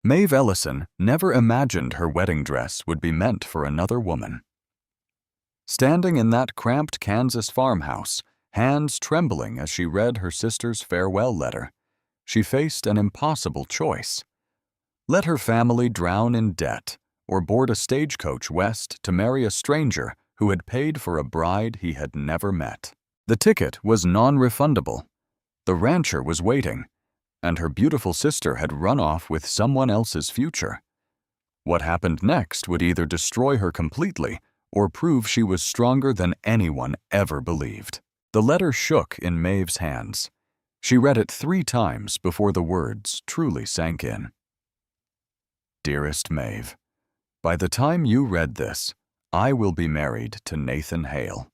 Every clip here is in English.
Maeve Ellison never imagined her wedding dress would be meant for another woman. Standing in that cramped Kansas farmhouse, hands trembling as she read her sister's farewell letter, she faced an impossible choice. Let her family drown in debt, or board a stagecoach west to marry a stranger who had paid for a bride he had never met. The ticket was non-refundable. The rancher was waiting, and her beautiful sister had run off with someone else's future. What happened next would either destroy her completely or prove she was stronger than anyone ever believed. The letter shook in Maeve's hands. She read it 3 times before the words truly sank in. Dearest Maeve, by the time you read this, I will be married to Nathan Hale.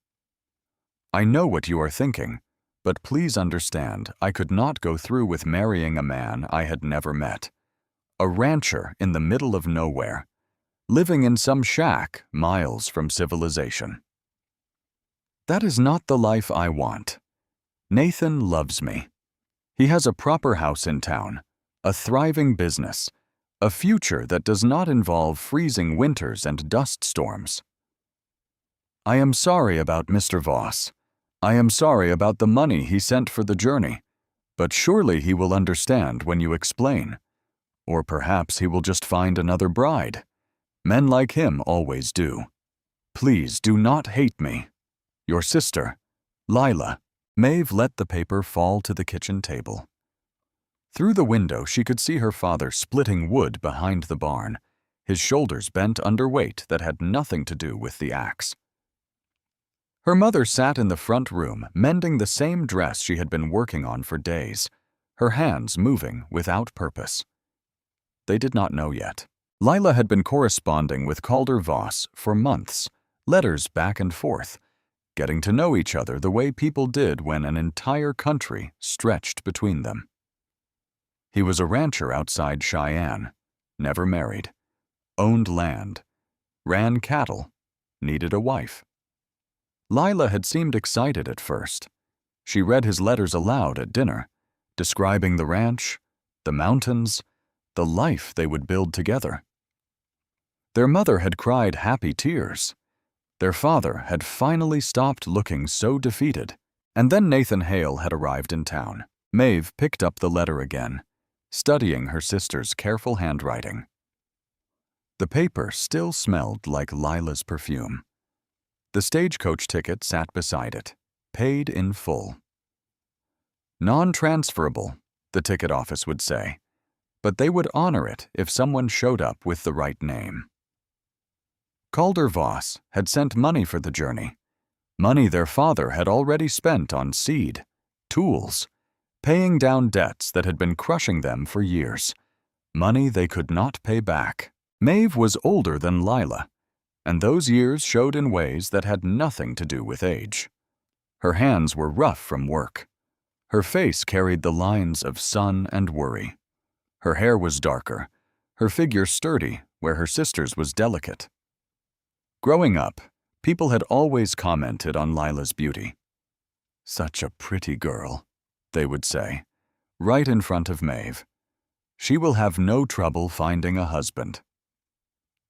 I know what you are thinking, but please understand I could not go through with marrying a man I had never met. A rancher in the middle of nowhere, living in some shack miles from civilization. That is not the life I want. Nathan loves me. He has a proper house in town, a thriving business, a future that does not involve freezing winters and dust storms. I am sorry about Mr. Voss. I am sorry about the money he sent for the journey, but surely he will understand when you explain. Or perhaps he will just find another bride. Men like him always do. Please do not hate me. Your sister, Lila. Maeve let the paper fall to the kitchen table. Through the window she could see her father splitting wood behind the barn, his shoulders bent under weight that had nothing to do with the axe. Her mother sat in the front room mending the same dress she had been working on for days, her hands moving without purpose. They did not know yet. Lila had been corresponding with Calder Voss for months, letters back and forth, getting to know each other the way people did when an entire country stretched between them. He was a rancher outside Cheyenne, never married, owned land, ran cattle, needed a wife. Lila had seemed excited at first. She read his letters aloud at dinner, describing the ranch, the mountains, the life they would build together. Their mother had cried happy tears. Their father had finally stopped looking so defeated. And then Nathan Hale had arrived in town. Maeve picked up the letter again, studying her sister's careful handwriting. The paper still smelled like Lila's perfume. The stagecoach ticket sat beside it, paid in full. Non-transferable, the ticket office would say, but they would honor it if someone showed up with the right name. Calder Voss had sent money for the journey, money their father had already spent on seed, tools, paying down debts that had been crushing them for years, money they could not pay back. Maeve was older than Lila, and those years showed in ways that had nothing to do with age. Her hands were rough from work. Her face carried the lines of sun and worry. Her hair was darker, her figure sturdy where her sister's was delicate. Growing up, people had always commented on Lila's beauty. Such a pretty girl, they would say, right in front of Maeve. She will have no trouble finding a husband.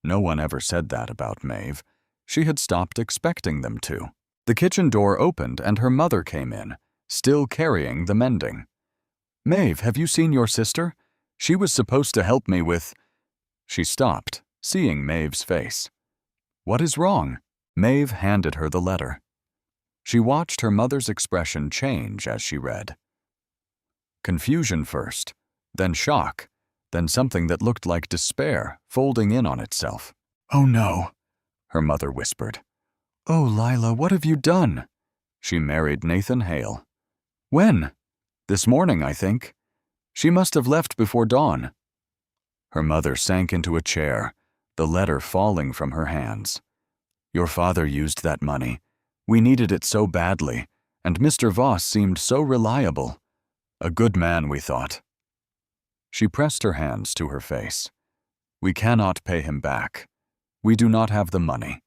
No one ever said that about Maeve. She had stopped expecting them to. The kitchen door opened and her mother came in, still carrying the mending. Maeve, have you seen your sister? She was supposed to help me with... She stopped, seeing Maeve's face. What is wrong? Maeve handed her the letter. She watched her mother's expression change as she read. Confusion first, then shock, then something that looked like despair folding in on itself. Oh no, her mother whispered. Oh, Lila, what have you done? She married Nathan Hale. When? This morning, I think. She must have left before dawn. Her mother sank into a chair, the letter falling from her hands. Your father used that money. We needed it so badly, and Mr. Voss seemed so reliable. A good man, we thought. She pressed her hands to her face. We cannot pay him back. We do not have the money.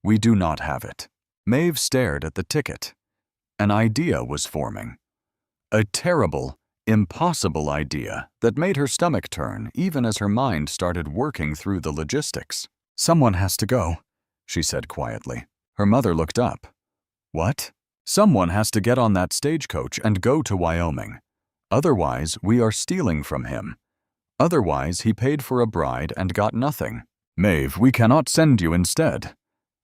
We do not have it. Maeve stared at the ticket. An idea was forming. A terrible, impossible idea that made her stomach turn even as her mind started working through the logistics. "Someone has to go," she said quietly. Her mother looked up. "What?" "Someone has to get on that stagecoach and go to Wyoming. Otherwise, we are stealing from him. Otherwise, he paid for a bride and got nothing. Maeve, we cannot send you instead.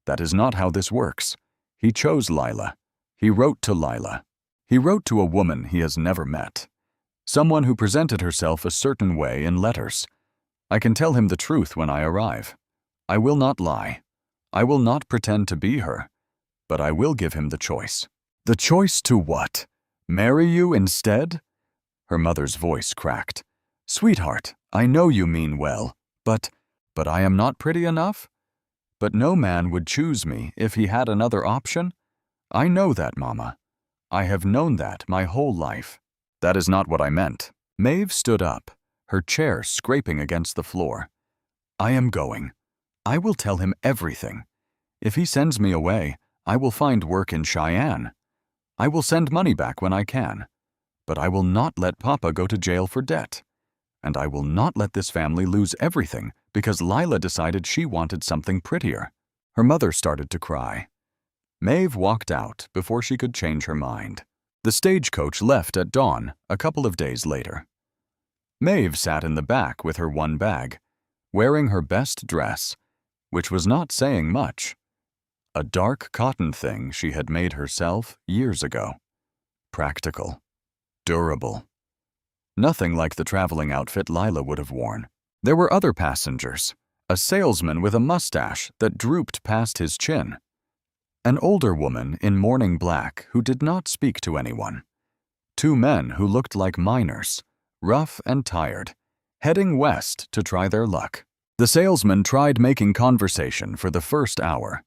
That is not how this works. He chose Lila. He wrote to Lila. He wrote to a woman he has never met. Someone who presented herself a certain way in letters. I can tell him the truth when I arrive. I will not lie. I will not pretend to be her. But I will give him the choice." "The choice to what? Marry you instead?" Her mother's voice cracked. "Sweetheart, I know you mean well, but I am not pretty enough? But no man would choose me if he had another option? I know that, Mama. I have known that my whole life." "That is not what I meant." Maeve stood up, her chair scraping against the floor. "I am going. I will tell him everything. If he sends me away, I will find work in Cheyenne. I will send money back when I can. But I will not let Papa go to jail for debt. And I will not let this family lose everything because Lila decided she wanted something prettier." Her mother started to cry. Maeve walked out before she could change her mind. The stagecoach left at dawn a couple of days later. Maeve sat in the back with her one bag, wearing her best dress, which was not saying much. A dark cotton thing she had made herself years ago. Practical. Durable. Nothing like the traveling outfit Lila would have worn. There were other passengers, a salesman with a mustache that drooped past his chin, an older woman in mourning black who did not speak to anyone, two men who looked like miners, rough and tired, heading west to try their luck. The salesman tried making conversation for the first hour.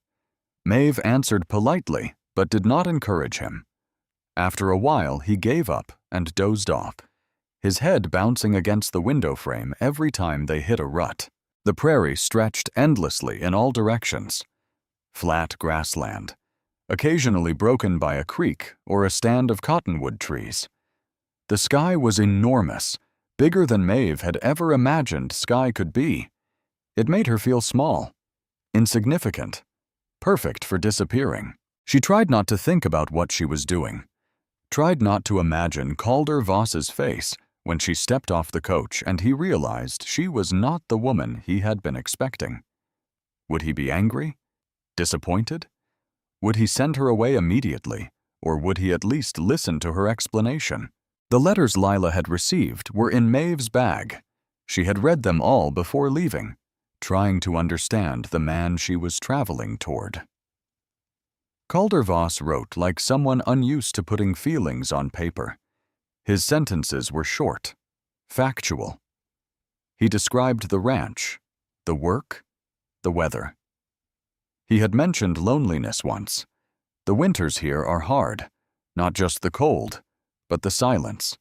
Maeve answered politely, but did not encourage him. After a while, he gave up and dozed off, his head bouncing against the window frame every time they hit a rut. The prairie stretched endlessly in all directions. Flat grassland, occasionally broken by a creek or a stand of cottonwood trees. The sky was enormous, bigger than Maeve had ever imagined sky could be. It made her feel small, insignificant, perfect for disappearing. She tried not to think about what she was doing, tried not to imagine Calder Voss's face when she stepped off the coach and he realized she was not the woman he had been expecting. Would he be angry? Disappointed? Would he send her away immediately, or would he at least listen to her explanation? The letters Lila had received were in Maeve's bag. She had read them all before leaving, trying to understand the man she was traveling toward. Calder Voss wrote like someone unused to putting feelings on paper. His sentences were short, factual. He described the ranch, the work, the weather. He had mentioned loneliness once. The winters here are hard, not just the cold, but the silence.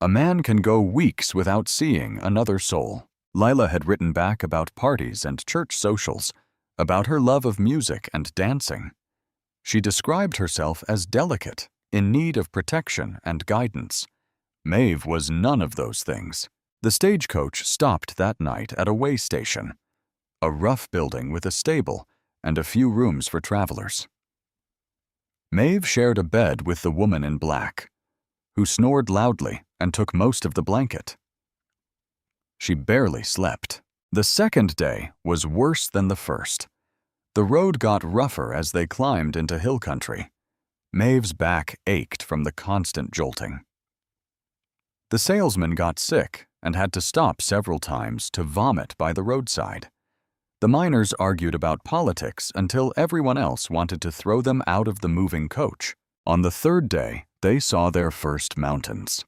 A man can go weeks without seeing another soul. Lila had written back about parties and church socials, about her love of music and dancing. She described herself as delicate, in need of protection and guidance. Maeve was none of those things. The stagecoach stopped that night at a way station, a rough building with a stable and a few rooms for travelers. Maeve shared a bed with the woman in black, who snored loudly and took most of the blanket. She barely slept. The second day was worse than the first. The road got rougher as they climbed into hill country. Maeve's back ached from the constant jolting. The salesman got sick and had to stop several times to vomit by the roadside. The miners argued about politics until everyone else wanted to throw them out of the moving coach. On the third day, they saw their first mountains.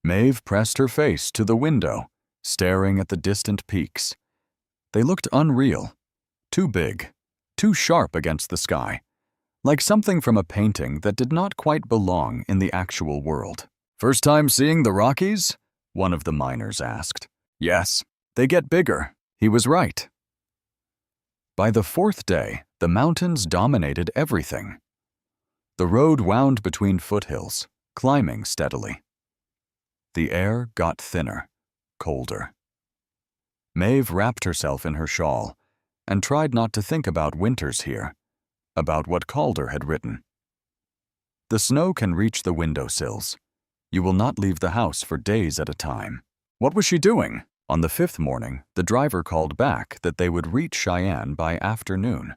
Maeve pressed her face to the window, staring at the distant peaks. They looked unreal, too big, too sharp against the sky, like something from a painting that did not quite belong in the actual world. "First time seeing the Rockies?" one of the miners asked. "Yes, they get bigger." He was right. By the fourth day, the mountains dominated everything. The road wound between foothills, climbing steadily. The air got thinner, colder. Maeve wrapped herself in her shawl and tried not to think about winters here, about what Calder had written. The snow can reach the windowsills. You will not leave the house for days at a time. What was she doing? On the 5th morning, the driver called back that they would reach Cheyenne by afternoon.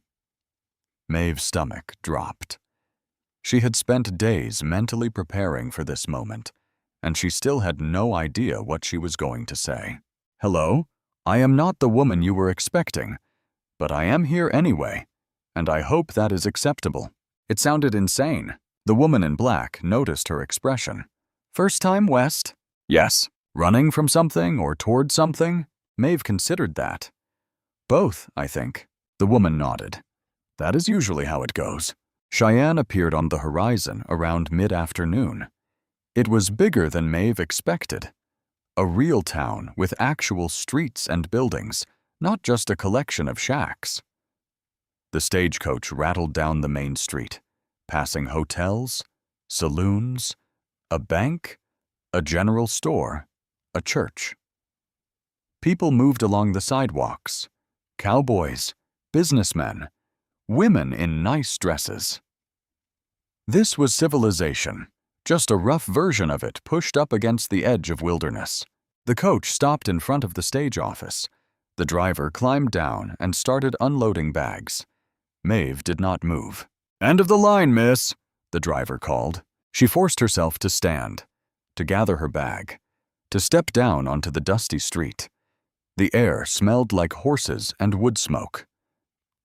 Maeve's stomach dropped. She had spent days mentally preparing for this moment, and she still had no idea what she was going to say. "Hello? I am not the woman you were expecting, but I am here anyway, and I hope that is acceptable." It sounded insane. The woman in black noticed her expression. "First time west?" "Yes." "Running from something or toward something?" Maeve considered that. "Both, I think." The woman nodded. "That is usually how it goes." Cheyenne appeared on the horizon around mid-afternoon. It was bigger than Maeve expected. A real town with actual streets and buildings, not just a collection of shacks. The stagecoach rattled down the main street, passing hotels, saloons, a bank, a general store, a church. People moved along the sidewalks. Cowboys, businessmen, women in nice dresses. This was civilization, just a rough version of it pushed up against the edge of wilderness. The coach stopped in front of the stage office. The driver climbed down and started unloading bags. Maeve did not move. "End of the line, miss," the driver called. She forced herself to stand, to gather her bag, to step down onto the dusty street. The air smelled like horses and wood smoke.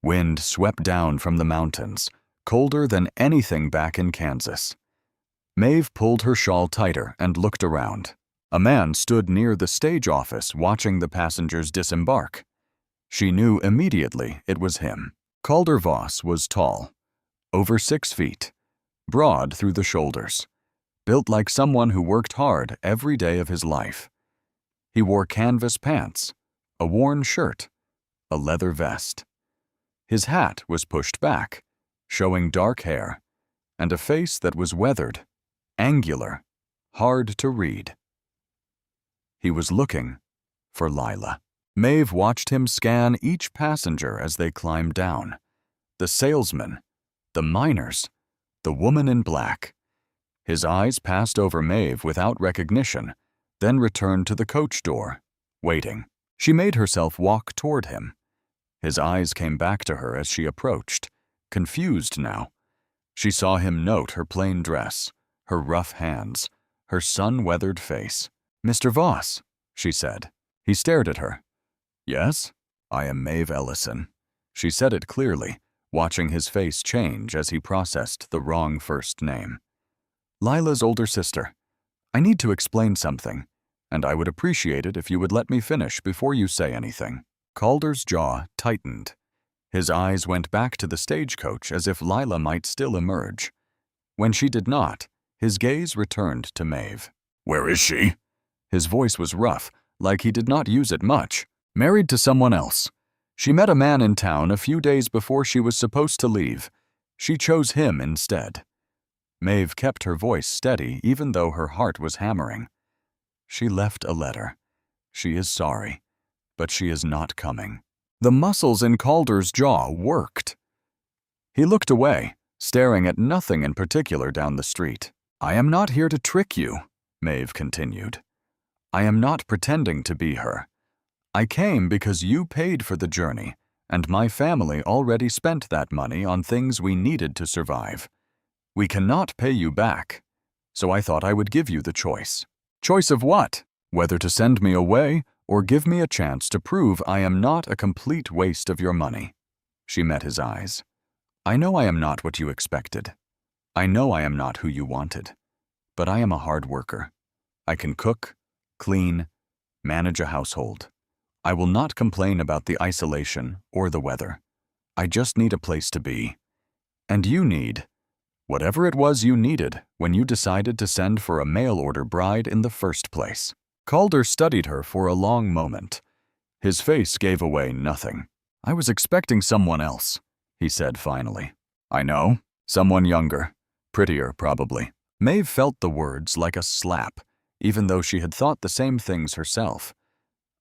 Wind swept down from the mountains, colder than anything back in Kansas. Maeve pulled her shawl tighter and looked around. A man stood near the stage office watching the passengers disembark. She knew immediately it was him. Calder Voss was tall, over 6 feet, broad through the shoulders, built like someone who worked hard every day of his life. He wore canvas pants, a worn shirt, a leather vest. His hat was pushed back, showing dark hair, and a face that was weathered, angular, hard to read. He was looking for Lila. Maeve watched him scan each passenger as they climbed down. The salesman, the miners, the woman in black. His eyes passed over Maeve without recognition, then returned to the coach door, waiting. She made herself walk toward him. His eyes came back to her as she approached, confused now. She saw him note her plain dress, her rough hands, her sun-weathered face. "Mr. Voss," she said. He stared at her. "Yes, I am Maeve Ellison." She said it clearly, watching his face change as he processed the wrong first name. "Lila's older sister. I need to explain something, and I would appreciate it if you would let me finish before you say anything." Calder's jaw tightened. His eyes went back to the stagecoach as if Lila might still emerge. When she did not, his gaze returned to Maeve. "Where is she?" His voice was rough, like he did not use it much. "Married to someone else. She met a man in town a few days before she was supposed to leave. She chose him instead." Maeve kept her voice steady even though her heart was hammering. "She left a letter. She is sorry, but she is not coming." The muscles in Calder's jaw worked. He looked away, staring at nothing in particular down the street. "I am not here to trick you," Maeve continued. "I am not pretending to be her. I came because you paid for the journey, and my family already spent that money on things we needed to survive. We cannot pay you back, so I thought I would give you the choice." "Choice of what? Whether to send me away or give me a chance to prove I am not a complete waste of your money." She met his eyes. "I know I am not what you expected. I know I am not who you wanted. But I am a hard worker. I can cook, clean, manage a household. I will not complain about the isolation or the weather. I just need a place to be. And you need whatever it was you needed when you decided to send for a mail-order bride in the first place." Calder studied her for a long moment. His face gave away nothing. "I was expecting someone else," he said finally. "I know. Someone younger. Prettier, probably." Maeve felt the words like a slap, even though she had thought the same things herself.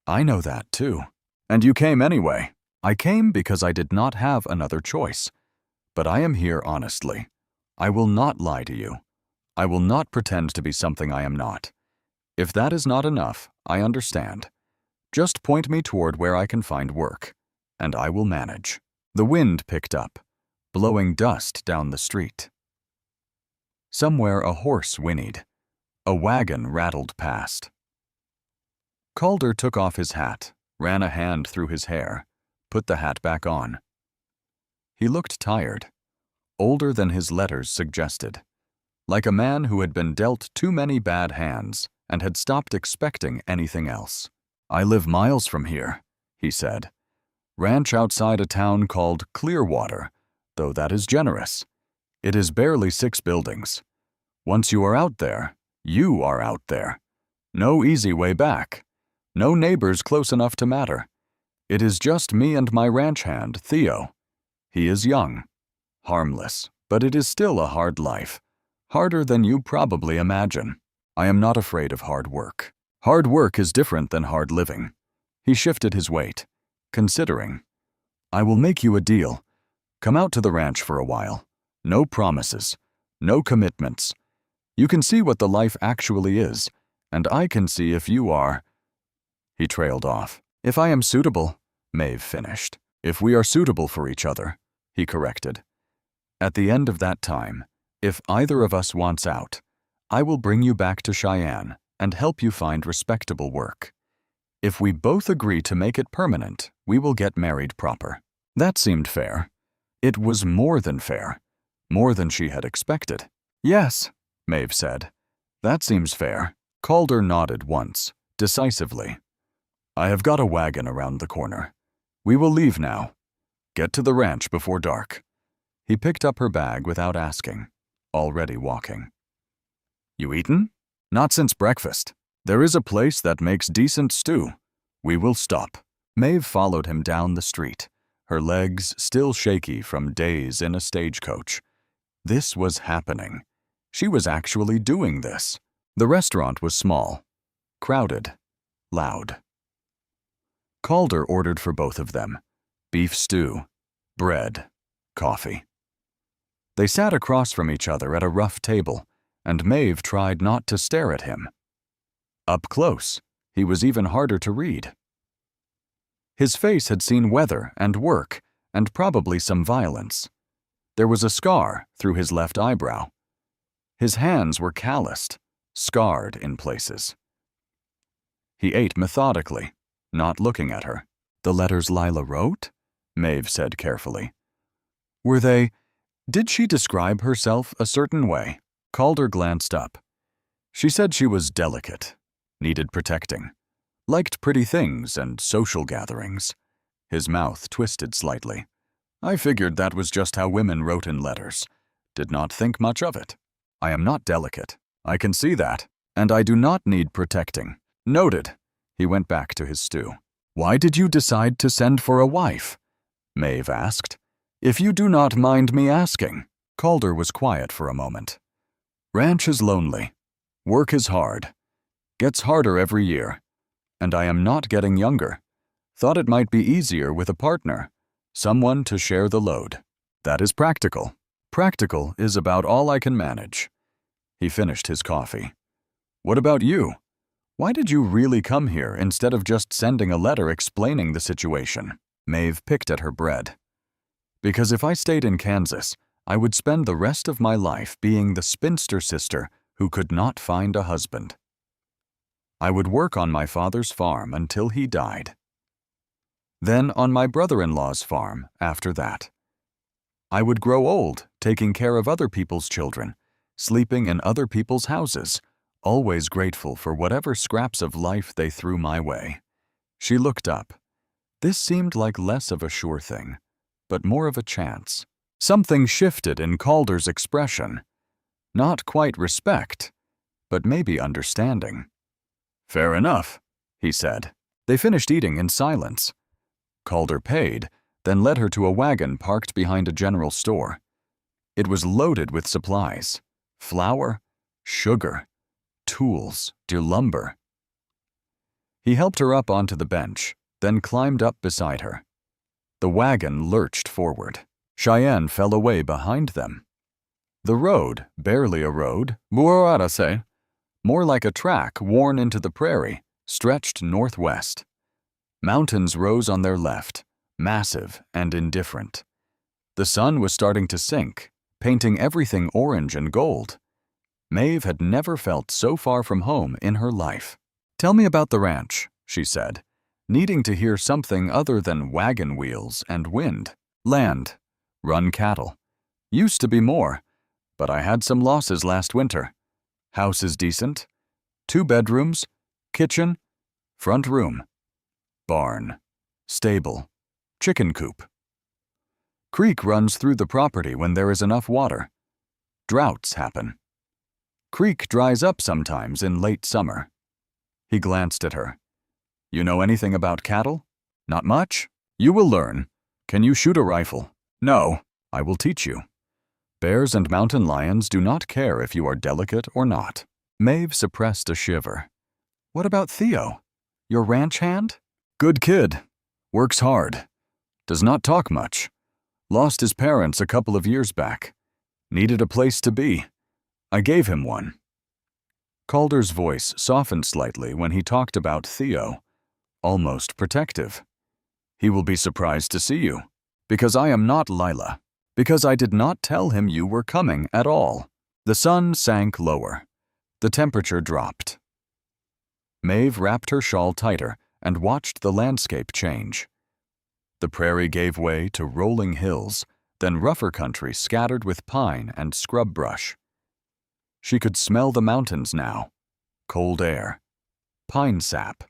I know that too. And you came anyway. I came because I did not have another choice. But I am here honestly. I will not lie to you. I will not pretend to be something I am not. If that is not enough, I understand. Just point me toward where I can find work, and I will manage. The wind picked up, blowing dust down the street. Somewhere a horse whinnied. A wagon rattled past. Calder took off his hat, ran a hand through his hair, put the hat back on. He looked tired, older than his letters suggested, like a man who had been dealt too many bad hands and had stopped expecting anything else. I live miles from here, he said. Ranch outside a town called Clearwater, though that is generous. It is barely 6 buildings. Once you are out there, you are out there. No easy way back. No neighbors close enough to matter. It is just me and my ranch hand, Theo. He is young, harmless, but it is still a hard life. Harder than you probably imagine. I am not afraid of hard work. Hard work is different than hard living. He shifted his weight, considering. I will make you a deal. Come out to the ranch for a while. No promises. No commitments. You can see what the life actually is, and I can see if you are. He trailed off. If I am suitable, Maeve finished. If we are suitable for each other, he corrected. At the end of that time, if either of us wants out, I will bring you back to Cheyenne and help you find respectable work. If we both agree to make it permanent, we will get married proper. That seemed fair. It was more than fair. More than she had expected. Yes, Maeve said. That seems fair. Calder nodded once, decisively. I have got a wagon around the corner. We will leave now. Get to the ranch before dark. He picked up her bag without asking, already walking. You eaten? Not since breakfast. There is a place that makes decent stew. We will stop. Maeve followed him down the street, her legs still shaky from days in a stagecoach. This was happening. She was actually doing this. The restaurant was small, crowded, loud. Calder ordered for both of them, beef stew, bread, coffee. They sat across from each other at a rough table, and Maeve tried not to stare at him. Up close, he was even harder to read. His face had seen weather and work, and probably some violence. There was a scar through his left eyebrow. His hands were calloused, scarred in places. He ate methodically, not looking at her. The letters Lila wrote? Maeve said carefully. Were they? Did she describe herself a certain way? Calder glanced up. She said she was delicate, needed protecting, liked pretty things and social gatherings. His mouth twisted slightly. I figured that was just how women wrote in letters. Did not think much of it. I am not delicate. I can see that. And I do not need protecting. Noted. He went back to his stew. Why did you decide to send for a wife? Maeve asked. If you do not mind me asking. Calder was quiet for a moment. Ranch is lonely. Work is hard. Gets harder every year. And I am not getting younger. Thought it might be easier with a partner. Someone to share the load. That is practical. Practical is about all I can manage. He finished his coffee. What about you? Why did you really come here instead of just sending a letter explaining the situation? Maeve picked at her bread. Because if I stayed in Kansas, I would spend the rest of my life being the spinster sister who could not find a husband. I would work on my father's farm until he died. Then on my brother-in-law's farm after that. I would grow old, taking care of other people's children, sleeping in other people's houses, always grateful for whatever scraps of life they threw my way. She looked up. This seemed like less of a sure thing, but more of a chance. Something shifted in Calder's expression. Not quite respect, but maybe understanding. Fair enough, he said. They finished eating in silence. Calder paid, then led her to a wagon parked behind a general store. It was loaded with supplies. Flour, sugar, tools, dear lumber. He helped her up onto the bench, then climbed up beside her. The wagon lurched forward. Cheyenne fell away behind them. The road, barely a road, more like a track worn into the prairie, stretched northwest. Mountains rose on their left, massive and indifferent. The sun was starting to sink, painting everything orange and gold. Maeve had never felt so far from home in her life. "Tell me about the ranch," she said, needing to hear something other than wagon wheels and wind. "Land. Run cattle. Used to be more, but I had some losses last winter. House is decent. 2 bedrooms, kitchen, front room, barn, stable, chicken coop. Creek runs through the property when there is enough water. Droughts happen. Creek dries up sometimes in late summer." He glanced at her. "You know anything about cattle?" "Not much. You will learn. Can you shoot a rifle?" "No. I will teach you. Bears and mountain lions do not care if you are delicate or not." Maeve suppressed a shiver. "What about Theo? Your ranch hand?" "Good kid. Works hard. Does not talk much. Lost his parents a couple of years back. Needed a place to be. I gave him one." Calder's voice softened slightly when he talked about Theo, almost protective. "He will be surprised to see you, because I am not Lila, because I did not tell him you were coming at all." The sun sank lower. The temperature dropped. Maeve wrapped her shawl tighter and watched the landscape change. The prairie gave way to rolling hills, then rougher country scattered with pine and scrub brush. She could smell the mountains now. Cold air. Pine sap.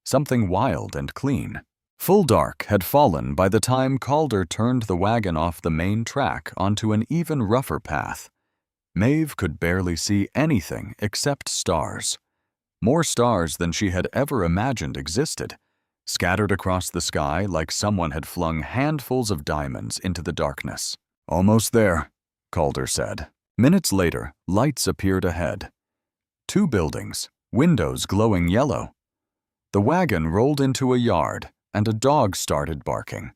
Something wild and clean. Full dark had fallen by the time Calder turned the wagon off the main track onto an even rougher path. Maeve could barely see anything except stars. More stars than she had ever imagined existed, scattered across the sky like someone had flung handfuls of diamonds into the darkness. "Almost there," Calder said. Minutes later, lights appeared ahead. 2 buildings, windows glowing yellow. The wagon rolled into a yard, and a dog started barking.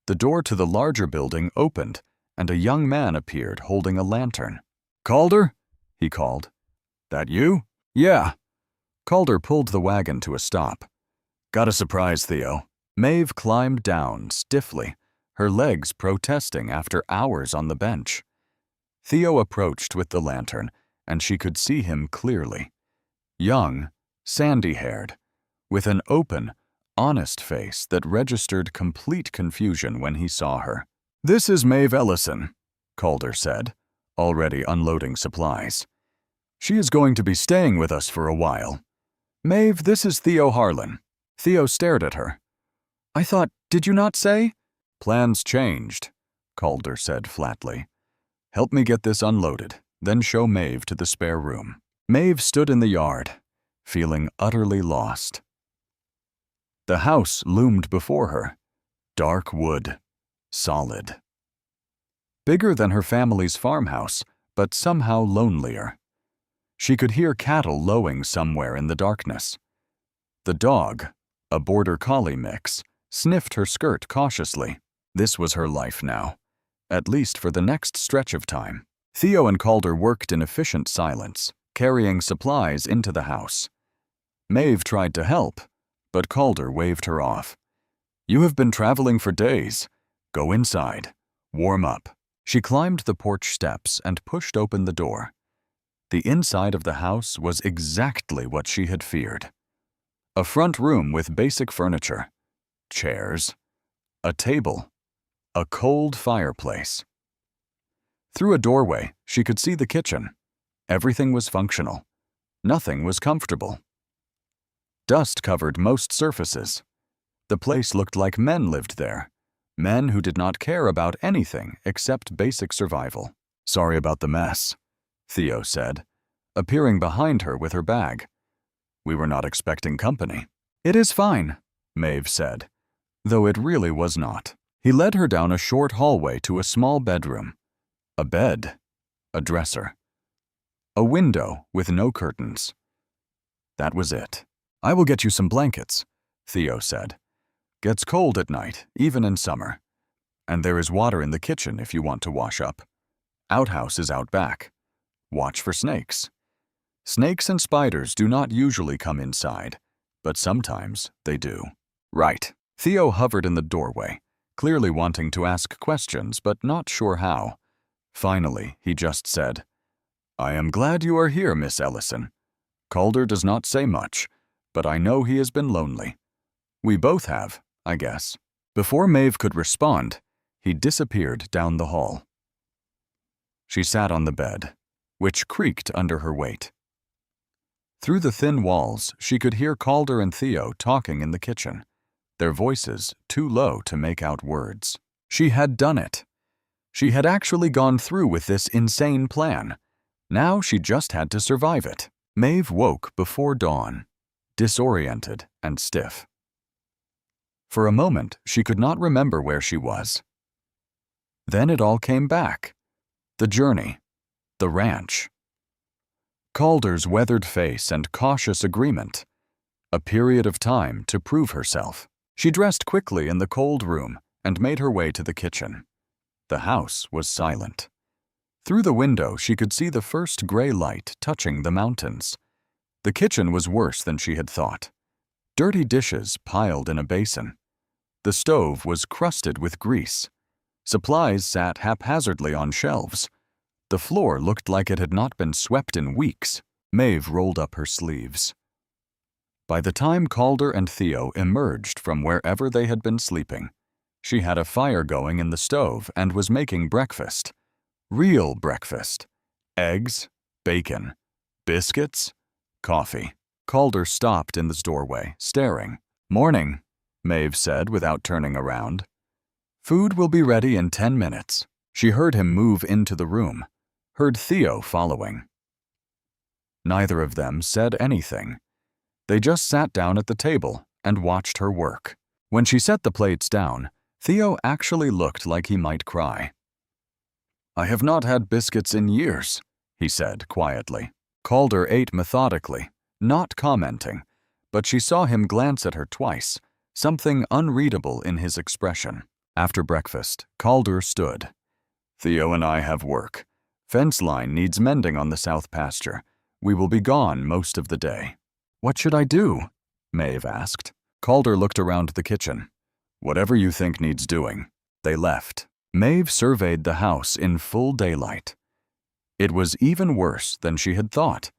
The door to the larger building opened, and a young man appeared holding a lantern. "Calder?" he called. "That you?" "Yeah." Calder pulled the wagon to a stop. "Got a surprise, Theo." Maeve climbed down stiffly, her legs protesting after hours on the bench. Theo approached with the lantern, and she could see him clearly. Young, sandy-haired, with an open, honest face that registered complete confusion when he saw her. "This is Maeve Ellison," Calder said, already unloading supplies. "She is going to be staying with us for a while. Maeve, this is Theo Harlan." Theo stared at her. Did you not say?" "Plans changed," Calder said flatly. "Help me get this unloaded, then show Maeve to the spare room." Maeve stood in the yard, feeling utterly lost. The house loomed before her, dark wood, solid. Bigger than her family's farmhouse, but somehow lonelier. She could hear cattle lowing somewhere in the darkness. The dog, a border collie mix, sniffed her skirt cautiously. This was her life now, at least for the next stretch of time. Theo and Calder worked in efficient silence, carrying supplies into the house. Maeve tried to help, but Calder waved her off. "You have been traveling for days. Go inside. Warm up." She climbed the porch steps and pushed open the door. The inside of the house was exactly what she had feared. A front room with basic furniture, chairs, a table, a cold fireplace. Through a doorway, she could see the kitchen. Everything was functional. Nothing was comfortable. Dust covered most surfaces. The place looked like men lived there, men who did not care about anything except basic survival. "Sorry about the mess," Theo said, appearing behind her with her bag. "We were not expecting company." "It is fine," Maeve said, though it really was not. He led her down a short hallway to a small bedroom. A bed, a dresser. A window with no curtains. That was it. "I will get you some blankets," Theo said. "Gets cold at night, even in summer. And there is water in the kitchen if you want to wash up. Outhouse is out back. Watch for snakes. Snakes and spiders do not usually come inside, but sometimes they do." "Right." Theo hovered in the doorway, clearly wanting to ask questions but not sure how. Finally, he just said, "I am glad you are here, Miss Ellison. Calder does not say much, but I know he has been lonely. We both have, I guess." Before Maeve could respond, he disappeared down the hall. She sat on the bed, which creaked under her weight. Through the thin walls, she could hear Calder and Theo talking in the kitchen, their voices too low to make out words. She had done it. She had actually gone through with this insane plan. Now she just had to survive it. Maeve woke before dawn, disoriented and stiff. For a moment, she could not remember where she was. Then it all came back. The journey, the ranch. Calder's weathered face and cautious agreement. A period of time to prove herself. She dressed quickly in the cold room and made her way to the kitchen. The house was silent. Through the window, she could see the first gray light touching the mountains. The kitchen was worse than she had thought. Dirty dishes piled in a basin. The stove was crusted with grease. Supplies sat haphazardly on shelves. The floor looked like it had not been swept in weeks. Maeve rolled up her sleeves. By the time Calder and Theo emerged from wherever they had been sleeping, she had a fire going in the stove and was making breakfast. Real breakfast. Eggs, bacon, biscuits, coffee. Calder stopped in the doorway, staring. "Morning," Maeve said without turning around. "Food will be ready in 10 minutes. She heard him move into the room, heard Theo following. Neither of them said anything. They just sat down at the table and watched her work. When she set the plates down, Theo actually looked like he might cry. "I have not had biscuits in years," he said quietly. Calder ate methodically, not commenting, but she saw him glance at her twice, something unreadable in his expression. After breakfast, Calder stood. "Theo and I have work. Fence line needs mending on the south pasture. We will be gone most of the day." "What should I do?" Maeve asked. Calder looked around the kitchen. "Whatever you think needs doing." They left. Maeve surveyed the house in full daylight. It was even worse than she had thought.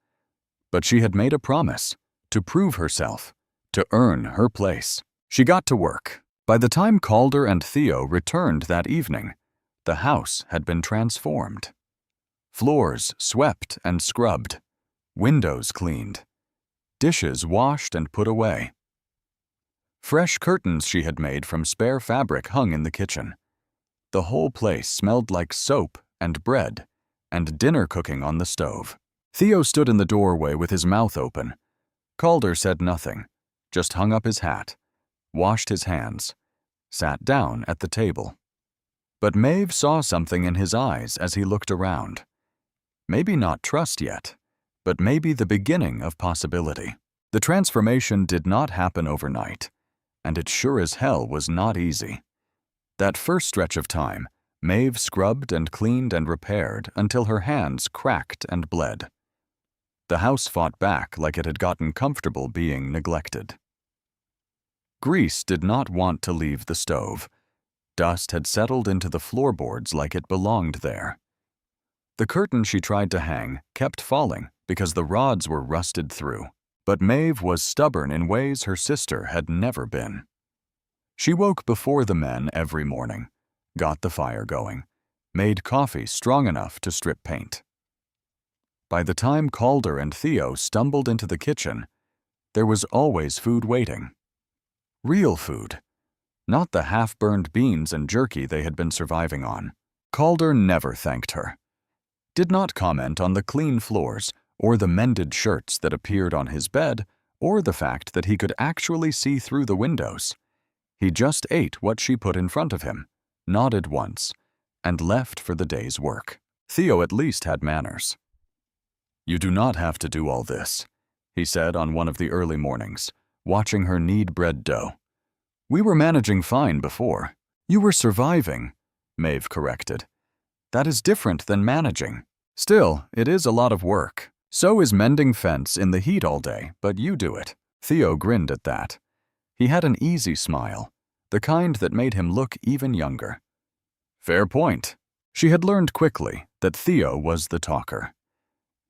But she had made a promise to prove herself, to earn her place. She got to work. By the time Calder and Theo returned that evening, the house had been transformed. Floors swept and scrubbed, windows cleaned, dishes washed and put away. Fresh curtains she had made from spare fabric hung in the kitchen. The whole place smelled like soap and bread and dinner cooking on the stove. Theo stood in the doorway with his mouth open. Calder said nothing, just hung up his hat, washed his hands, sat down at the table. But Maeve saw something in his eyes as he looked around. Maybe not trust yet, but maybe the beginning of possibility. The transformation did not happen overnight, and it sure as hell was not easy. That first stretch of time, Maeve scrubbed and cleaned and repaired until her hands cracked and bled. The house fought back like it had gotten comfortable being neglected. Grease did not want to leave the stove. Dust had settled into the floorboards like it belonged there. The curtain she tried to hang kept falling because the rods were rusted through. But Maeve was stubborn in ways her sister had never been. She woke before the men every morning, got the fire going, made coffee strong enough to strip paint. By the time Calder and Theo stumbled into the kitchen, there was always food waiting. Real food, not the half-burned beans and jerky they had been surviving on. Calder never thanked her, did not comment on the clean floors or the mended shirts that appeared on his bed, or the fact that he could actually see through the windows. He just ate what she put in front of him, nodded once, and left for the day's work. Theo at least had manners. "You do not have to do all this," he said on one of the early mornings, watching her knead bread dough. "We were managing fine before." "You were surviving," Maeve corrected. "That is different than managing. Still, it is a lot of work. So is mending fence in the heat all day, but you do it." Theo grinned at that. He had an easy smile, the kind that made him look even younger. Fair point. She had learned quickly that Theo was the talker.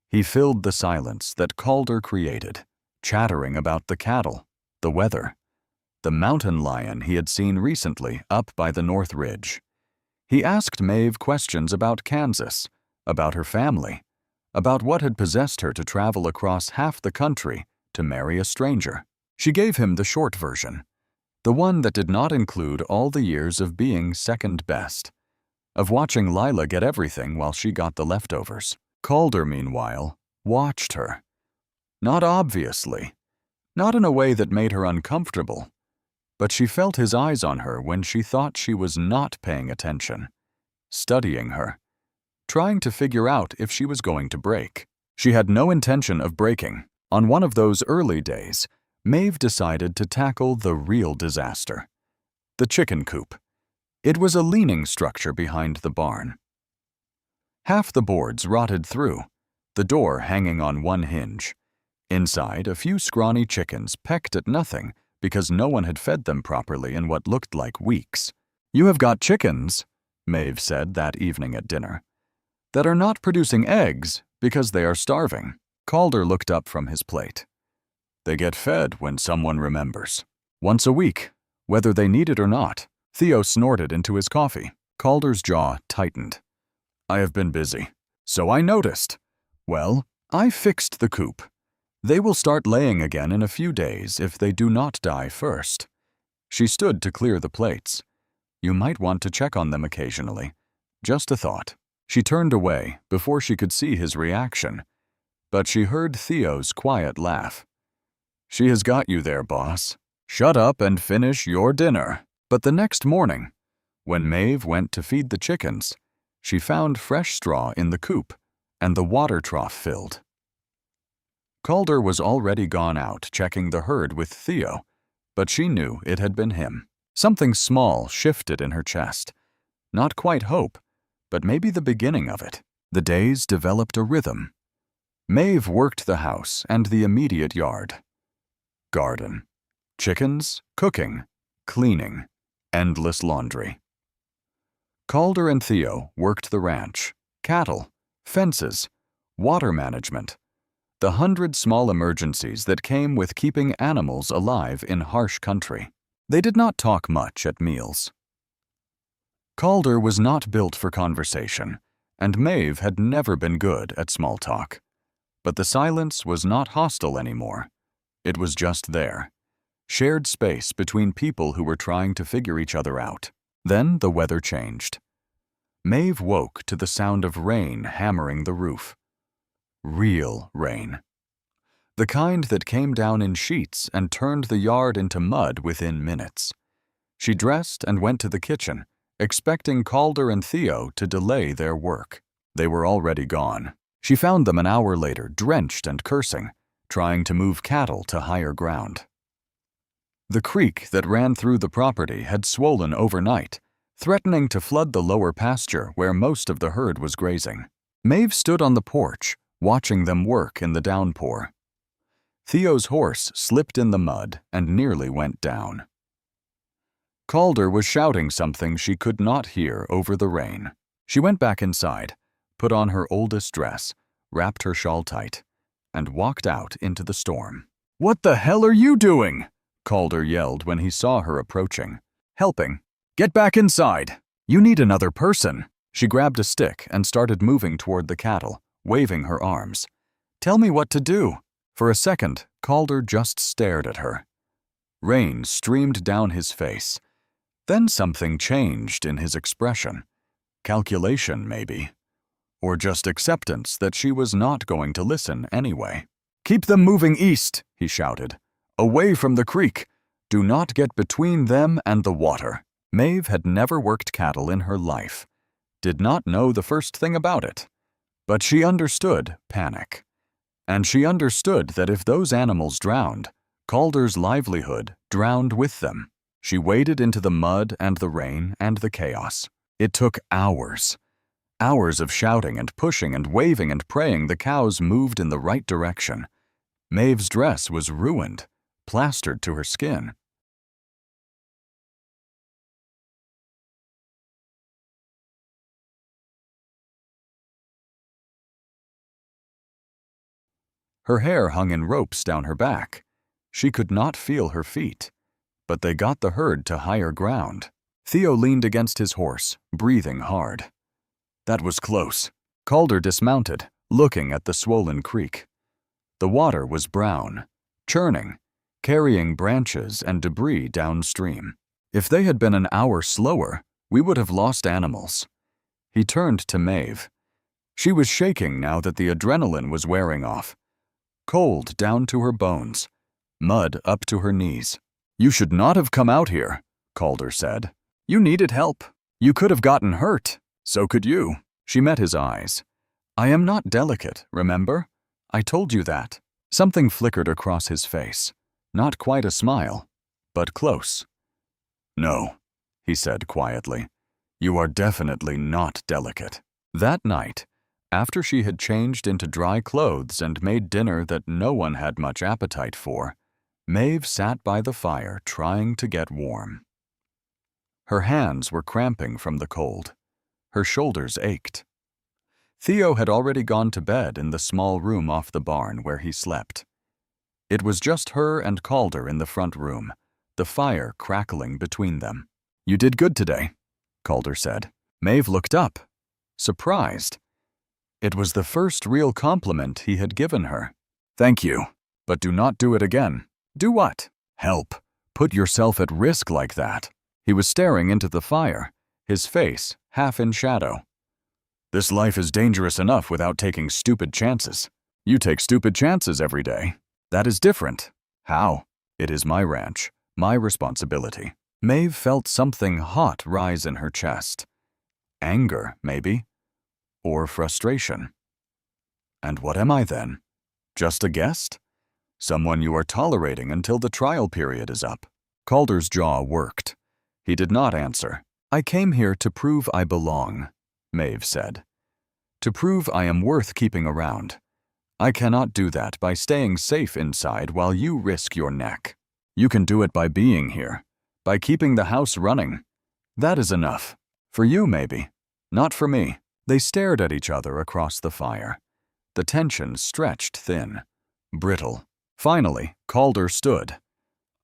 He filled the silence that Calder created, chattering about the cattle, the weather, the mountain lion he had seen recently up by the North Ridge. He asked Maeve questions about Kansas, about her family, about what had possessed her to travel across half the country to marry a stranger. She gave him the short version, the one that did not include all the years of being second best, of watching Lila get everything while she got the leftovers. Calder, meanwhile, watched her. Not obviously, not in a way that made her uncomfortable, but she felt his eyes on her when she thought she was not paying attention, studying her, trying to figure out if she was going to break. She had no intention of breaking. On one of those early days, Maeve decided to tackle the real disaster. The chicken coop. It was a leaning structure behind the barn. Half the boards rotted through, the door hanging on one hinge. Inside, a few scrawny chickens pecked at nothing because no one had fed them properly in what looked like weeks. "You have got chickens," Maeve said that evening at dinner, "that are not producing eggs because they are starving." Calder looked up from his plate. "They get fed when someone remembers. Once a week, whether they need it or not." Theo snorted into his coffee. Calder's jaw tightened. "I have been busy, so I noticed. Well, I fixed the coop. They will start laying again in a few days if they do not die first." She stood to clear the plates. "You might want to check on them occasionally. Just a thought." She turned away before she could see his reaction, but she heard Theo's quiet laugh. "She has got you there, boss. Shut up and finish your dinner." But the next morning, when Maeve went to feed the chickens, she found fresh straw in the coop and the water trough filled. Calder was already gone out checking the herd with Theo, but she knew it had been him. Something small shifted in her chest. Not quite hope, but maybe the beginning of it. The days developed a rhythm. Maeve worked the house and the immediate yard. Garden. Chickens, cooking, cleaning, endless laundry. Calder and Theo worked the ranch, cattle, fences, water management, the 100 small emergencies that came with keeping animals alive in harsh country. They did not talk much at meals. Calder was not built for conversation, and Maeve had never been good at small talk. But the silence was not hostile anymore. It was just there. Shared space between people who were trying to figure each other out. Then the weather changed. Maeve woke to the sound of rain hammering the roof. Real rain. The kind that came down in sheets and turned the yard into mud within minutes. She dressed and went to the kitchen, expecting Calder and Theo to delay their work. They were already gone. She found them an hour later, drenched and cursing, trying to move cattle to higher ground. The creek that ran through the property had swollen overnight, threatening to flood the lower pasture where most of the herd was grazing. Maeve stood on the porch, watching them work in the downpour. Theo's horse slipped in the mud and nearly went down. Calder was shouting something she could not hear over the rain. She went back inside, put on her oldest dress, wrapped her shawl tight, and walked out into the storm. "What the hell are you doing?" Calder yelled when he saw her approaching. "Helping. Get back inside. You need another person." She grabbed a stick and started moving toward the cattle, waving her arms. "Tell me what to do." For a second, Calder just stared at her. Rain streamed down his face. Then something changed in his expression. Calculation, maybe. Or just acceptance that she was not going to listen anyway. "Keep them moving east," he shouted. "Away from the creek. Do not get between them and the water." Maeve had never worked cattle in her life, did not know the first thing about it. But she understood panic. And she understood that if those animals drowned, Calder's livelihood drowned with them. She waded into the mud and the rain and the chaos. It took hours. Hours of shouting and pushing and waving and praying the cows moved in the right direction. Maeve's dress was ruined, plastered to her skin. Her hair hung in ropes down her back. She could not feel her feet. But they got the herd to higher ground. Theo leaned against his horse, breathing hard. That was close. Calder dismounted, looking at the swollen creek. The water was brown, churning, carrying branches and debris downstream. If they had been an hour slower, we would have lost animals. He turned to Maeve. She was shaking now that the adrenaline was wearing off. Cold down to her bones, mud up to her knees. "You should not have come out here," Calder said. "You needed help. You could have gotten hurt. So could you." She met his eyes. "I am not delicate, remember? I told you that." Something flickered across his face. Not quite a smile, but close. "No," he said quietly. "You are definitely not delicate." That night, after she had changed into dry clothes and made dinner that no one had much appetite for, Maeve sat by the fire trying to get warm. Her hands were cramping from the cold. Her shoulders ached. Theo had already gone to bed in the small room off the barn where he slept. It was just her and Calder in the front room, the fire crackling between them. "You did good today," Calder said. Maeve looked up, surprised. It was the first real compliment he had given her. "Thank you, but do not do it again." "Do what?" "Help. Put yourself at risk like that." He was staring into the fire, his face half in shadow. "This life is dangerous enough without taking stupid chances. You take stupid chances every day. That is different." "How?" "It is my ranch, my responsibility." Maeve felt something hot rise in her chest. Anger, maybe. Or frustration. "And what am I then? Just a guest? Someone you are tolerating until the trial period is up?" Calder's jaw worked. He did not answer. "I came here to prove I belong," Maeve said. "To prove I am worth keeping around. I cannot do that by staying safe inside while you risk your neck. You can do it by being here, by keeping the house running. That is enough. For you, maybe. Not for me." They stared at each other across the fire. The tension stretched thin, brittle. Finally, Calder stood.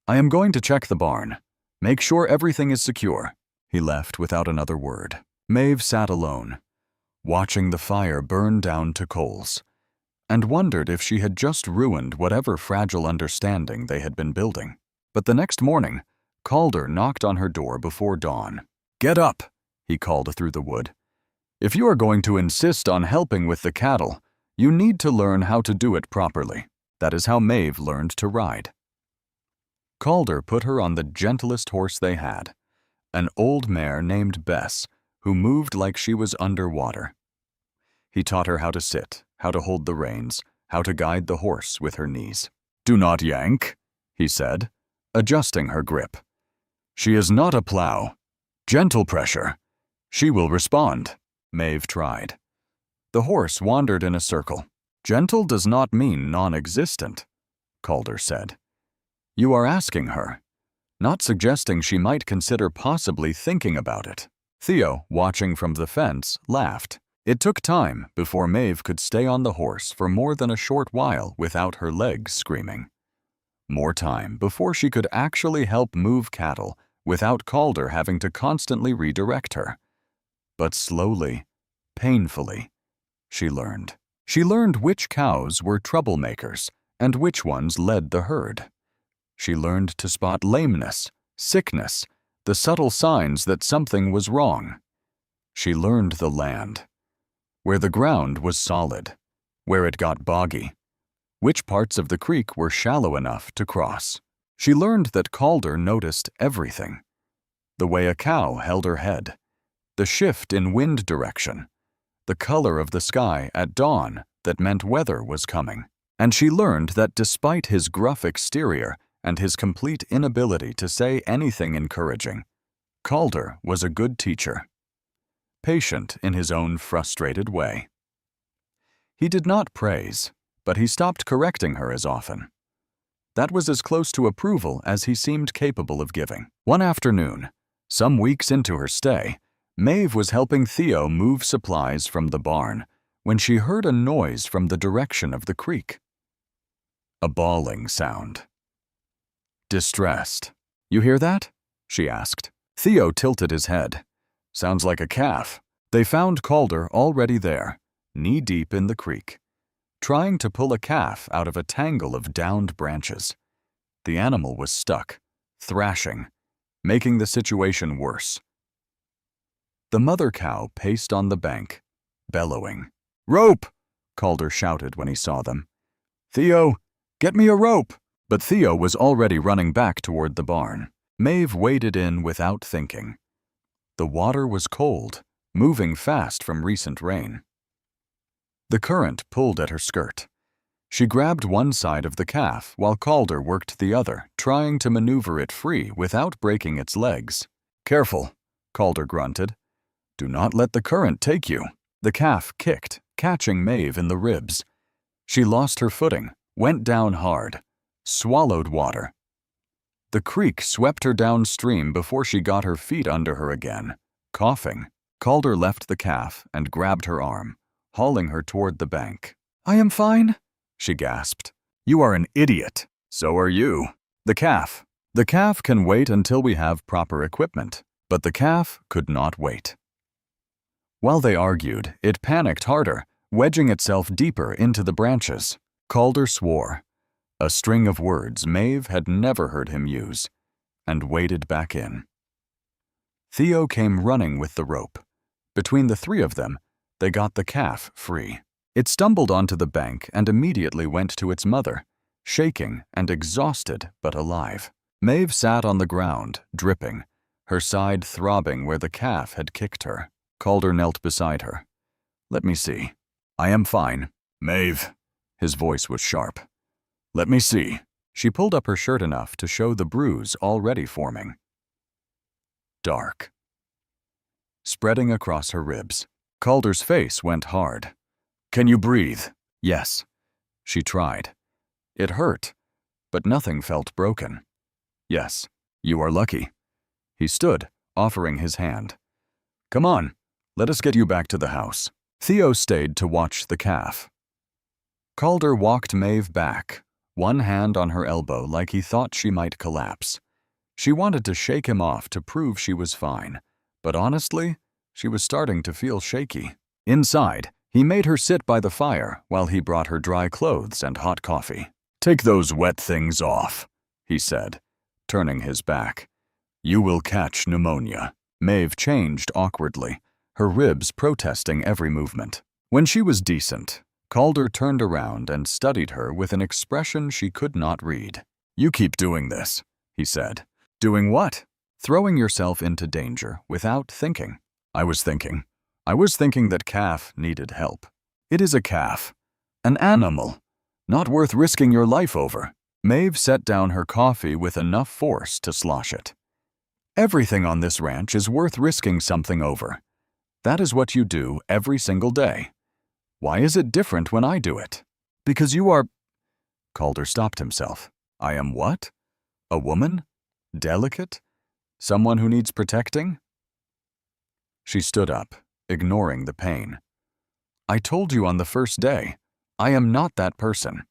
"I am going to check the barn. Make sure everything is secure." He left without another word. Maeve sat alone, watching the fire burn down to coals, and wondered if she had just ruined whatever fragile understanding they had been building. But the next morning, Calder knocked on her door before dawn. "Get up," he called through the wood. "If you are going to insist on helping with the cattle, you need to learn how to do it properly." That is how Maeve learned to ride. Calder put her on the gentlest horse they had, an old mare named Bess, who moved like she was underwater. He taught her how to sit, how to hold the reins, how to guide the horse with her knees. "Do not yank," he said, adjusting her grip. "She is not a plow. Gentle pressure. She will respond." Maeve tried. The horse wandered in a circle. "Gentle does not mean non-existent," Calder said. "You are asking her, not suggesting she might consider possibly thinking about it." Theo, watching from the fence, laughed. It took time before Maeve could stay on the horse for more than a short while without her legs screaming. More time before she could actually help move cattle without Calder having to constantly redirect her. But slowly, painfully, she learned. She learned which cows were troublemakers and which ones led the herd. She learned to spot lameness, sickness, the subtle signs that something was wrong. She learned the land, where the ground was solid, where it got boggy, which parts of the creek were shallow enough to cross. She learned that Calder noticed everything. The way a cow held her head, the shift in wind direction, the color of the sky at dawn that meant weather was coming. And she learned that despite his gruff exterior and his complete inability to say anything encouraging, Calder was a good teacher, patient in his own frustrated way. He did not praise, but he stopped correcting her as often. That was as close to approval as he seemed capable of giving. One afternoon, some weeks into her stay, Maeve was helping Theo move supplies from the barn when she heard a noise from the direction of the creek. A bawling sound. Distressed. "You hear that?" she asked. Theo tilted his head. "Sounds like a calf." They found Calder already there, knee-deep in the creek, trying to pull a calf out of a tangle of downed branches. The animal was stuck, thrashing, making the situation worse. The mother cow paced on the bank, bellowing. "Rope!" Calder shouted when he saw them. "Theo, get me a rope!" But Theo was already running back toward the barn. Maeve waded in without thinking. The water was cold, moving fast from recent rain. The current pulled at her skirt. She grabbed one side of the calf while Calder worked the other, trying to maneuver it free without breaking its legs. "Careful," Calder grunted. "Do not let the current take you." The calf kicked, catching Maeve in the ribs. She lost her footing, went down hard, swallowed water. The creek swept her downstream before she got her feet under her again. Coughing, Calder left the calf and grabbed her arm, hauling her toward the bank. "I am fine," she gasped. "You are an idiot. So are you." The calf can wait until we have proper equipment, but the calf could not wait. While they argued, it panicked harder, wedging itself deeper into the branches. Calder swore, a string of words Maeve had never heard him use, and waded back in. Theo came running with the rope. Between the three of them, they got the calf free. It stumbled onto the bank and immediately went to its mother, shaking and exhausted but alive. Maeve sat on the ground, dripping, her side throbbing where the calf had kicked her. Calder knelt beside her. "Let me see. I am fine." "Maeve." His voice was sharp. "Let me see." She pulled up her shirt enough to show the bruise already forming. Dark. Spreading across her ribs. Calder's face went hard. "Can you breathe?" "Yes." She tried. It hurt, but nothing felt broken. "Yes, you are lucky." He stood, offering his hand. "Come on, let us get you back to the house." Theo stayed to watch the calf. Calder walked Maeve back, one hand on her elbow like he thought she might collapse. She wanted to shake him off to prove she was fine, but honestly, she was starting to feel shaky. Inside, he made her sit by the fire while he brought her dry clothes and hot coffee. "Take those wet things off," he said, turning his back. "You will catch pneumonia." Maeve changed awkwardly, her ribs protesting every movement. When she was decent, Calder turned around and studied her with an expression she could not read. "You keep doing this," he said. "Doing what?" "Throwing yourself into danger without thinking." I was thinking that calf needed help." "It is a calf. An animal. Not worth risking your life over." Maeve set down her coffee with enough force to slosh it. "Everything on this ranch is worth risking something over. That is what you do every single day. Why is it different when I do it?" "Because you are—" Calder stopped himself. "I am what? A woman? Delicate? Someone who needs protecting?" She stood up, ignoring the pain. "I told you on the first day, I am not that person.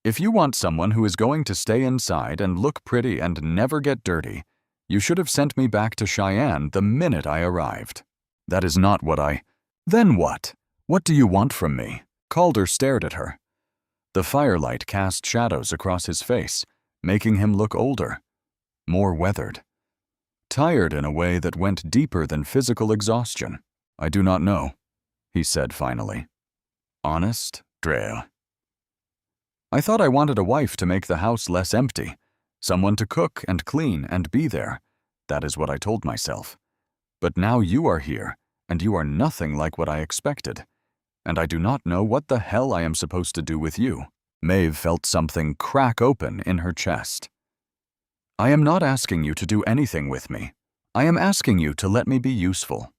If you want someone who is going to stay inside and look pretty and never get dirty, you should have sent me back to Cheyenne the minute I arrived." "That is not what I—" "Then what? What do you want from me?" Calder stared at her. The firelight cast shadows across his face, making him look older, more weathered. Tired in a way that went deeper than physical exhaustion. "I do not know," he said finally. "Honest, Drea. I thought I wanted a wife to make the house less empty, someone to cook and clean and be there. That is what I told myself. But now you are here, and you are nothing like what I expected, and I do not know what the hell I am supposed to do with you." Maeve felt something crack open in her chest. I am not asking you to do anything with me. I am asking you to let me be useful.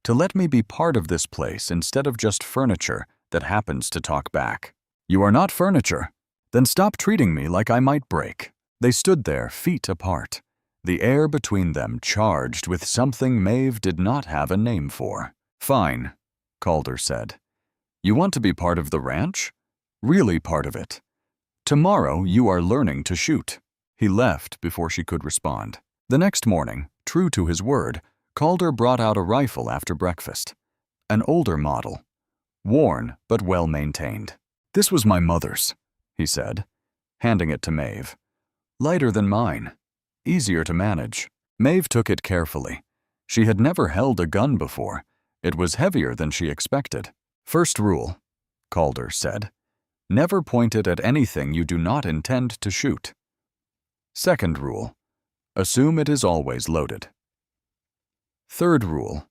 To let me be part of this place instead of just furniture that happens to talk back. You are not furniture. Then stop treating me like I might break. They stood there, feet apart, the air between them charged with something Maeve did not have a name for. Fine, Calder said. You want to be part of the ranch? Really part of it. Tomorrow you are learning to shoot. He left before she could respond. The next morning, true to his word, Calder brought out a rifle after breakfast. An older model. Worn, but well-maintained. This was my mother's, he said, handing it to Maeve. Lighter than mine. Easier to manage. Maeve took it carefully. She had never held a gun before. It was heavier than she expected. First rule, Calder said. Never point it at anything you do not intend to shoot. Second rule, assume it is always loaded. Third rule,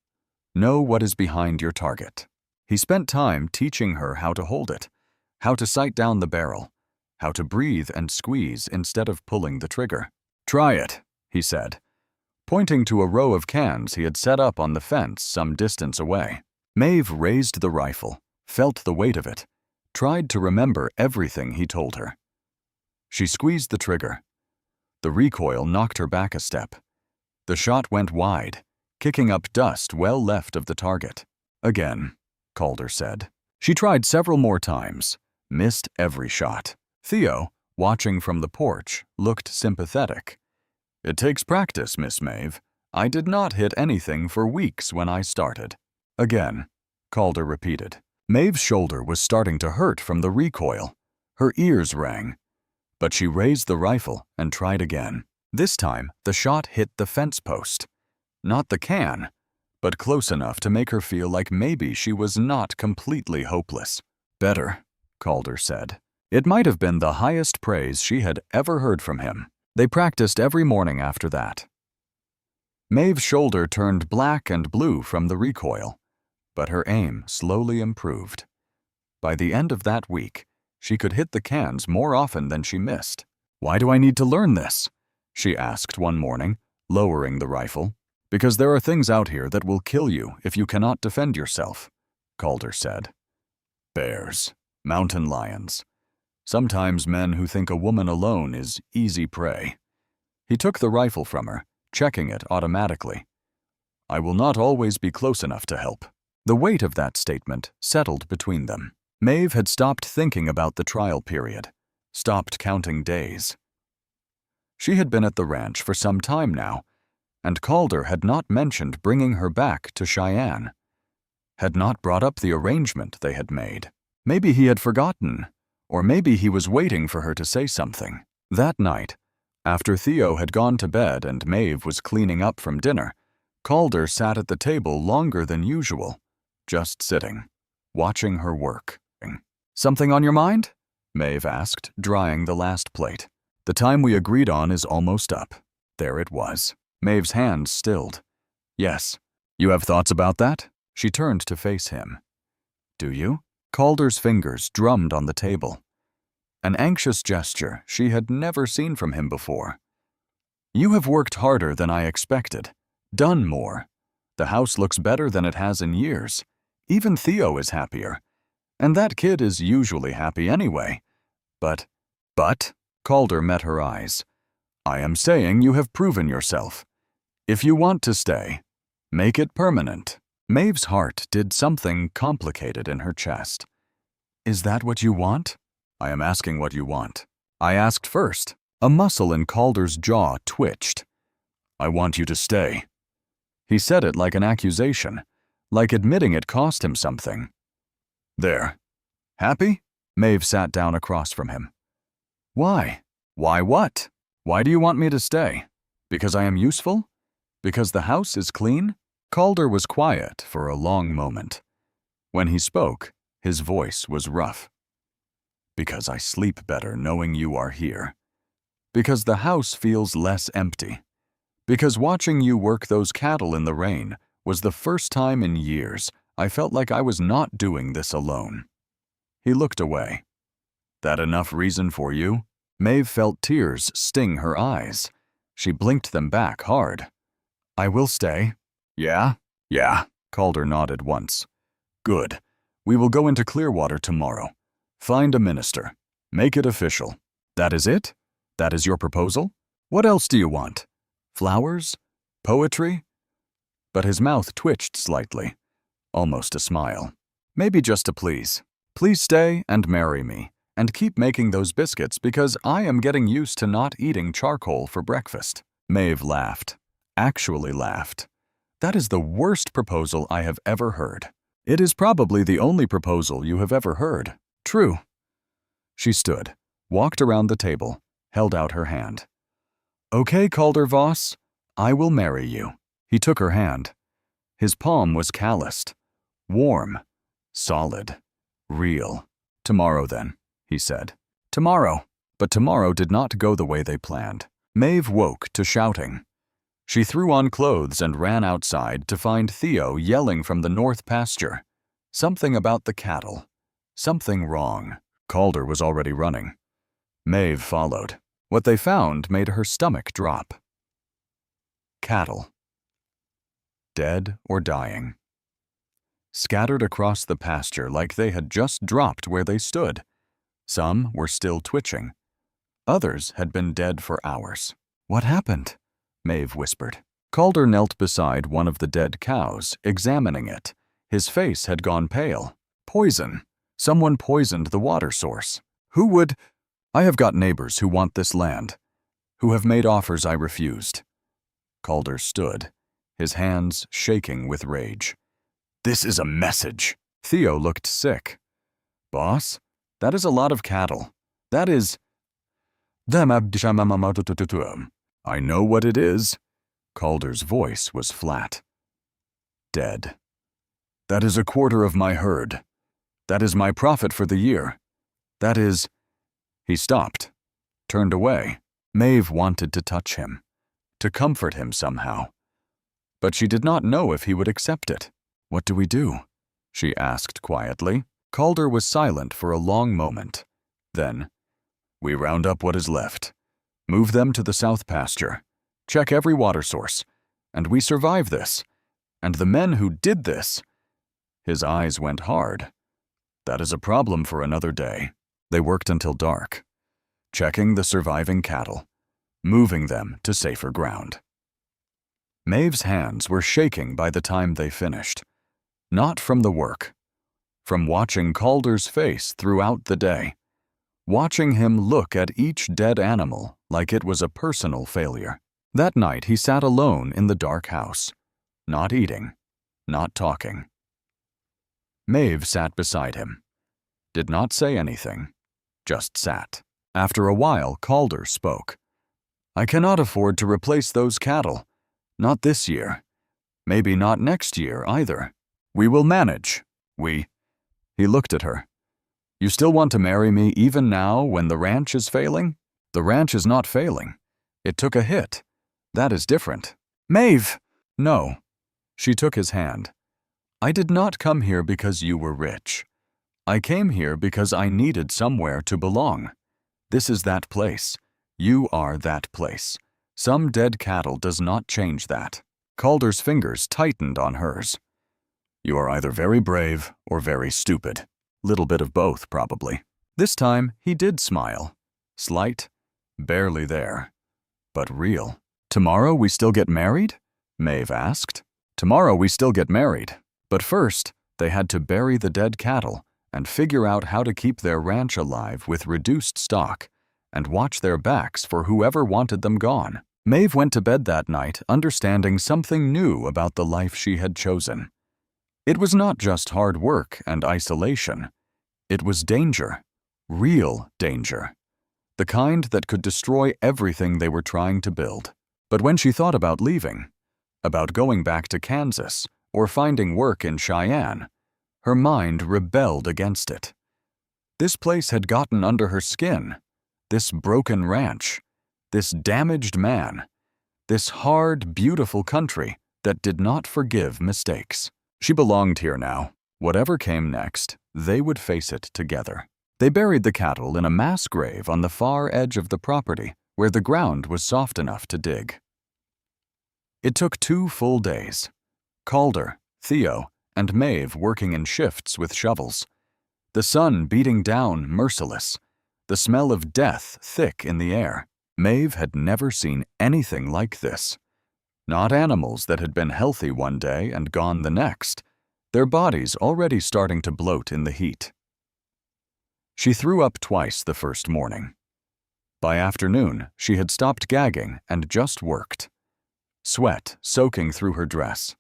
know what is behind your target. He spent time teaching her how to hold it, how to sight down the barrel, how to breathe and squeeze instead of pulling the trigger. Try it, he said, pointing to a row of cans he had set up on the fence some distance away. Maeve raised the rifle, felt the weight of it, tried to remember everything he told her. She squeezed the trigger. The recoil knocked her back a step. The shot went wide, kicking up dust well left of the target. Again, Calder said. She tried several more times, missed every shot. Theo, watching from the porch, looked sympathetic. It takes practice, Miss Maeve. I did not hit anything for weeks when I started. Again, Calder repeated. Maeve's shoulder was starting to hurt from the recoil. Her ears rang. But she raised the rifle and tried again. This time, the shot hit the fence post. Not the can, but close enough to make her feel like maybe she was not completely hopeless. Better, Calder said. It might have been the highest praise she had ever heard from him. They practiced every morning after that. Maeve's shoulder turned black and blue from the recoil, but her aim slowly improved. By the end of that week, she could hit the cans more often than she missed. Why do I need to learn this? She asked one morning, lowering the rifle. Because there are things out here that will kill you if you cannot defend yourself, Calder said. Bears, mountain lions. Sometimes men who think a woman alone is easy prey. He took the rifle from her, checking it automatically. I will not always be close enough to help. The weight of that statement settled between them. Maeve had stopped thinking about the trial period, stopped counting days. She had been at the ranch for some time now, and Calder had not mentioned bringing her back to Cheyenne, had not brought up the arrangement they had made. Maybe he had forgotten, or maybe he was waiting for her to say something. That night, after Theo had gone to bed and Maeve was cleaning up from dinner, Calder sat at the table longer than usual, just sitting, watching her work. Something on your mind? Maeve asked, drying the last plate. The time we agreed on is almost up. There it was. Maeve's hands stilled. Yes. You have thoughts about that? She turned to face him. Do you? Calder's fingers drummed on the table. An anxious gesture she had never seen from him before. You have worked harder than I expected. Done more. The house looks better than it has in years. Even Theo is happier. And that kid is usually happy anyway. But, Calder met her eyes. I am saying you have proven yourself. If you want to stay, make it permanent. Maeve's heart did something complicated in her chest. Is that what you want? I am asking what you want. I asked first. A muscle in Calder's jaw twitched. I want you to stay. He said it like an accusation, like admitting it cost him something. There. Happy? Maeve sat down across from him. Why? Why what? Why do you want me to stay? Because I am useful? Because the house is clean? Calder was quiet for a long moment. When he spoke, his voice was rough. Because I sleep better knowing you are here. Because the house feels less empty. Because watching you work those cattle in the rain was the first time in years I felt like I was not doing this alone. He looked away. That enough reason for you? Maeve felt tears sting her eyes. She blinked them back hard. I will stay. Yeah? Yeah, Calder nodded once. Good. We will go into Clearwater tomorrow. Find a minister. Make it official. That is it? That is your proposal? What else do you want? Flowers? Poetry? But his mouth twitched slightly. Almost a smile. Maybe just a please. Please stay and marry me, and keep making those biscuits because I am getting used to not eating charcoal for breakfast. Maeve laughed. Actually laughed. That is the worst proposal I have ever heard. It is probably the only proposal you have ever heard. True. She stood, walked around the table, held out her hand. Okay, Calder Voss, I will marry you. He took her hand. His palm was calloused, warm, solid, real. Tomorrow then, he said. Tomorrow. But tomorrow did not go the way they planned. Maeve woke to shouting. She threw on clothes and ran outside to find Theo yelling from the north pasture. Something about the cattle. Something wrong. Calder was already running. Maeve followed. What they found made her stomach drop. Cattle. Dead or dying. Scattered across the pasture like they had just dropped where they stood. Some were still twitching. Others had been dead for hours. What happened? Maeve whispered. Calder knelt beside one of the dead cows, examining it. His face had gone pale. Poison. Someone poisoned the water source. Who would? I have got neighbors who want this land, who have made offers I refused. Calder stood, his hands shaking with rage. This is a message. Theo looked sick. Boss, that is a lot of cattle. That is... I know what it is. Calder's voice was flat. Dead. That is a quarter of my herd. That is my profit for the year. That is... He stopped, turned away. Maeve wanted to touch him, to comfort him somehow. But she did not know if he would accept it. What do we do? She asked quietly. Calder was silent for a long moment. Then, we round up what is left. Move them to the south pasture. Check every water source. And we survive this. And the men who did this... His eyes went hard. That is a problem for another day. They worked until dark, checking the surviving cattle, moving them to safer ground. Maeve's hands were shaking by the time they finished. Not from the work. From watching Calder's face throughout the day. Watching him look at each dead animal like it was a personal failure. That night he sat alone in the dark house, not eating, not talking. Maeve sat beside him, did not say anything, just sat. After a while, Calder spoke. I cannot afford to replace those cattle, not this year, maybe not next year either. We will manage, He looked at her. You still want to marry me even now when the ranch is failing? The ranch is not failing. It took a hit. That is different. Maeve! No. She took his hand. I did not come here because you were rich. I came here because I needed somewhere to belong. This is that place. You are that place. Some dead cattle does not change that. Calder's fingers tightened on hers. You are either very brave or very stupid. Little bit of both, probably. This time, he did smile. Slight, barely there, but real. Tomorrow we still get married? Maeve asked. Tomorrow we still get married. But first, they had to bury the dead cattle and figure out how to keep their ranch alive with reduced stock and watch their backs for whoever wanted them gone. Maeve went to bed that night understanding something new about the life she had chosen. It was not just hard work and isolation. It was danger, real danger, the kind that could destroy everything they were trying to build. But when she thought about leaving, about going back to Kansas or finding work in Cheyenne, her mind rebelled against it. This place had gotten under her skin, this broken ranch, this damaged man, this hard, beautiful country that did not forgive mistakes. She belonged here now. Whatever came next, they would face it together. They buried the cattle in a mass grave on the far edge of the property where the ground was soft enough to dig. It took 2 full days. Calder, Theo, and Maeve working in shifts with shovels. The sun beating down merciless, the smell of death thick in the air. Maeve had never seen anything like this. Not animals that had been healthy one day and gone the next, their bodies already starting to bloat in the heat. She threw up twice the first morning. By afternoon, she had stopped gagging and just worked. Sweat soaking through her dress,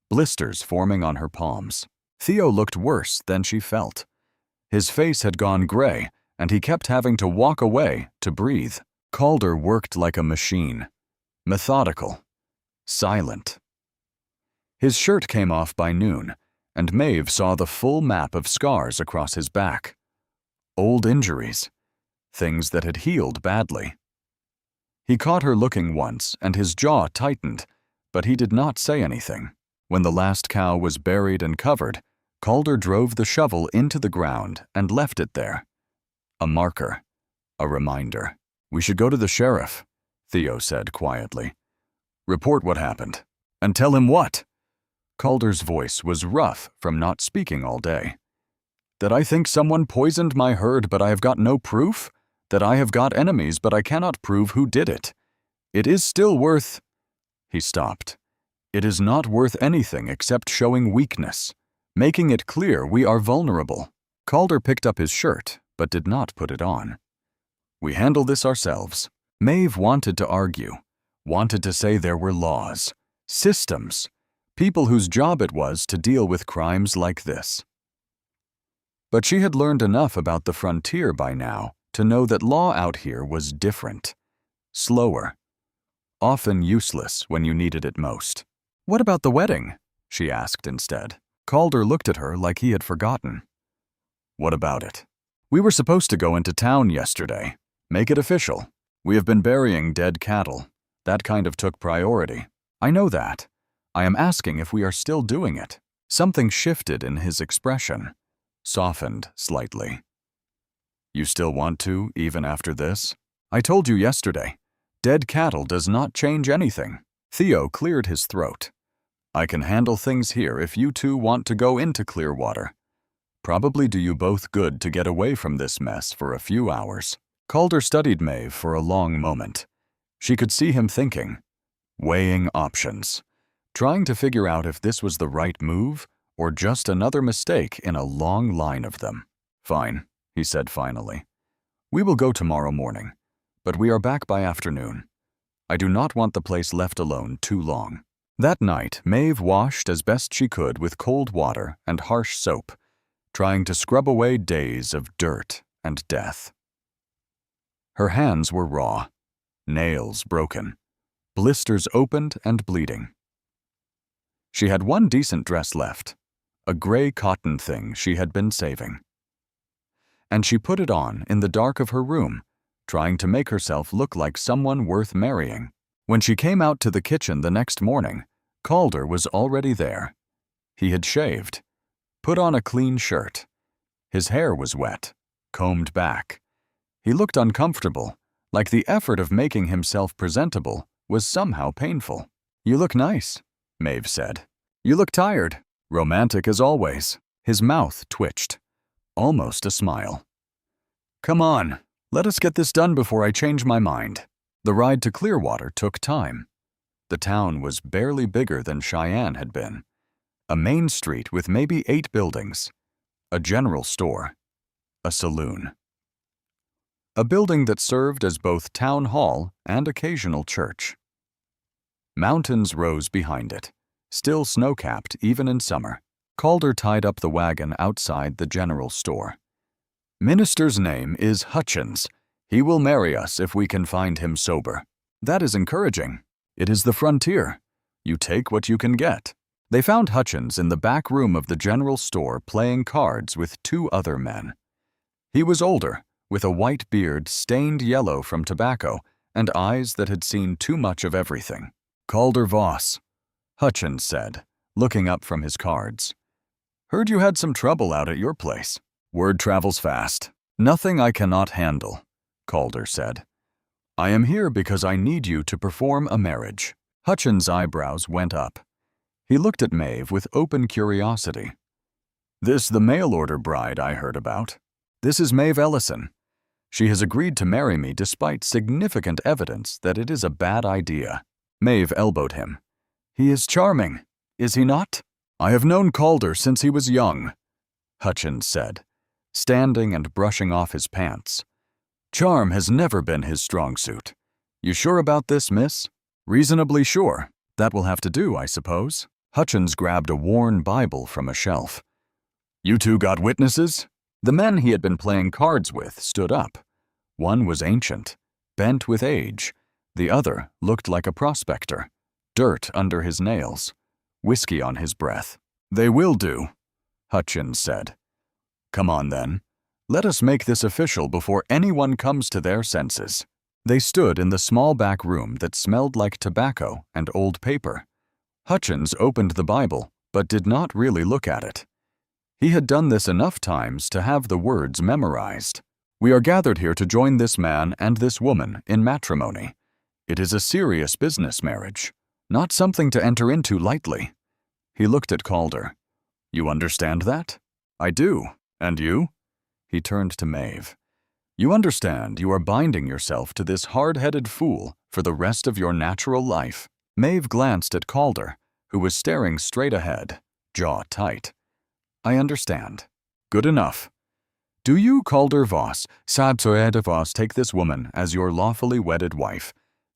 blisters forming on her palms. Theo looked worse than she felt. His face had gone gray, and he kept having to walk away to breathe. Calder worked like a machine, methodical, silent. His shirt came off by noon, and Maeve saw the full map of scars across his back. Old injuries, things that had healed badly. He caught her looking once, and his jaw tightened, but he did not say anything. When the last cow was buried and covered, Calder drove the shovel into the ground and left it there. A marker, a reminder. "We should go to the sheriff," Theo said quietly. "Report what happened." "And tell him what?" Calder's voice was rough from not speaking all day. "That I think someone poisoned my herd, but I have got no proof? That I have got enemies, but I cannot prove who did it? It is still worth—" He stopped. "It is not worth anything except showing weakness, making it clear we are vulnerable." Calder picked up his shirt, but did not put it on. "We handle this ourselves." Maeve wanted to argue, wanted to say there were laws, systems, people whose job it was to deal with crimes like this. But she had learned enough about the frontier by now to know that law out here was different, slower, often useless when you needed it most. "What about the wedding?" she asked instead. Calder looked at her like he had forgotten. "What about it?" "We were supposed to go into town yesterday. Make it official. We have been burying dead cattle. That kind of took priority." "I know that. I am asking if we are still doing it." Something shifted in his expression, softened slightly. "You still want to, even after this?" "I told you yesterday. Dead cattle does not change anything." Theo cleared his throat. "I can handle things here if you two want to go into Clearwater. Probably do you both good to get away from this mess for a few hours." Calder studied Maeve for a long moment. She could see him thinking, weighing options, trying to figure out if this was the right move or just another mistake in a long line of them. "Fine," he said finally. "We will go tomorrow morning, but we are back by afternoon. I do not want the place left alone too long." That night, Maeve washed as best she could with cold water and harsh soap, trying to scrub away days of dirt and death. Her hands were raw, nails broken, blisters opened and bleeding. She had one decent dress left, a gray cotton thing she had been saving. And she put it on in the dark of her room, trying to make herself look like someone worth marrying. When she came out to the kitchen the next morning, Calder was already there. He had shaved, put on a clean shirt. His hair was wet, combed back. He looked uncomfortable, like the effort of making himself presentable was somehow painful. "You look nice," Maeve said. "You look tired." "Romantic as always." His mouth twitched, almost a smile. "Come on, let us get this done before I change my mind." The ride to Clearwater took time. The town was barely bigger than Cheyenne had been. A main street with maybe 8 buildings, a general store, a saloon. A building that served as both town hall and occasional church. Mountains rose behind it, still snow-capped even in summer. Calder tied up the wagon outside the general store. "Minister's name is Hutchins. He will marry us if we can find him sober." "That is encouraging. It is the frontier. You take what you can get." They found Hutchins in the back room of the general store playing cards with 2 other men. He was older, with a white beard stained yellow from tobacco and eyes that had seen too much of everything. "Calder Voss," Hutchins said, looking up from his cards. "Heard you had some trouble out at your place." "Word travels fast." Nothing I cannot handle, Calder said. I am here because I need you to perform a marriage. Hutchins' eyebrows went up. He looked at Maeve with open curiosity. This the mail-order bride I heard about. This is Maeve Ellison. She has agreed to marry me despite significant evidence that it is a bad idea. Maeve elbowed him. He is charming, is he not? I have known Calder since he was young, Hutchins said, standing and brushing off his pants. Charm has never been his strong suit. You sure about this, miss? Reasonably sure. That will have to do, I suppose. Hutchins grabbed a worn Bible from a shelf. You two got witnesses? The men he had been playing cards with stood up. One was ancient, bent with age. The other looked like a prospector, dirt under his nails, whiskey on his breath. They will do, Hutchins said. Come on, then. Let us make this official before anyone comes to their senses. They stood in the small back room that smelled like tobacco and old paper. Hutchins opened the Bible, but did not really look at it. He had done this enough times to have the words memorized. We are gathered here to join this man and this woman in matrimony. It is a serious business marriage, not something to enter into lightly. He looked at Calder. You understand that? I do. And you? He turned to Maeve. You understand you are binding yourself to this hard-headed fool for the rest of your natural life. Maeve glanced at Calder, who was staring straight ahead, jaw tight. I understand. Good enough. Do you, Calder Voss, Sabsoed Voss, take this woman as your lawfully wedded wife,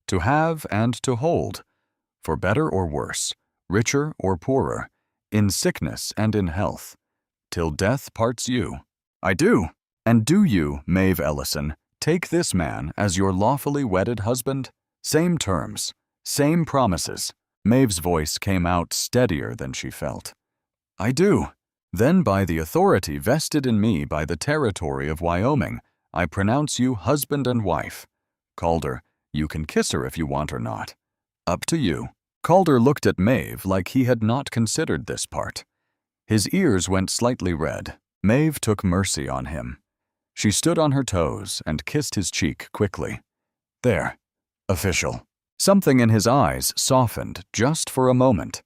to have and to hold, for better or worse, richer or poorer, in sickness and in health, till death parts you? I do. And do you, Maeve Ellison, take this man as your lawfully wedded husband? Same terms, same promises. Maeve's voice came out steadier than she felt. I do. Then by the authority vested in me by the territory of Wyoming, I pronounce you husband and wife. Calder, you can kiss her if you want or not. Up to you. Calder looked at Maeve like he had not considered this part. His ears went slightly red. Maeve took mercy on him. She stood on her toes and kissed his cheek quickly. There. Official. Something in his eyes softened just for a moment.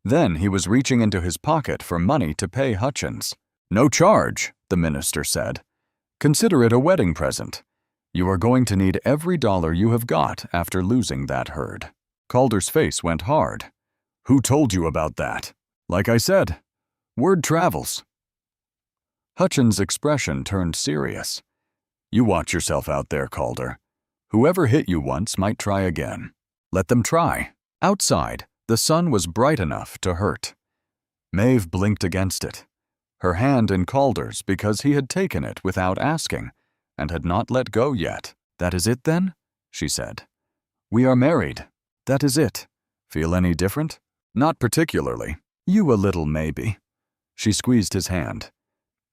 Then he was reaching into his pocket for money to pay Hutchins. No charge, the minister said. Consider it a wedding present. You are going to need every dollar you have got after losing that herd. Calder's face went hard. Who told you about that? Like I said, word travels. Hutchins' expression turned serious. You watch yourself out there, Calder. Whoever hit you once might try again. Let them try. Outside, the sun was bright enough to hurt. Maeve blinked against it, her hand in Calder's because he had taken it without asking and had not let go yet. That is it, then? She said. We are married. That is it. Feel any different? Not particularly. You a little, maybe. She squeezed his hand.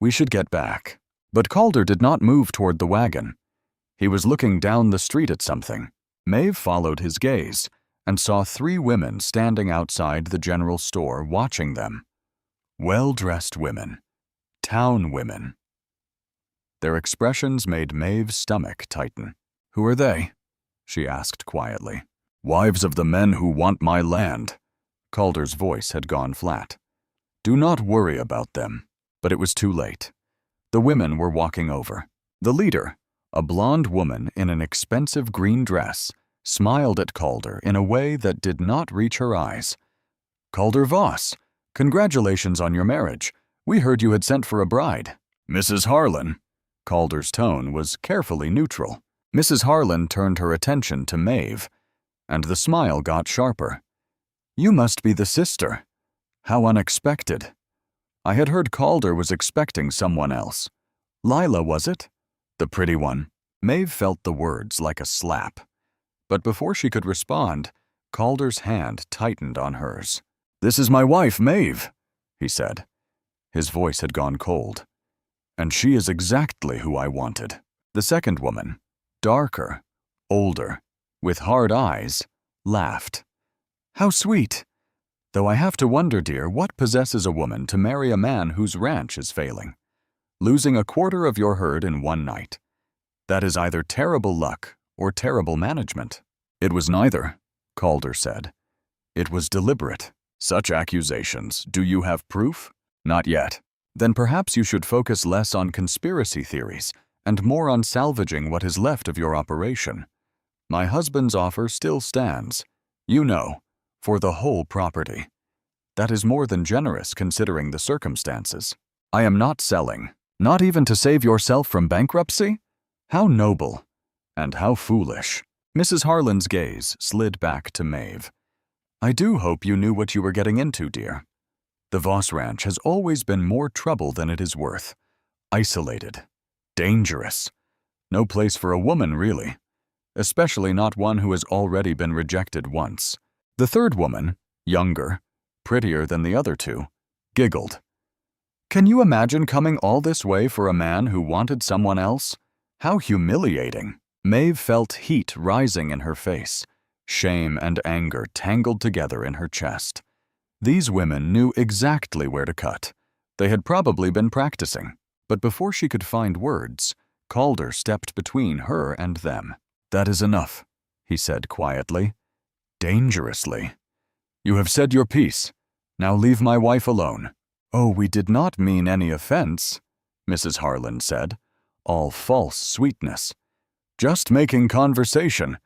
We should get back. But Calder did not move toward the wagon. He was looking down the street at something. Maeve followed his gaze and saw 3 women standing outside the general store watching them. Well-dressed women. Town women. Their expressions made Maeve's stomach tighten. Who are they? She asked quietly. Wives of the men who want my land. Calder's voice had gone flat. Do not worry about them. But it was too late. The women were walking over. The leader, a blonde woman in an expensive green dress, smiled at Calder in a way that did not reach her eyes. Calder Voss, congratulations on your marriage. We heard you had sent for a bride. Mrs. Harlan. Calder's tone was carefully neutral. Mrs. Harlan turned her attention to Maeve, and the smile got sharper. You must be the sister. How unexpected. I had heard Calder was expecting someone else. Lila, was it? The pretty one. Maeve felt the words like a slap. But before she could respond, Calder's hand tightened on hers. This is my wife, Maeve, he said. His voice had gone cold. And she is exactly who I wanted. The second woman, darker, older, with hard eyes, laughed. How sweet. Though I have to wonder, dear, what possesses a woman to marry a man whose ranch is failing? losing a quarter of your herd in one night. That is either terrible luck or terrible management. It was neither, Calder said. It was deliberate. Such accusations, do you have proof? Not yet. Then perhaps you should focus less on conspiracy theories and more on salvaging what is left of your operation. My husband's offer still stands, you know, for the whole property. That is more than generous considering the circumstances. I am not selling, not even to save yourself from bankruptcy? How noble, and how foolish. Mrs. Harlan's gaze slid back to Maeve. I do hope you knew what you were getting into, dear. The Voss Ranch has always been more trouble than it is worth. Isolated. Dangerous. No place for a woman, really. Especially not one who has already been rejected once. The third woman, younger, prettier than the other two, giggled. Can you imagine coming all this way for a man who wanted someone else? How humiliating. Maeve felt heat rising in her face. Shame and anger tangled together in her chest. These women knew exactly where to cut. They had probably been practicing. But before she could find words, Calder stepped between her and them. That is enough, he said quietly. Dangerously. You have said your piece. Now leave my wife alone. Oh, we did not mean any offense, Mrs. Harlan said, all false sweetness. Just making conversation.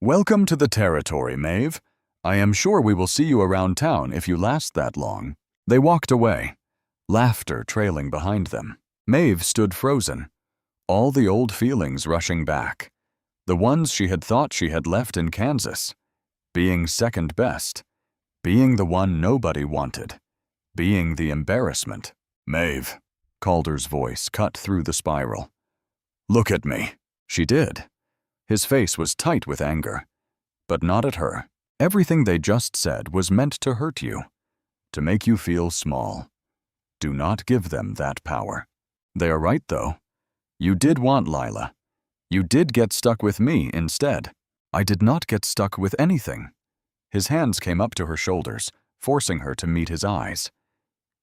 Welcome to the territory, Maeve. I am sure we will see you around town if you last that long. They walked away, laughter trailing behind them. Maeve stood frozen, all the old feelings rushing back. The ones she had thought she had left in Kansas. Being second best. Being the one nobody wanted. Being the embarrassment. Maeve, Calder's voice cut through the spiral. Look at me. She did. His face was tight with anger. But not at her. Everything they just said was meant to hurt you. To make you feel small. Do not give them that power. They are right, though. You did want Lila. You did get stuck with me instead. I did not get stuck with anything. His hands came up to her shoulders, forcing her to meet his eyes.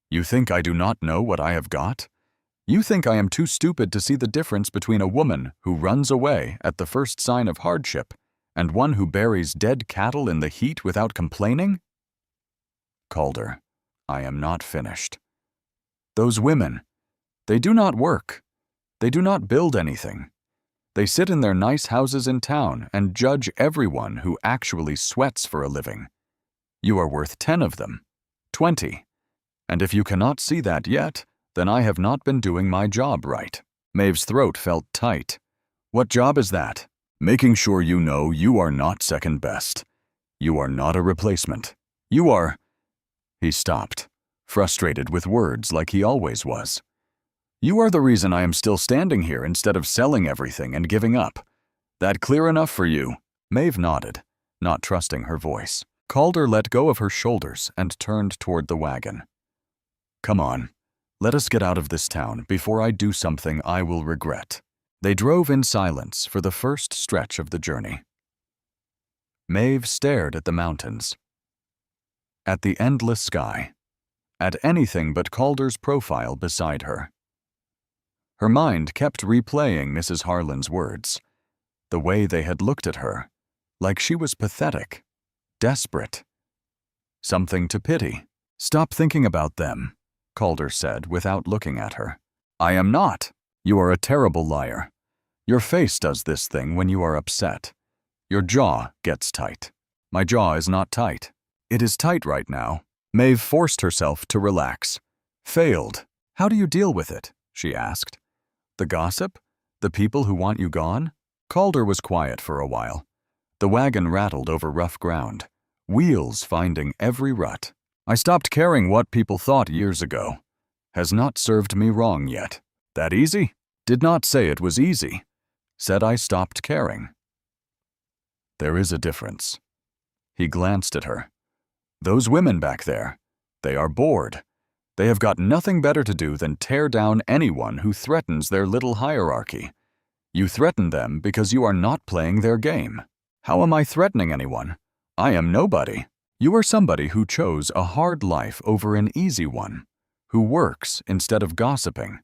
You think I do not know what I have got? You think I am too stupid to see the difference between a woman who runs away at the first sign of hardship and one who buries dead cattle in the heat without complaining? Calder, I am not finished. Those women, they do not work. They do not build anything. They sit in their nice houses in town and judge everyone who actually sweats for a living. You are worth 10 of them, 20. And if you cannot see that yet, then I have not been doing my job right. Maeve's throat felt tight. What job is that? Making sure you know you are not second best. You are not a replacement. You are... He stopped, frustrated with words like he always was. You are the reason I am still standing here instead of selling everything and giving up. That clear enough for you? Maeve nodded, not trusting her voice. Calder let go of her shoulders and turned toward the wagon. Come on, let us get out of this town before I do something I will regret. They drove in silence for the first stretch of the journey. Maeve stared at the mountains, at the endless sky, at anything but Calder's profile beside her. Her mind kept replaying Mrs. Harlan's words, the way they had looked at her, like she was pathetic, desperate, something to pity. Stop thinking about them, Calder said without looking at her. I am not. You are a terrible liar. Your face does this thing when you are upset. Your jaw gets tight. My jaw is not tight. It is tight right now. Maeve forced herself to relax. Failed. How do you deal with it? She asked. The gossip? The people who want you gone? Calder was quiet for a while. The wagon rattled over rough ground, wheels finding every rut. I stopped caring what people thought years ago. Has not served me wrong yet. That easy? Did not say it was easy. Said I stopped caring. There is a difference. He glanced at her. Those women back there, they are bored. They have got nothing better to do than tear down anyone who threatens their little hierarchy. You threaten them because you are not playing their game. How am I threatening anyone? I am nobody. You are somebody who chose a hard life over an easy one, who works instead of gossiping,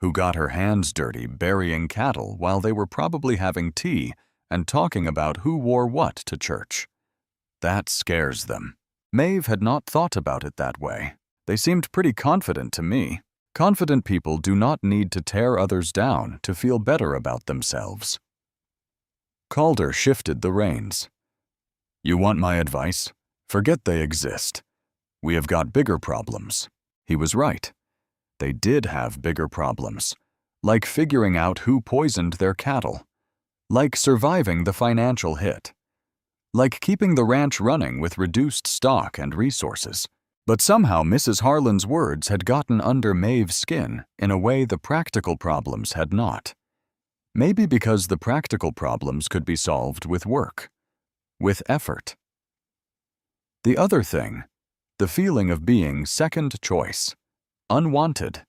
who got her hands dirty burying cattle while they were probably having tea and talking about who wore what to church. That scares them. Maeve had not thought about it that way. They seemed pretty confident to me. Confident people do not need to tear others down to feel better about themselves. Calder shifted the reins. You want my advice? Forget they exist. We have got bigger problems. He was right. They did have bigger problems, like figuring out who poisoned their cattle, like surviving the financial hit, like keeping the ranch running with reduced stock and resources. But somehow Mrs. Harlan's words had gotten under Maeve's skin in a way the practical problems had not. Maybe because the practical problems could be solved with work, with effort. The other thing, the feeling of being second choice, unwanted.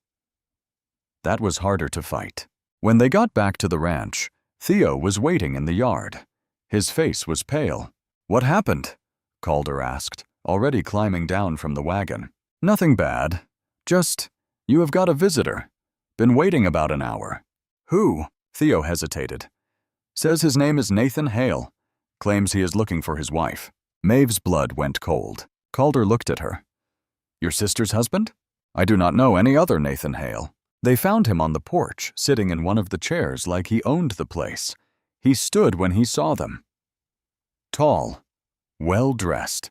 That was harder to fight. When they got back to the ranch, Theo was waiting in the yard. His face was pale. What happened? Calder asked, already climbing down from the wagon. Nothing bad. Just, you have got a visitor. Been waiting about an hour. Who? Theo hesitated. Says his name is Nathan Hale. Claims he is looking for his wife. Maeve's blood went cold. Calder looked at her. Your sister's husband? I do not know any other Nathan Hale. They found him on the porch, sitting in one of the chairs like he owned the place. He stood when he saw them. Tall, well-dressed,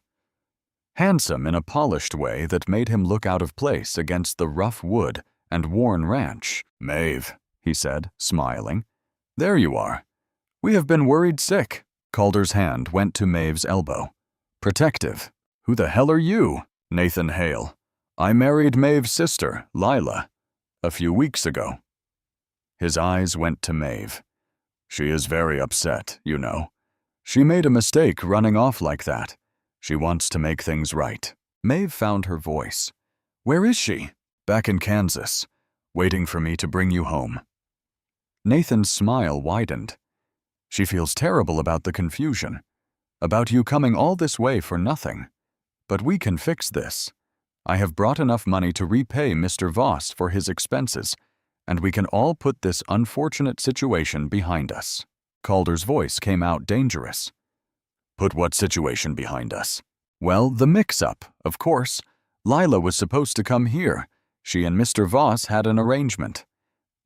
handsome in a polished way that made him look out of place against the rough wood and worn ranch. Maeve, he said, smiling. There you are. We have been worried sick. Calder's hand went to Maeve's elbow. Protective. Who the hell are you? Nathan Hale. I married Maeve's sister, Lila, a few weeks ago. His eyes went to Maeve. She is very upset, you know. She made a mistake running off like that. She wants to make things right. Maeve found her voice. Where is she? Back in Kansas, waiting for me to bring you home. Nathan's smile widened. She feels terrible about the confusion, about you coming all this way for nothing. But we can fix this. I have brought enough money to repay Mr. Voss for his expenses, and we can all put this unfortunate situation behind us. Calder's voice came out dangerous. Put what situation behind us? Well, the mix-up, of course. Lila was supposed to come here. She and Mr. Voss had an arrangement.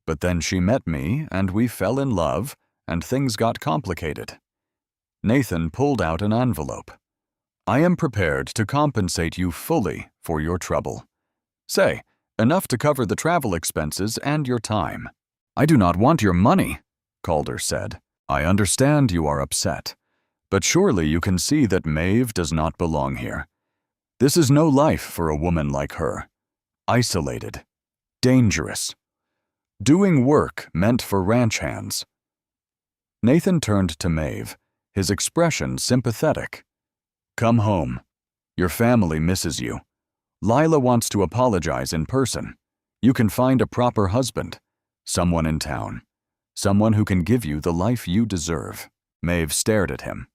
But then she met me, and we fell in love, and things got complicated. Nathan pulled out an envelope. I am prepared to compensate you fully for your trouble. Say, enough to cover the travel expenses and your time. I do not want your money, Calder said. I understand you are upset, but surely you can see that Maeve does not belong here. This is no life for a woman like her. Isolated. Dangerous. Doing work meant for ranch hands. Nathan turned to Maeve, his expression sympathetic. Come home. Your family misses you. Lila wants to apologize in person. You can find a proper husband, someone in town, someone who can give you the life you deserve. Maeve stared at him,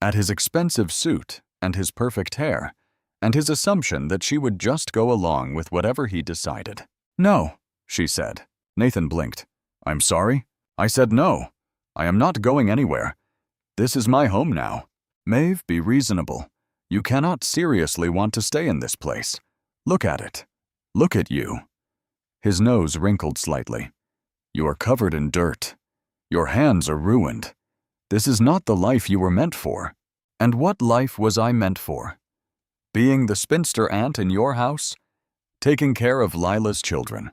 at his expensive suit and his perfect hair, and his assumption that she would just go along with whatever he decided. No, she said. Nathan blinked. I'm sorry? I said no. I am not going anywhere. This is my home now. Maeve, be reasonable. You cannot seriously want to stay in this place. Look at it. Look at you. His nose wrinkled slightly. You are covered in dirt. Your hands are ruined. This is not the life you were meant for. And what life was I meant for? Being the spinster aunt in your house? Taking care of Lila's children?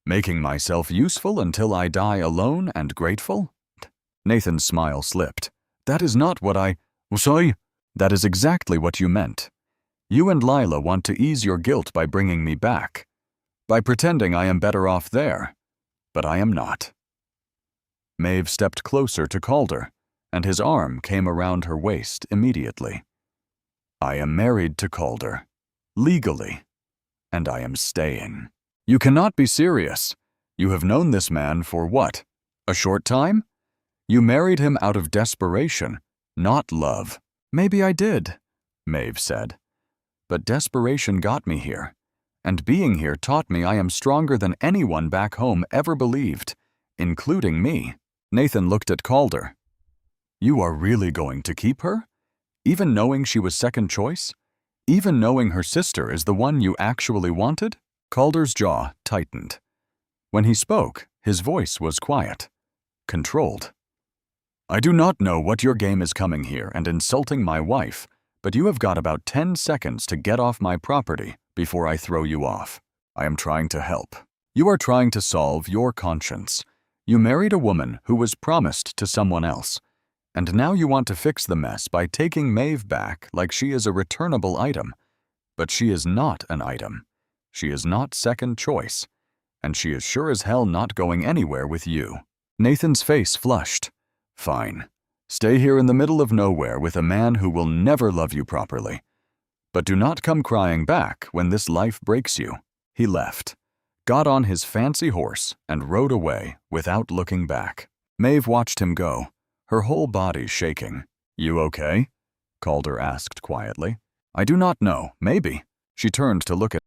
Making myself useful until I die alone and grateful? Nathan's smile slipped. That is not what I... Sorry? That is exactly what you meant. You and Lila want to ease your guilt by bringing me back, by pretending I am better off there, but I am not. Maeve stepped closer to Calder, and his arm came around her waist immediately. I am married to Calder, legally, and I am staying. You cannot be serious. You have known this man for what? A short time? You married him out of desperation, not love. Maybe I did, Maeve said. But desperation got me here, And being here taught me I am stronger than anyone back home ever believed, including me. Nathan looked at Calder. You are really going to keep her? Even knowing she was second choice? Even knowing her sister is the one you actually wanted? Calder's jaw tightened. When he spoke, his voice was quiet, controlled. I do not know what your game is coming here and insulting my wife, but you have got about 10 seconds to get off my property before I throw you off. I am trying to help. You are trying to solve your conscience. You married a woman who was promised to someone else, and now you want to fix the mess by taking Maeve back like she is a returnable item. But she is not an item. She is not second choice, and she is sure as hell not going anywhere with you. Nathan's face flushed. Fine. Stay here in the middle of nowhere with a man who will never love you properly. But do not come crying back when this life breaks you. He left, got on his fancy horse, and rode away without looking back. Maeve watched him go, her whole body shaking. You okay? Calder asked quietly. I do not know, maybe. She turned to look at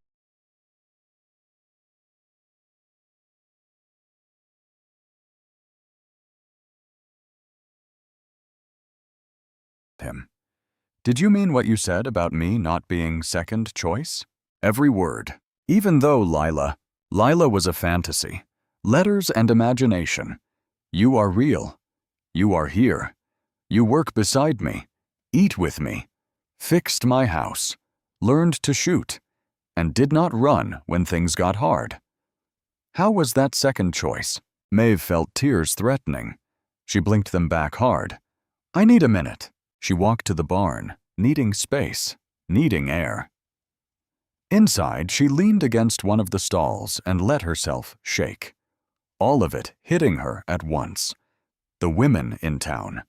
him. Did you mean what you said about me not being second choice? Every word. Even though Lila was a fantasy. Letters and imagination. You are real. You are here. You work beside me. Eat with me. Fixed my house. Learned to shoot. And did not run when things got hard. How was that second choice? Maeve felt tears threatening. She blinked them back hard. I need a minute. She walked to the barn, needing space, needing air. Inside, she leaned against one of the stalls and let herself shake. All of it hitting her at once. The women in town.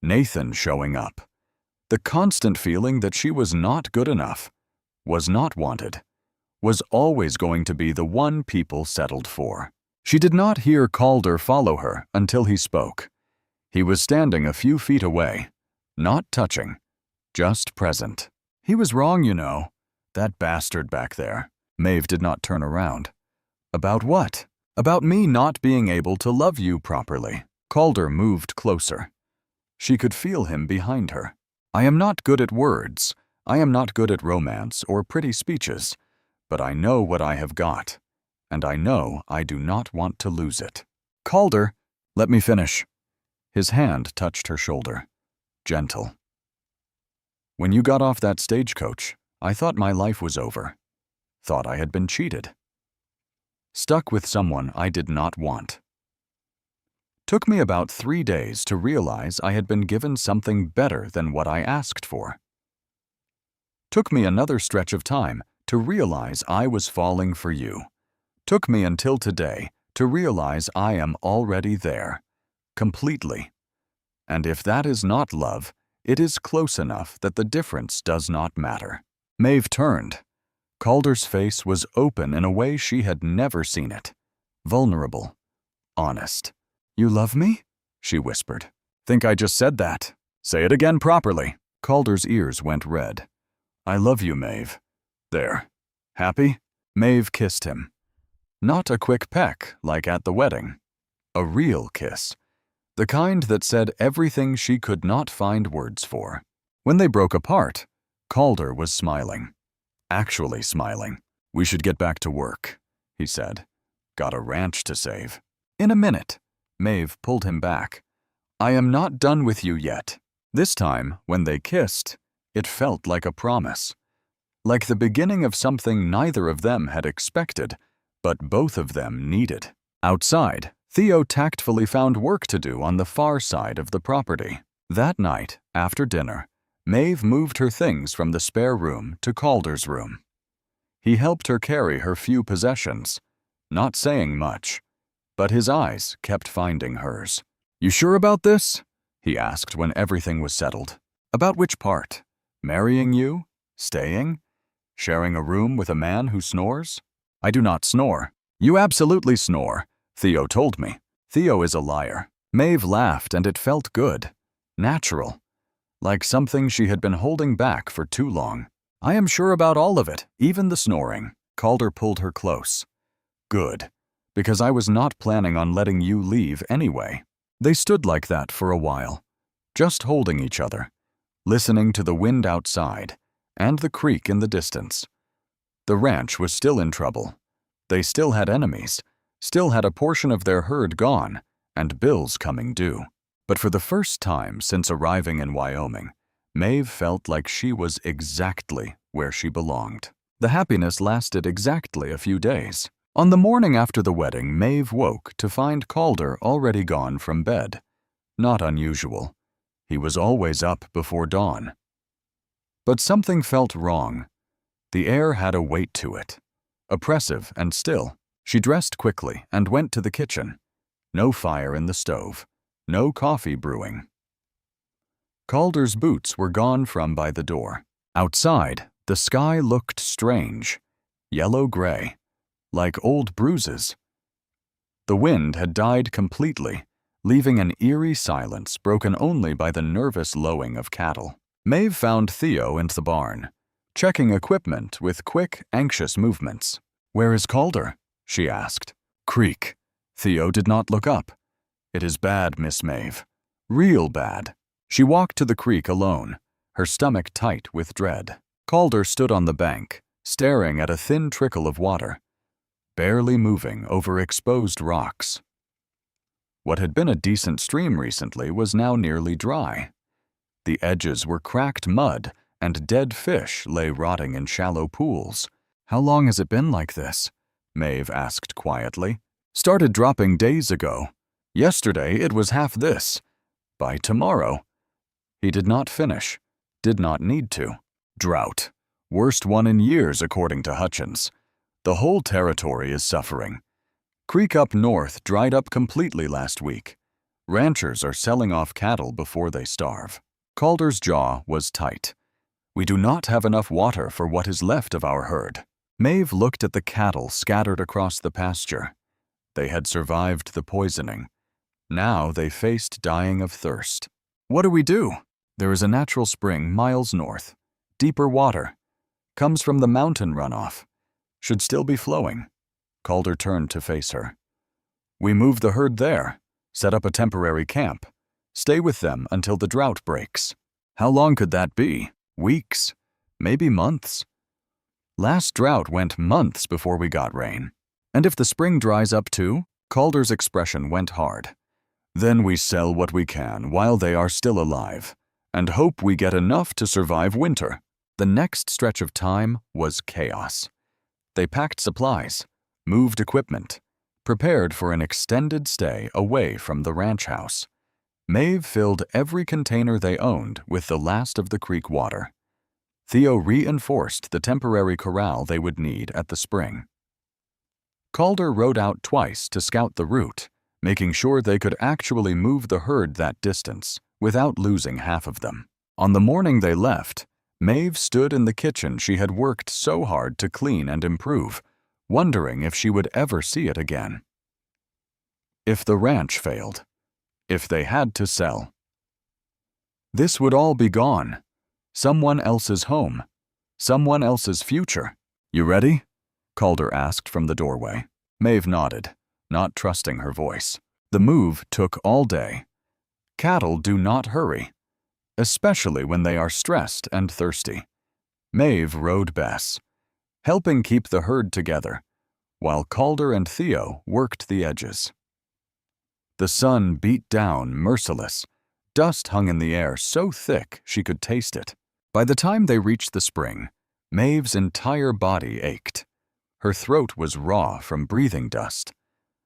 Nathan showing up. The constant feeling that she was not good enough, was not wanted, was always going to be the one people settled for. She did not hear Calder follow her until he spoke. He was standing a few feet away. Not touching, just present. He was wrong, you know. That bastard back there. Maeve did not turn around. About what? About me not being able to love you properly. Calder moved closer. She could feel him behind her. I am not good at words. I am not good at romance or pretty speeches. But I know what I have got. And I know I do not want to lose it. Calder, let me finish. His hand touched her shoulder. Gentle. When you got off that stagecoach, I thought my life was over. Thought I had been cheated. Stuck with someone I did not want. Took me about 3 days to realize I had been given something better than what I asked for. Took me another stretch of time to realize I was falling for you. Took me until today to realize I am already there. Completely. And if that is not love, it is close enough that the difference does not matter. Maeve turned. Calder's face was open in a way she had never seen it. Vulnerable. Honest. You love me? She whispered. Think I just said that. Say it again properly. Calder's ears went red. I love you, Maeve. There. Happy? Maeve kissed him. Not a quick peck like at the wedding. A real kiss. The kind that said everything she could not find words for. When they broke apart, Calder was smiling. Actually smiling. We should get back to work, he said. Got a ranch to save. In a minute, Maeve pulled him back. I am not done with you yet. This time, when they kissed, it felt like a promise. Like the beginning of something neither of them had expected, but both of them needed. Outside, Theo tactfully found work to do on the far side of the property. That night, after dinner, Maeve moved her things from the spare room to Calder's room. He helped her carry her few possessions, not saying much, but his eyes kept finding hers. You sure about this? He asked when everything was settled. About which part? Marrying you? Staying? Sharing a room with a man who snores? I do not snore. You absolutely snore, Theo told me. Theo is a liar. Maeve laughed and it felt good. Natural. Like something she had been holding back for too long. I am sure about all of it, even the snoring. Calder pulled her close. Good, because I was not planning on letting you leave anyway. They stood like that for a while, just holding each other, listening to the wind outside and the creek in the distance. The ranch was still in trouble. They still had enemies, still had a portion of their herd gone, and bills coming due. But for the first time since arriving in Wyoming, Maeve felt like she was exactly where she belonged. The happiness lasted exactly a few days. On the morning after the wedding, Maeve woke to find Calder already gone from bed. Not unusual. He was always up before dawn. But something felt wrong. The air had a weight to it, oppressive and still. She dressed quickly and went to the kitchen. No fire in the stove, no coffee brewing. Calder's boots were gone from by the door. Outside, the sky looked strange, yellow-gray, like old bruises. The wind had died completely, leaving an eerie silence broken only by the nervous lowing of cattle. Maeve found Theo in the barn, checking equipment with quick, anxious movements. "Where is Calder?" she asked. "Creek." Theo did not look up. "It is bad, Miss Maeve. Real bad." She walked to the creek alone, her stomach tight with dread. Calder stood on the bank, staring at a thin trickle of water, barely moving over exposed rocks. What had been a decent stream recently was now nearly dry. The edges were cracked mud, and dead fish lay rotting in shallow pools. "How long has it been like this?" Maeve asked quietly. "Started dropping days ago. Yesterday it was half this. By tomorrow." He did not finish, did not need to. "Drought. Worst one in years, according to Hutchins. The whole territory is suffering. Creek up north dried up completely last week. Ranchers are selling off cattle before they starve." Calder's jaw was tight. "We do not have enough water for what is left of our herd." Maeve looked at the cattle scattered across the pasture. They had survived the poisoning. Now they faced dying of thirst. "What do we do?" "There is a natural spring miles north. Deeper water. Comes from the mountain runoff. Should still be flowing." Calder turned to face her. "We move the herd there, set up a temporary camp, stay with them until the drought breaks." "How long could that be? Weeks? Maybe months?" "Last drought went months before we got rain. And if the spring dries up too?" Calder's expression went hard. "Then we sell what we can while they are still alive, and hope we get enough to survive winter." The next stretch of time was chaos. They packed supplies, moved equipment, prepared for an extended stay away from the ranch house. Maeve filled every container they owned with the last of the creek water. Theo reinforced the temporary corral they would need at the spring. Calder rode out twice to scout the route, making sure they could actually move the herd that distance without losing half of them. On the morning they left, Maeve stood in the kitchen she had worked so hard to clean and improve, wondering if she would ever see it again. If the ranch failed, if they had to sell, this would all be gone. Someone else's home, someone else's future. "You ready?" Calder asked from the doorway. Maeve nodded, not trusting her voice. The move took all day. Cattle do not hurry, especially when they are stressed and thirsty. Maeve rode Bess, helping keep the herd together, while Calder and Theo worked the edges. The sun beat down merciless. Dust hung in the air so thick she could taste it. By the time they reached the spring, Maeve's entire body ached. Her throat was raw from breathing dust.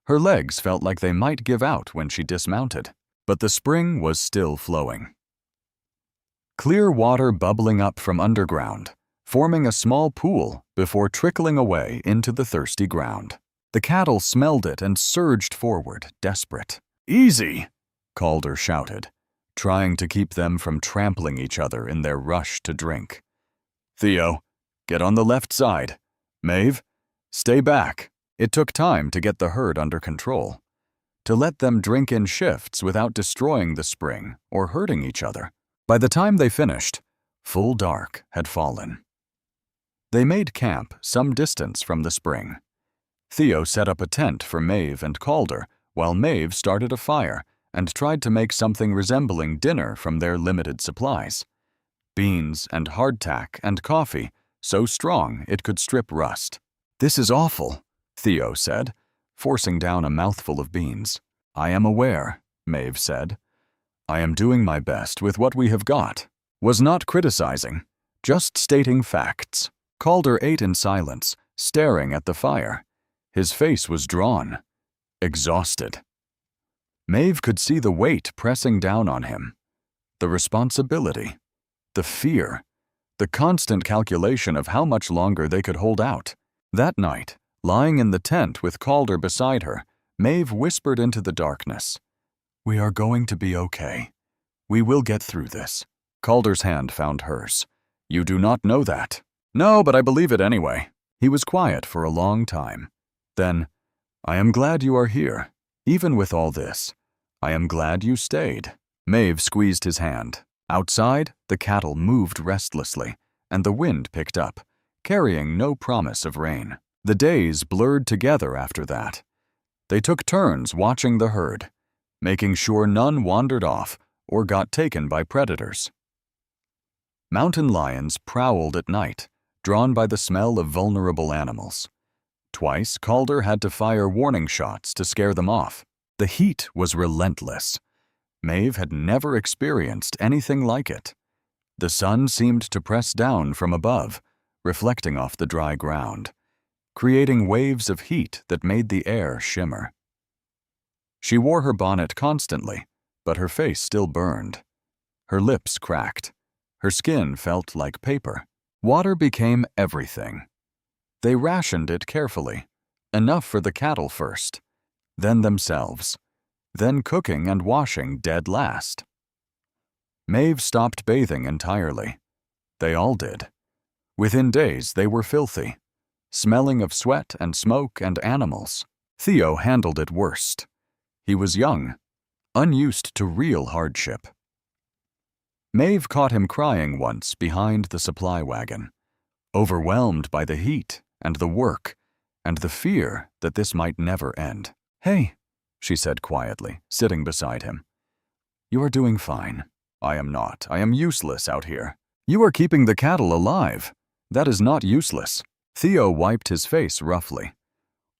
Her legs felt like they might give out when she dismounted, but the spring was still flowing. Clear water bubbling up from underground, forming a small pool before trickling away into the thirsty ground. The cattle smelled it and surged forward, desperate. "Easy!" Calder shouted, trying to keep them from trampling each other in their rush to drink. "Theo, get on the left side. Maeve, stay back." It took time to get the herd under control, to let them drink in shifts without destroying the spring or hurting each other. By the time they finished, full dark had fallen. They made camp some distance from the spring. Theo set up a tent for Maeve and Calder, while Maeve started a fire and tried to make something resembling dinner from their limited supplies. Beans and hardtack and coffee, so strong it could strip rust. "This is awful," Theo said, forcing down a mouthful of beans. "I am aware," Maeve said. "I am doing my best with what we have got." Was not criticizing, just stating facts. Calder ate in silence, staring at the fire. His face was drawn, exhausted. Maeve could see the weight pressing down on him. The responsibility, the fear, the constant calculation of how much longer they could hold out. That night, lying in the tent with Calder beside her, Maeve whispered into the darkness, "We are going to be okay. We will get through this." Calder's hand found hers. "You do not know that." "No, but I believe it anyway." He was quiet for a long time. Then, "I am glad you are here. Even with all this, I am glad you stayed." Maeve squeezed his hand. Outside, the cattle moved restlessly, and the wind picked up, carrying no promise of rain. The days blurred together after that. They took turns watching the herd, making sure none wandered off or got taken by predators. Mountain lions prowled at night, drawn by the smell of vulnerable animals. Twice, Calder had to fire warning shots to scare them off. The heat was relentless. Maeve had never experienced anything like it. The sun seemed to press down from above, reflecting off the dry ground, creating waves of heat that made the air shimmer. She wore her bonnet constantly, but her face still burned. Her lips cracked. Her skin felt like paper. Water became everything. They rationed it carefully, enough for the cattle first, then themselves, then cooking and washing dead last. Maeve stopped bathing entirely. They all did. Within days, they were filthy, smelling of sweat and smoke and animals. Theo handled it worst. He was young, unused to real hardship. Maeve caught him crying once behind the supply wagon, overwhelmed by the heat and the work and the fear that this might never end. "Hey," she said quietly, sitting beside him. "You are doing fine." "I am not. I am useless out here." "You are keeping the cattle alive. That is not useless." Theo wiped his face roughly.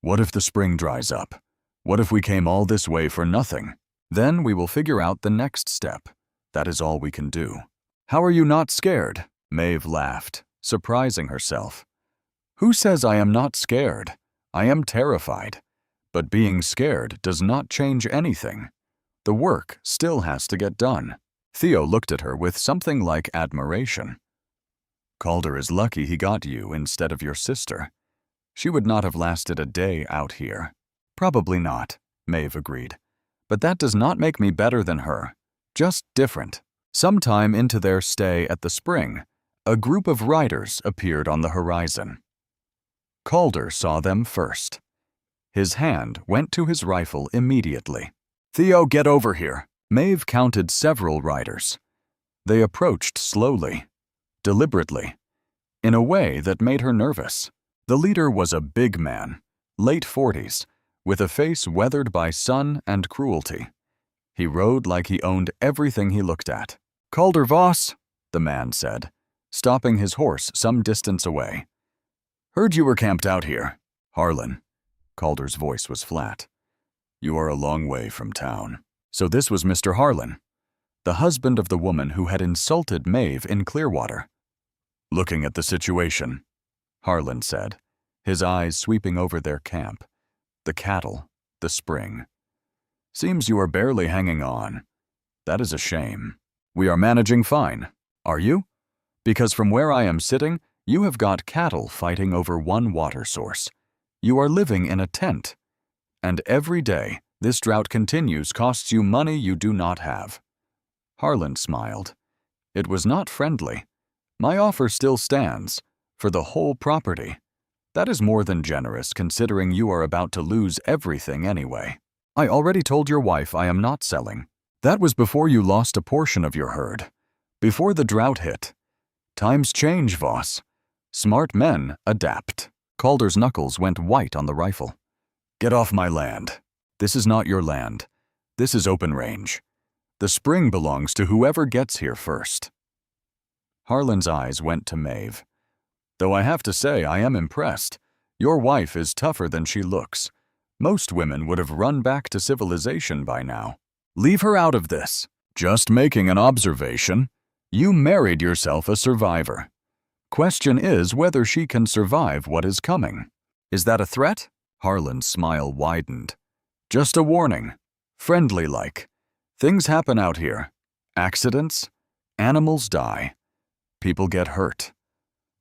"What if the spring dries up? What if we came all this way for nothing? Then we will figure out the next step. That is all we can do." "How are you not scared?" Maeve laughed, surprising herself. "Who says I am not scared? I am terrified. But being scared does not change anything. The work still has to get done." Theo looked at her with something like admiration. "Calder is lucky he got you instead of your sister. She would not have lasted a day out here." "Probably not," Maeve agreed. "But that does not make me better than her. Just different." Sometime into their stay at the spring, a group of riders appeared on the horizon. Calder saw them first. His hand went to his rifle immediately. "Theo, get over here." Maeve counted several riders. They approached slowly, deliberately, in a way that made her nervous. The leader was a big man, late 40s, with a face weathered by sun and cruelty. He rode like he owned everything he looked at. "Calder Voss," the man said, stopping his horse some distance away. "Heard you were camped out here." "Harlan." Calder's voice was flat. "You are a long way from town." So this was Mr. Harlan, the husband of the woman who had insulted Maeve in Clearwater. "Looking at the situation," Harlan said, his eyes sweeping over their camp, the cattle, the spring. "Seems you are barely hanging on. That is a shame. We are managing fine. Are you? Because from where I am sitting, you have got cattle fighting over one water source. You are living in a tent. And every day, this drought continues costs you money you do not have." Harlan smiled. "It was not friendly. My offer still stands, for the whole property. That is more than generous considering you are about to lose everything anyway. I already told your wife I am not selling. That was before you lost a portion of your herd, before the drought hit. Times change, Voss. Smart men adapt. Calder's knuckles went white on the rifle. Get off my land. This is not your land. This is open range. The spring belongs to whoever gets here first. Harlan's eyes went to Maeve. Though I have to say I am impressed. Your wife is tougher than she looks. Most women would have run back to civilization by now. Leave her out of this. Just making an observation. You married yourself a survivor. Question is whether she can survive what is coming. Is that a threat? Harlan's smile widened. Just a warning. Friendly-like. Things happen out here. Accidents. Animals die. People get hurt.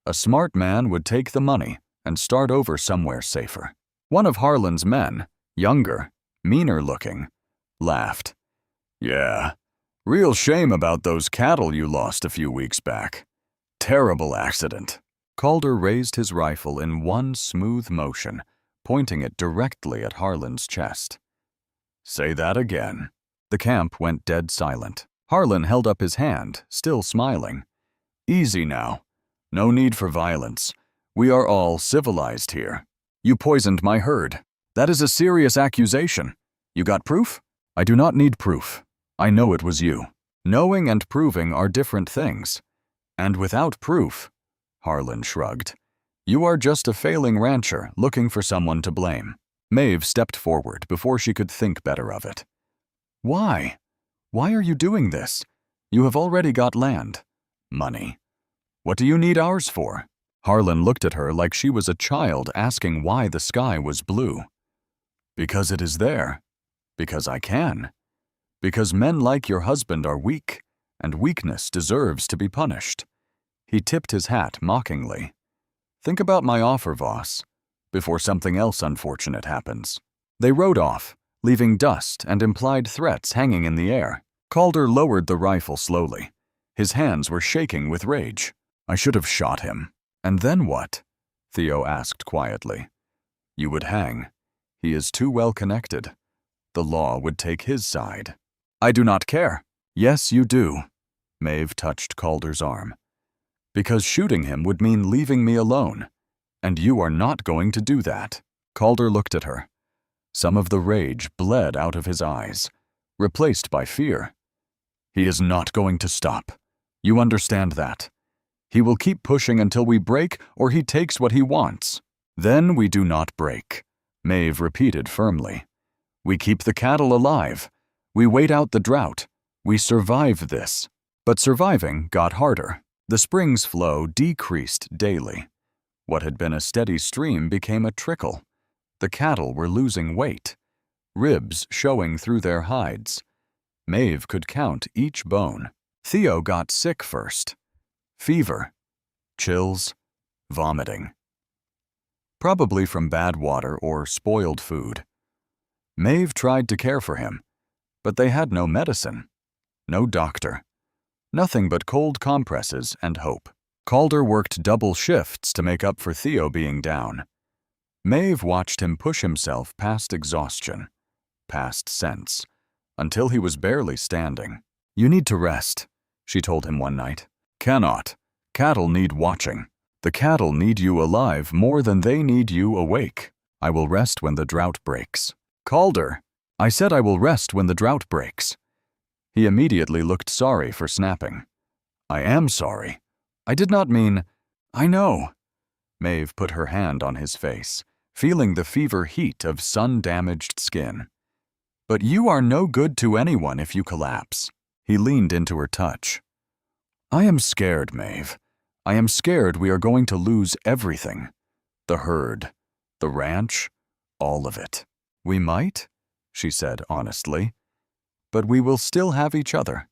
A smart man would take the money and start over somewhere safer. One of Harlan's men, younger, meaner-looking, laughed. Yeah, real shame about those cattle you lost a few weeks back. Terrible accident. Calder raised his rifle in one smooth motion, pointing it directly at Harlan's chest. Say that again. The camp went dead silent. Harlan held up his hand, still smiling. Easy now. No need for violence. We are all civilized here. You poisoned my herd. That is a serious accusation. You got proof? I do not need proof. I know it was you. Knowing and proving are different things. And without proof, Harlan shrugged, you are just a failing rancher looking for someone to blame. Maeve stepped forward before she could think better of it. Why? Why are you doing this? You have already got land. Money. What do you need ours for? Harlan looked at her like she was a child asking why the sky was blue. Because it is there. Because I can. Because men like your husband are weak, and weakness deserves to be punished. He tipped his hat mockingly. Think about my offer, Voss, before something else unfortunate happens. They rode off, leaving dust and implied threats hanging in the air. Calder lowered the rifle slowly. His hands were shaking with rage. I should have shot him. And then what? Theo asked quietly. You would hang. He is too well connected. The law would take his side. I do not care. Yes, you do. Maeve touched Calder's arm. Because shooting him would mean leaving me alone. And you are not going to do that. Calder looked at her. Some of the rage bled out of his eyes, replaced by fear. He is not going to stop. You understand that. He will keep pushing until we break or he takes what he wants. Then we do not break, Maeve repeated firmly. We keep the cattle alive. We wait out the drought. We survive this. But surviving got harder. The spring's flow decreased daily. What had been a steady stream became a trickle. The cattle were losing weight, ribs showing through their hides. Maeve could count each bone. Theo got sick first. Fever, chills, vomiting. Probably from bad water or spoiled food. Maeve tried to care for him, but they had no medicine, no doctor. Nothing but cold compresses and hope. Calder worked double shifts to make up for Theo being down. Maeve watched him push himself past exhaustion, past sense, until he was barely standing. You need to rest, she told him one night. Cannot. Cattle need watching. The cattle need you alive more than they need you awake. I will rest when the drought breaks. Calder, I said I will rest when the drought breaks. He immediately looked sorry for snapping. I am sorry. I did not mean... I know. Maeve put her hand on his face, feeling the fever heat of sun-damaged skin. But you are no good to anyone if you collapse. He leaned into her touch. I am scared, Maeve. I am scared we are going to lose everything. The herd, the ranch, all of it. We might, she said honestly. But we will still have each other.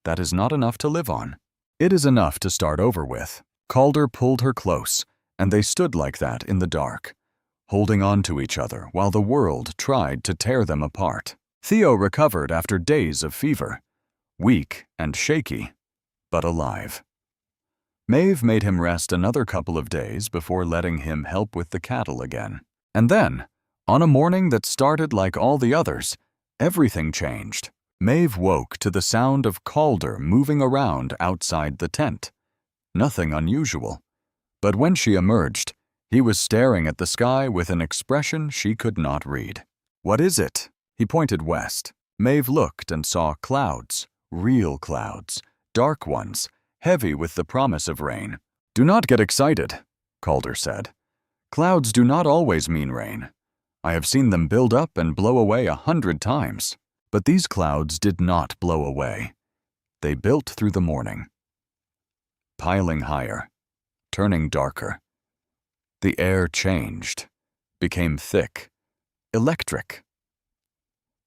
That is not enough to live on. It is enough to start over with. Calder pulled her close, and they stood like that in the dark, holding on to each other while the world tried to tear them apart. Theo recovered after days of fever, weak and shaky, but alive. Maeve made him rest another couple of days before letting him help with the cattle again. And then, on a morning that started like all the others, everything changed. Maeve woke to the sound of Calder moving around outside the tent. Nothing unusual. But when she emerged, he was staring at the sky with an expression she could not read. "What is it?" He pointed west. Maeve looked and saw clouds, real clouds, dark ones, heavy with the promise of rain. "Do not get excited," Calder said. "Clouds do not always mean rain. I have seen them build up and blow away 100 times. But these clouds did not blow away. They built through the morning, piling higher, turning darker. The air changed, became thick, electric.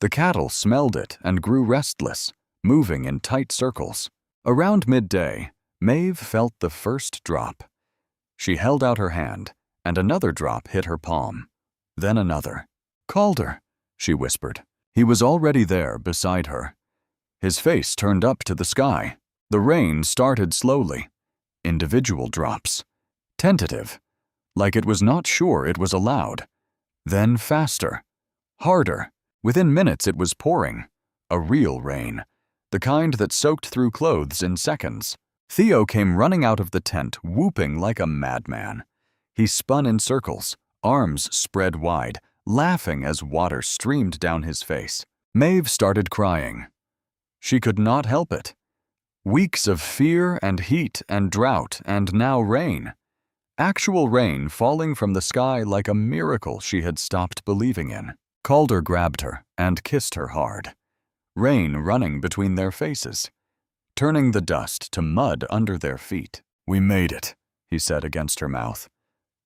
The cattle smelled it and grew restless, moving in tight circles. Around midday, Maeve felt the first drop. She held out her hand, and another drop hit her palm. Then another. "Calder," she whispered. He was already there beside her. His face turned up to the sky. The rain started slowly. Individual drops. Tentative, like it was not sure it was allowed. Then faster. Harder. Within minutes it was pouring. A real rain. The kind that soaked through clothes in seconds. Theo came running out of the tent, whooping like a madman. He spun in circles, arms spread wide, laughing as water streamed down his face. Maeve started crying. She could not help it. Weeks of fear and heat and drought and now rain. Actual rain falling from the sky like a miracle she had stopped believing in. Calder grabbed her and kissed her hard. Rain running between their faces, turning the dust to mud under their feet. "We made it," he said against her mouth.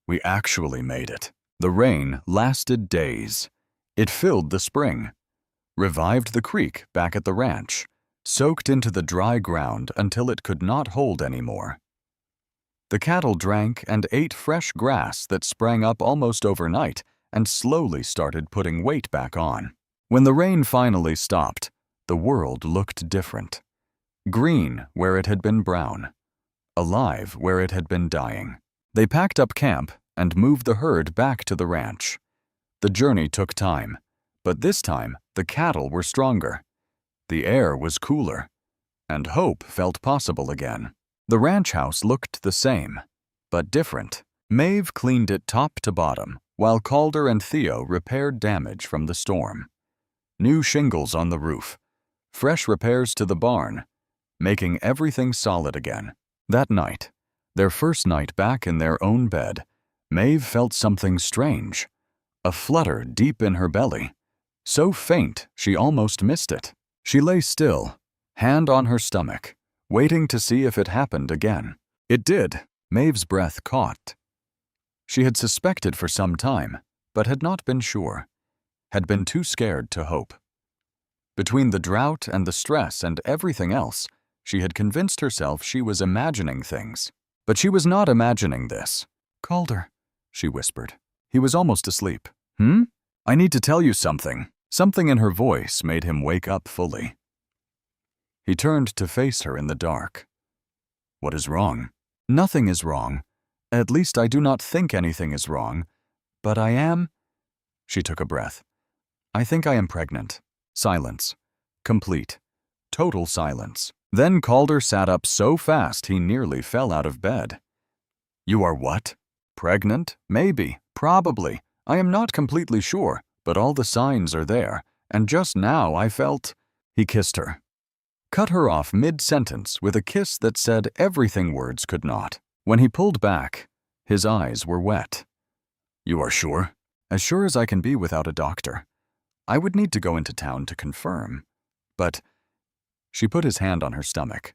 "We actually made it." The rain lasted days. It filled the spring, revived the creek back at the ranch, soaked into the dry ground until it could not hold anymore. The cattle drank and ate fresh grass that sprang up almost overnight and slowly started putting weight back on. When the rain finally stopped, the world looked different. Green where it had been brown. Alive where it had been dying. They packed up camp and moved the herd back to the ranch. The journey took time, but this time the cattle were stronger. The air was cooler, and hope felt possible again. The ranch house looked the same, but different. Maeve cleaned it top to bottom, while Calder and Theo repaired damage from the storm. New shingles on the roof, fresh repairs to the barn, making everything solid again. That night, their first night back in their own bed, Maeve felt something strange, a flutter deep in her belly, so faint she almost missed it. She lay still, hand on her stomach, waiting to see if it happened again. It did. Maeve's breath caught. She had suspected for some time, but had not been sure, had been too scared to hope. Between the drought and the stress and everything else, she had convinced herself she was imagining things. But she was not imagining this. "Calder," she whispered. He was almost asleep. "I need to tell you something." Something in her voice made him wake up fully. He turned to face her in the dark. "What is wrong?" "Nothing is wrong. At least I do not think anything is wrong. But I am—" She took a breath. "I think I am pregnant." Silence. Complete. Total silence. Then Calder sat up so fast he nearly fell out of bed. "You are what? Pregnant? Maybe. Probably. I am not completely sure, but all the signs are there, and just now I felt—" He kissed her. Cut her off mid-sentence with a kiss that said everything words could not. When he pulled back, his eyes were wet. "You are sure?" "As sure as I can be without a doctor. I would need to go into town to confirm. But—" She put his hand on her stomach.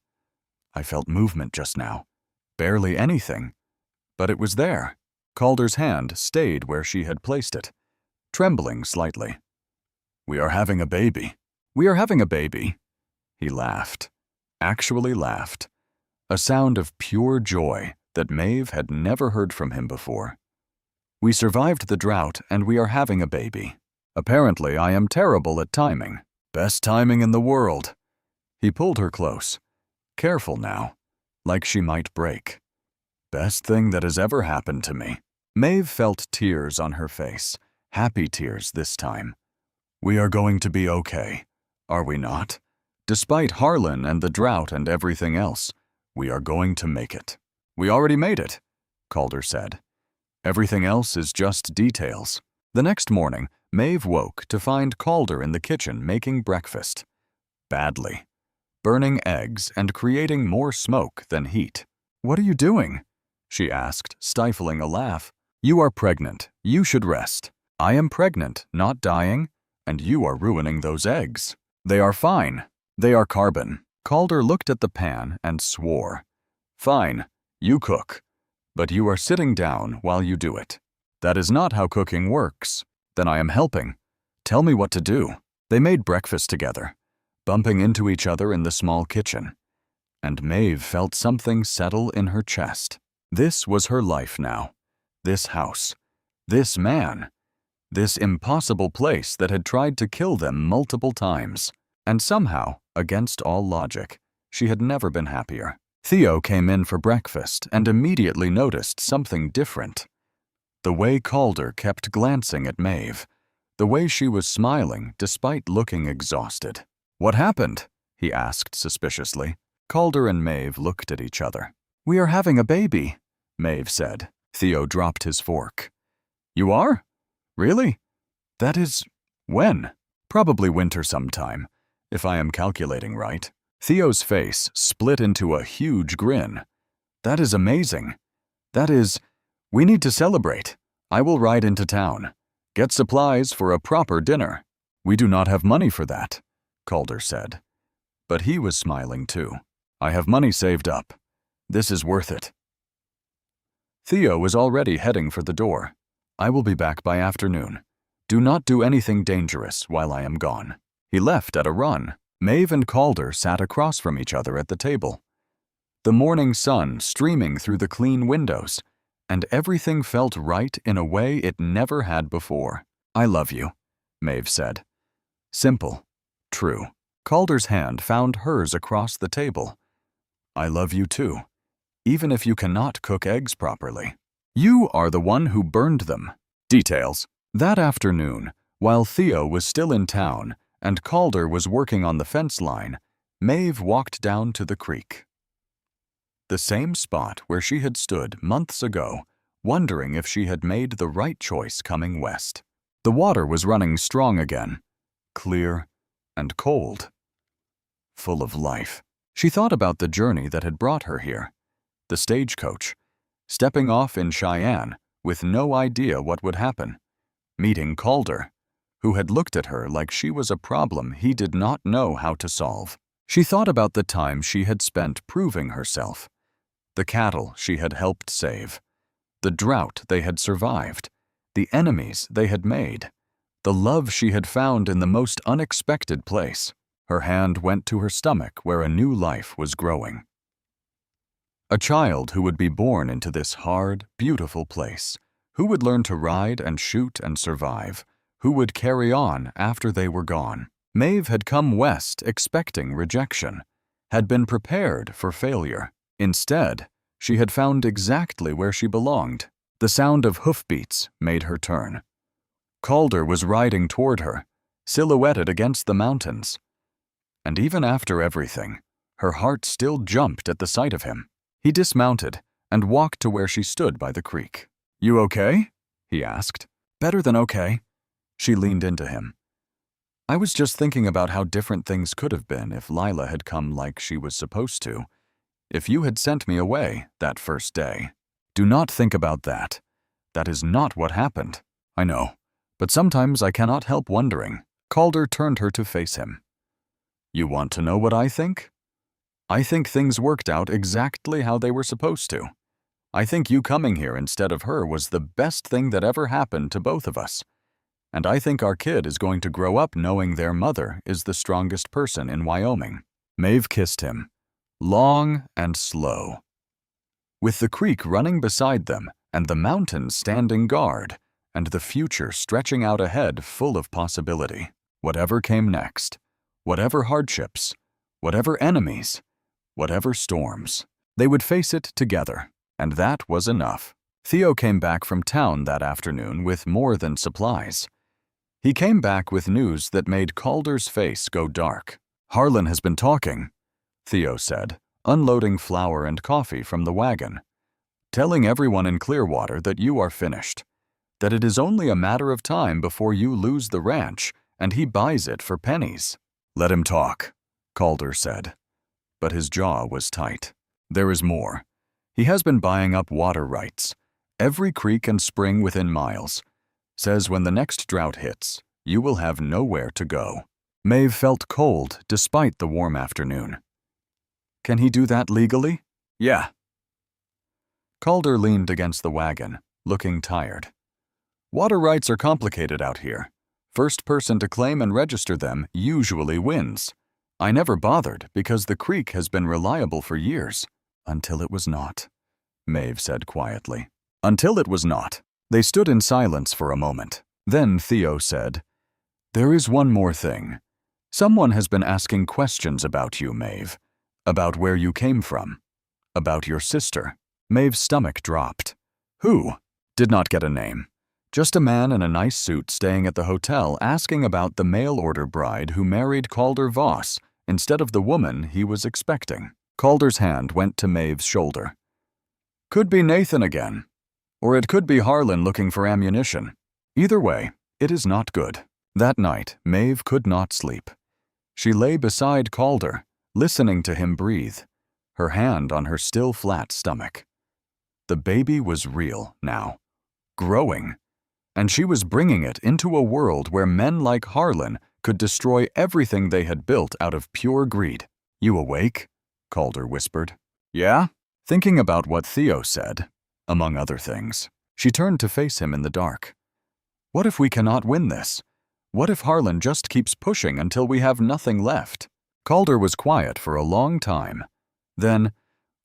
"I felt movement just now. Barely anything. But it was there." Calder's hand stayed where she had placed it, trembling slightly. "We are having a baby." "We are having a baby." He laughed. Actually laughed. A sound of pure joy that Maeve had never heard from him before. "We survived the drought and we are having a baby. Apparently I am terrible at timing. Best timing in the world." He pulled her close. Careful now, like she might break. "Best thing that has ever happened to me." Maeve felt tears on her face, happy tears this time. "We are going to be okay, are we not? Despite Harlan and the drought and everything else, we are going to make it. We already made it. Calder said. Everything else is just details. The next morning, Maeve woke to find Calder in the kitchen making breakfast. Badly. Burning eggs and creating more smoke than heat. "What are you doing?" she asked, stifling a laugh. "You are pregnant. You should rest." "I am pregnant, not dying, and you are ruining those eggs." "They are fine. They are carbon." Calder looked at the pan and swore. "Fine, you cook, but you are sitting down while you do it. That is not how cooking works." "Then I am helping. Tell me what to do." They made breakfast together, bumping into each other in the small kitchen, and Maeve felt something settle in her chest. This was her life now. This house. This man. This impossible place that had tried to kill them multiple times. And somehow, against all logic, she had never been happier. Theo came in for breakfast and immediately noticed something different. The way Calder kept glancing at Maeve, the way she was smiling despite looking exhausted. "What happened?" he asked suspiciously. Calder and Maeve looked at each other. "We are having a baby," Maeve said. Theo dropped his fork. "You are? Really? That is... when?" "Probably winter sometime, if I am calculating right." Theo's face split into a huge grin. "That is amazing. That is... we need to celebrate. I will ride into town. Get supplies for a proper dinner." "We do not have money for that," Calder said. But he was smiling too. "I have money saved up. This is worth it." Theo was already heading for the door. "I will be back by afternoon. Do not do anything dangerous while I am gone." He left at a run. Maeve and Calder sat across from each other at the table. The morning sun streaming through the clean windows, and everything felt right in a way it never had before. "I love you," Maeve said. Simple. True. Calder's hand found hers across the table. "I love you too, even if you cannot cook eggs properly. You are the one who burned them." Details. That afternoon, while Theo was still in town and Calder was working on the fence line, Maeve walked down to the creek. The same spot where she had stood months ago, wondering if she had made the right choice coming west. The water was running strong again, clear and cold, full of life. She thought about the journey that had brought her here, the stagecoach, stepping off in Cheyenne with no idea what would happen, meeting Calder, who had looked at her like she was a problem he did not know how to solve. She thought about the time she had spent proving herself, the cattle she had helped save, the drought they had survived, the enemies they had made, the love she had found in the most unexpected place. Her hand went to her stomach where a new life was growing. A child who would be born into this hard, beautiful place, who would learn to ride and shoot and survive, who would carry on after they were gone. Maeve had come west expecting rejection, had been prepared for failure. Instead, she had found exactly where she belonged. The sound of hoofbeats made her turn. Calder was riding toward her, silhouetted against the mountains. And even after everything, her heart still jumped at the sight of him. He dismounted and walked to where she stood by the creek. "You okay?" he asked. "Better than okay." She leaned into him. "I was just thinking about how different things could have been if Lila had come like she was supposed to. If you had sent me away that first day." "Do not think about that. That is not what happened." "I know, but sometimes I cannot help wondering." Calder turned her to face him. "You want to know what I think? I think things worked out exactly how they were supposed to. I think you coming here instead of her was the best thing that ever happened to both of us. And I think our kid is going to grow up knowing their mother is the strongest person in Wyoming." Maeve kissed him, long and slow. With the creek running beside them and the mountains standing guard and the future stretching out ahead full of possibility. Whatever came next, whatever hardships, whatever enemies, whatever storms, they would face it together, and that was enough. Theo came back from town that afternoon with more than supplies. He came back with news that made Calder's face go dark. "Harlan has been talking," Theo said, unloading flour and coffee from the wagon. telling everyone in Clearwater that you are finished, that it is only a matter of time before you lose the ranch and he buys it for pennies. Let him talk, Calder said, but his jaw was tight. There is more. He has been buying up water rights, every creek and spring within miles. Says when the next drought hits, you will have nowhere to go. Maeve felt cold despite the warm afternoon. Can he do that legally? Yeah. Calder leaned against the wagon, looking tired. Water rights are complicated out here. First person to claim and register them usually wins. I never bothered because the creek has been reliable for years. Until it was not, Maeve said quietly. Until it was not. They stood in silence for a moment. Then Theo said, There is one more thing. Someone has been asking questions about you, Maeve. About where you came from. About your sister. Maeve's stomach dropped. Who? Did not get a name. Just a man in a nice suit staying at the hotel asking about the mail-order bride who married Calder Voss instead of the woman he was expecting. Calder's hand went to Maeve's shoulder. Could be Nathan again. Or it could be Harlan looking for ammunition. Either way, it is not good. That night, Maeve could not sleep. She lay beside Calder, listening to him breathe, her hand on her still flat stomach. The baby was real now, growing, and she was bringing it into a world where men like Harlan could destroy everything they had built out of pure greed. You awake? Calder whispered. Yeah? Thinking about what Theo said, among other things, she turned to face him in the dark. What if we cannot win this? What if Harlan just keeps pushing until we have nothing left? Calder was quiet for a long time. Then,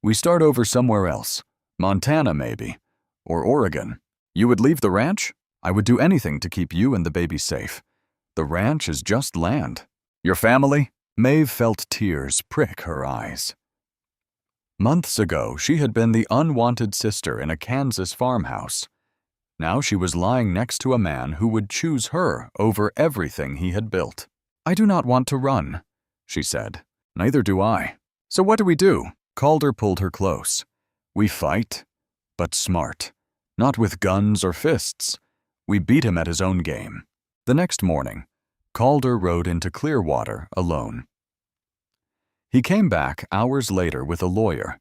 we start over somewhere else. Montana, maybe. Or Oregon. You would leave the ranch? I would do anything to keep you and the baby safe. The ranch is just land. Your family? Maeve felt tears prick her eyes. Months ago, she had been the unwanted sister in a Kansas farmhouse. Now she was lying next to a man who would choose her over everything he had built. I do not want to run, she said. Neither do I. So what do we do? Calder pulled her close. We fight, but smart. Not with guns or fists. We beat him at his own game. The next morning, Calder rode into Clearwater alone. He came back hours later with a lawyer,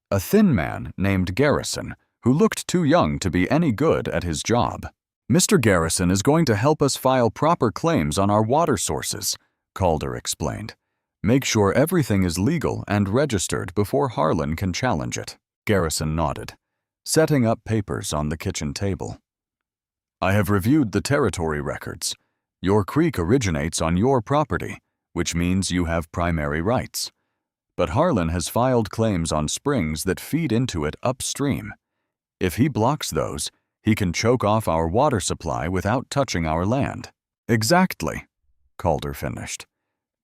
a thin man named Garrison, who looked too young to be any good at his job. Mr. Garrison is going to help us file proper claims on our water sources, Calder explained. Make sure everything is legal and registered before Harlan can challenge it. Garrison nodded, setting up papers on the kitchen table. I have reviewed the territory records. Your creek originates on your property, which means you have primary rights. But Harlan has filed claims on springs that feed into it upstream. If he blocks those, he can choke off our water supply without touching our land. Exactly, Calder finished.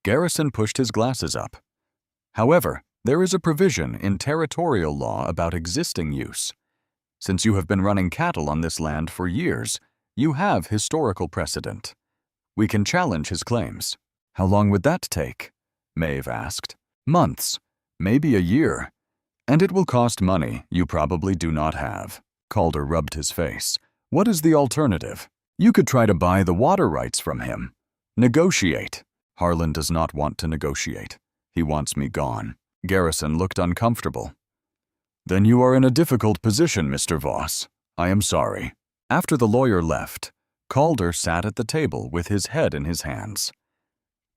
Garrison pushed his glasses up. However, there is a provision in territorial law about existing use. Since you have been running cattle on this land for years, you have historical precedent. We can challenge his claims. How long would that take? Maeve asked. Months, maybe a year. And it will cost money you probably do not have. Calder rubbed his face. What is the alternative? You could try to buy the water rights from him. Negotiate. Harlan does not want to negotiate. He wants me gone. Garrison looked uncomfortable. Then you are in a difficult position, Mr. Voss. I am sorry. After the lawyer left, Calder sat at the table with his head in his hands.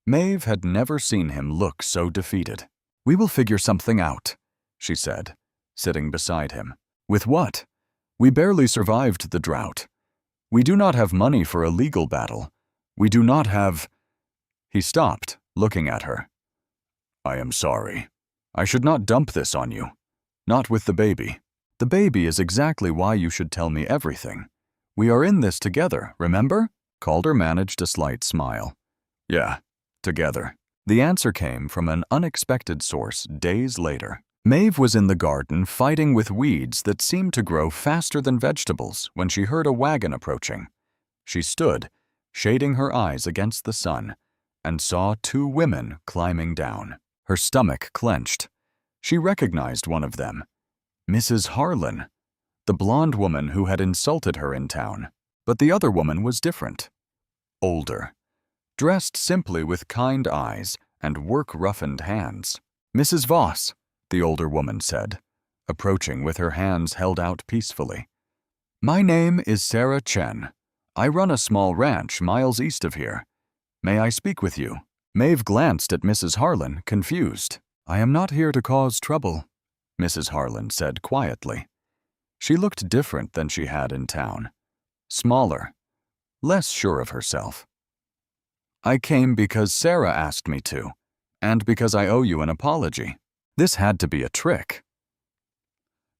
Maeve had never seen him look so defeated. We will figure something out, she said, sitting beside him. With what? We barely survived the drought. We do not have money for a legal battle. We do not have... He stopped, looking at her. I am sorry. I should not dump this on you. Not with the baby. The baby is exactly why you should tell me everything. We are in this together, remember? Calder managed a slight smile. Yeah, together. The answer came from an unexpected source days later. Maeve was in the garden fighting with weeds that seemed to grow faster than vegetables when she heard a wagon approaching. She stood, shading her eyes against the sun, and saw two women climbing down. Her stomach clenched. She recognized one of them. Mrs. Harlan. the blonde woman who had insulted her in town. But the other woman was different. Older, dressed simply with kind eyes and work-roughened hands. "Mrs. Voss," the older woman said, approaching with her hands held out peacefully. "My name is Sarah Chen. I run a small ranch miles east of here. May I speak with you?" Maeve glanced at Mrs. Harlan, confused. "I am not here to cause trouble," Mrs. Harlan said quietly. She looked different than she had in town. Smaller, less sure of herself. "I came because Sarah asked me to, and because I owe you an apology." This had to be a trick.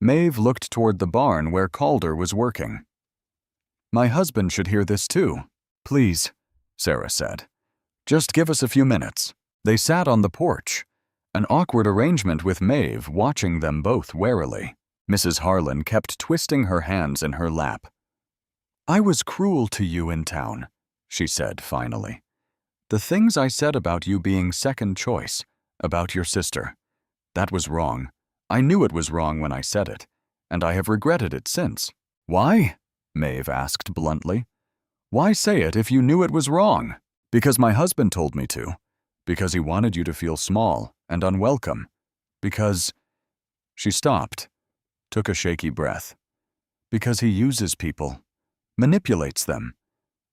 Maeve looked toward the barn where Calder was working. "My husband should hear this too. Please," Sarah said. "Just give us a few minutes." They sat on the porch, an awkward arrangement with Maeve watching them both warily. Mrs. Harlan kept twisting her hands in her lap. "I was cruel to you in town," she said finally. "The things I said about you being second choice, about your sister, that was wrong. I knew it was wrong when I said it, and I have regretted it since." "Why?" Maeve asked bluntly. "Why say it if you knew it was wrong?" "Because my husband told me to. Because he wanted you to feel small and unwelcome. Because—" She stopped, took a shaky breath. "Because he uses people, manipulates them,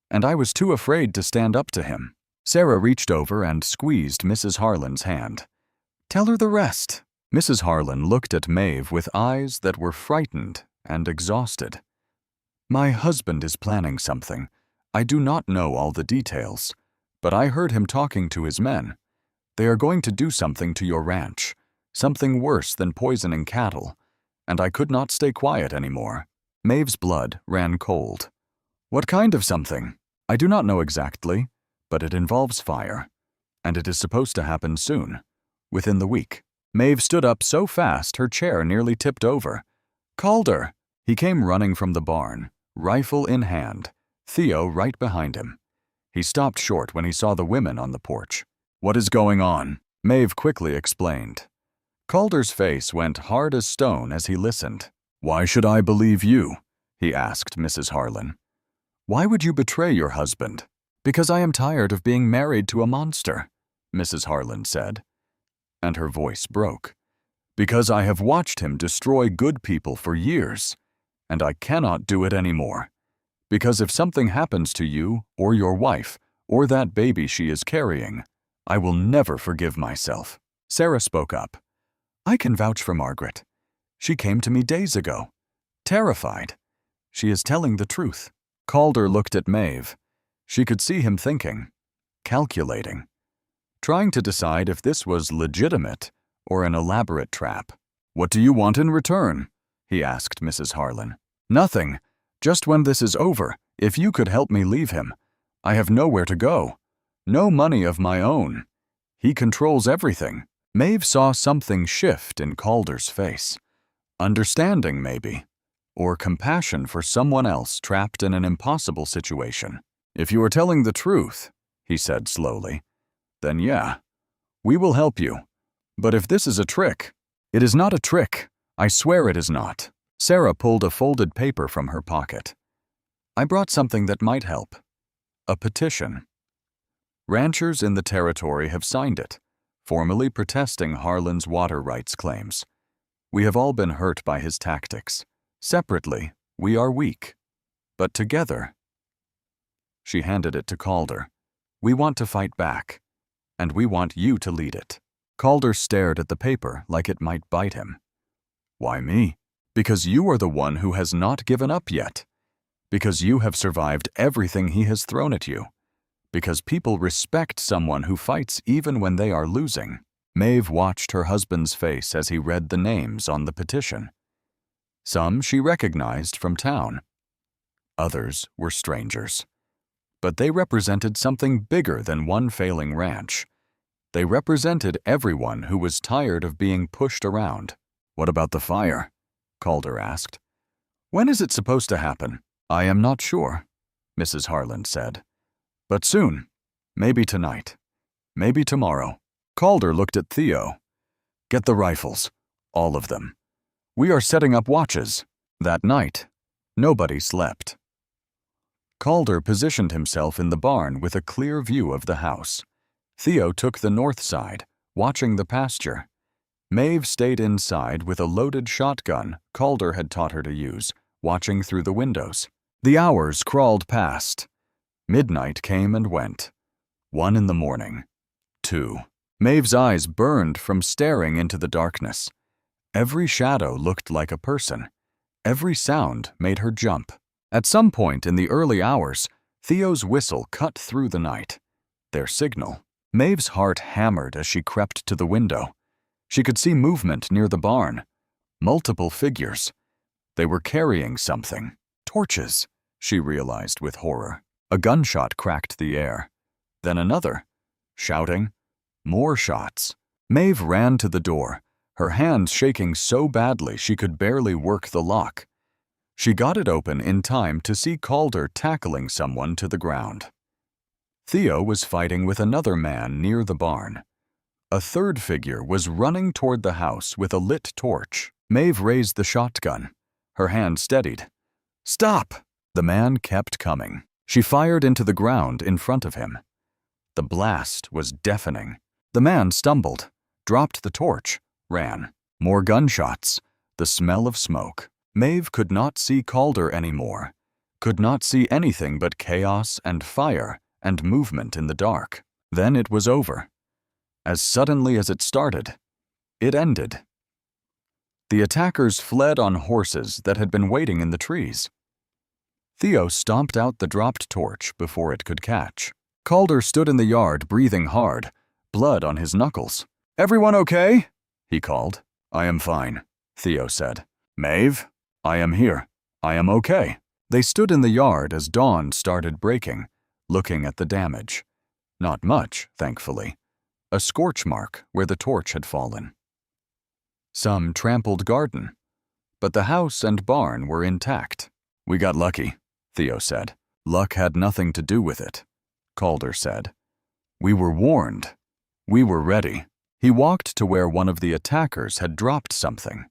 and I was too afraid to stand up to him." Sarah reached over and squeezed Mrs. Harlan's hand. "Tell her the rest." Mrs. Harlan looked at Maeve with eyes that were frightened and exhausted. "My husband is planning something. I do not know all the details, but I heard him talking to his men. They are going to do something to your ranch, something worse than poisoning cattle, and I could not stay quiet anymore." Maeve's blood ran cold. "What kind of something?" "I do not know exactly, but it involves fire, and it is supposed to happen soon, within the week." Maeve stood up so fast her chair nearly tipped over. "Calder!" He came running from the barn, rifle in hand, Theo right behind him. He stopped short when he saw the women on the porch. "What is going on?" Maeve quickly explained. Calder's face went hard as stone as he listened. "Why should I believe you?" he asked Mrs. Harlan. "Why would you betray your husband?" "Because I am tired of being married to a monster," Mrs. Harlan said, and her voice broke. "Because I have watched him destroy good people for years, and I cannot do it anymore. Because if something happens to you or your wife or that baby she is carrying, I will never forgive myself." Sarah spoke up. "I can vouch for Margaret. She came to me days ago, terrified. She is telling the truth." Calder looked at Maeve. She could see him thinking, calculating, trying to decide if this was legitimate or an elaborate trap. "What do you want in return?" he asked Mrs. Harlan. "Nothing. Just when this is over, if you could help me leave him. I have nowhere to go. No money of my own. He controls everything." Maeve saw something shift in Calder's face. Understanding, maybe, or compassion for someone else trapped in an impossible situation. "If you are telling the truth," he said slowly, "then yeah, we will help you. But if this is a trick—" "It is not a trick. I swear it is not." Sarah pulled a folded paper from her pocket. "I brought something that might help. A petition. Ranchers in the territory have signed it, formally protesting Harlan's water rights claims. We have all been hurt by his tactics. Separately, we are weak. But together—" She handed it to Calder. "We want to fight back, and we want you to lead it." Calder stared at the paper like it might bite him. "Why me?" "Because you are the one who has not given up yet. Because you have survived everything he has thrown at you. Because people respect someone who fights even when they are losing." Maeve watched her husband's face as he read the names on the petition. Some she recognized from town. Others were strangers. But they represented something bigger than one failing ranch. They represented everyone who was tired of being pushed around. "What about the fire?" Calder asked. "When is it supposed to happen?" "I am not sure," Mrs. Harlan said. "But soon. Maybe tonight. Maybe tomorrow." Calder looked at Theo. "Get the rifles. All of them. We are setting up watches." That night, nobody slept. Calder positioned himself in the barn with a clear view of the house. Theo took the north side, watching the pasture. Maeve stayed inside with a loaded shotgun Calder had taught her to use, watching through the windows. The hours crawled past. Midnight came and went. 1 in the morning. 2. Maeve's eyes burned from staring into the darkness. Every shadow looked like a person. Every sound made her jump. At some point in the early hours, Theo's whistle cut through the night. Their signal. Maeve's heart hammered as she crept to the window. She could see movement near the barn. Multiple figures. They were carrying something. Torches, she realized with horror. A gunshot cracked the air. Then another. Shouting. More shots. Maeve ran to the door, her hands shaking so badly she could barely work the lock. She got it open in time to see Calder tackling someone to the ground. Theo was fighting with another man near the barn. A third figure was running toward the house with a lit torch. Maeve raised the shotgun. Her hand steadied. "Stop!" The man kept coming. She fired into the ground in front of him. The blast was deafening. The man stumbled, dropped the torch, ran. More gunshots. The smell of smoke. Maeve could not see Calder anymore. Could not see anything but chaos and fire and movement in the dark. Then it was over. As suddenly as it started, it ended. The attackers fled on horses that had been waiting in the trees. Theo stomped out the dropped torch before it could catch. Calder stood in the yard breathing hard, blood on his knuckles. "Everyone okay?" he called. "I am fine," Theo said. "Maeve, I am here. I am okay." They stood in the yard as dawn started breaking, looking at the damage. Not much, thankfully. A scorch mark where the torch had fallen. Some trampled garden, but the house and barn were intact. "We got lucky," Theo said. "Luck had nothing to do with it," Calder said. "We were warned. We were ready." He walked to where one of the attackers had dropped something.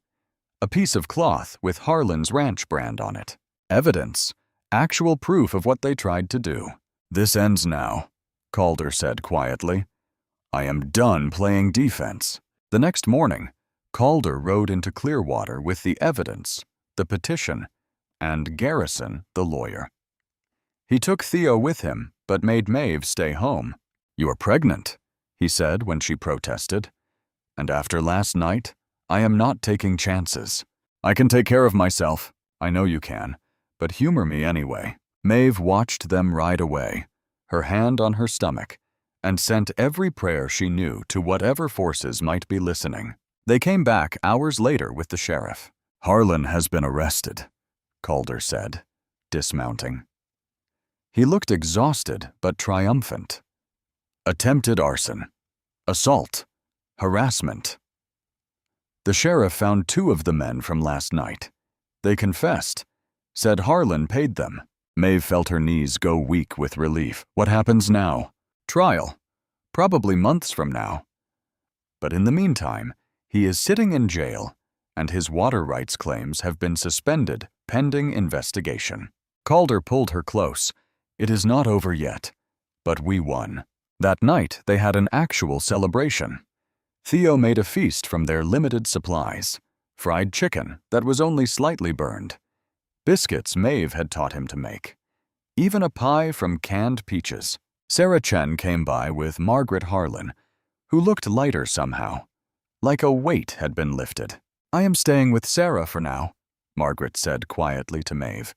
A piece of cloth with Harlan's ranch brand on it. Evidence. Actual proof of what they tried to do. "This ends now," Calder said quietly. "I am done playing defense." The next morning, Calder rode into Clearwater with the evidence, the petition, and Garrison, the lawyer. He took Theo with him, but made Maeve stay home. "You are pregnant," he said when she protested. "And after last night, I am not taking chances. I can take care of myself. I know you can, but humor me anyway." Maeve watched them ride away, her hand on her stomach, and sent every prayer she knew to whatever forces might be listening. They came back hours later with the sheriff. "Harlan has been arrested," Calder said, dismounting. He looked exhausted but triumphant. "Attempted arson, assault, harassment." The sheriff found 2 of the men from last night. They confessed, said Harlan paid them. Maeve felt her knees go weak with relief. What happens now? Trial. Probably months from now. But in the meantime, he is sitting in jail, and his water rights claims have been suspended pending investigation. Calder pulled her close. "It is not over yet, but we won." That night, they had an actual celebration. Theo made a feast from their limited supplies. Fried chicken that was only slightly burned. Biscuits Maeve had taught him to make. Even a pie from canned peaches. Sarah Chen came by with Margaret Harlan, who looked lighter somehow, like a weight had been lifted. "I am staying with Sarah for now," Margaret said quietly to Maeve.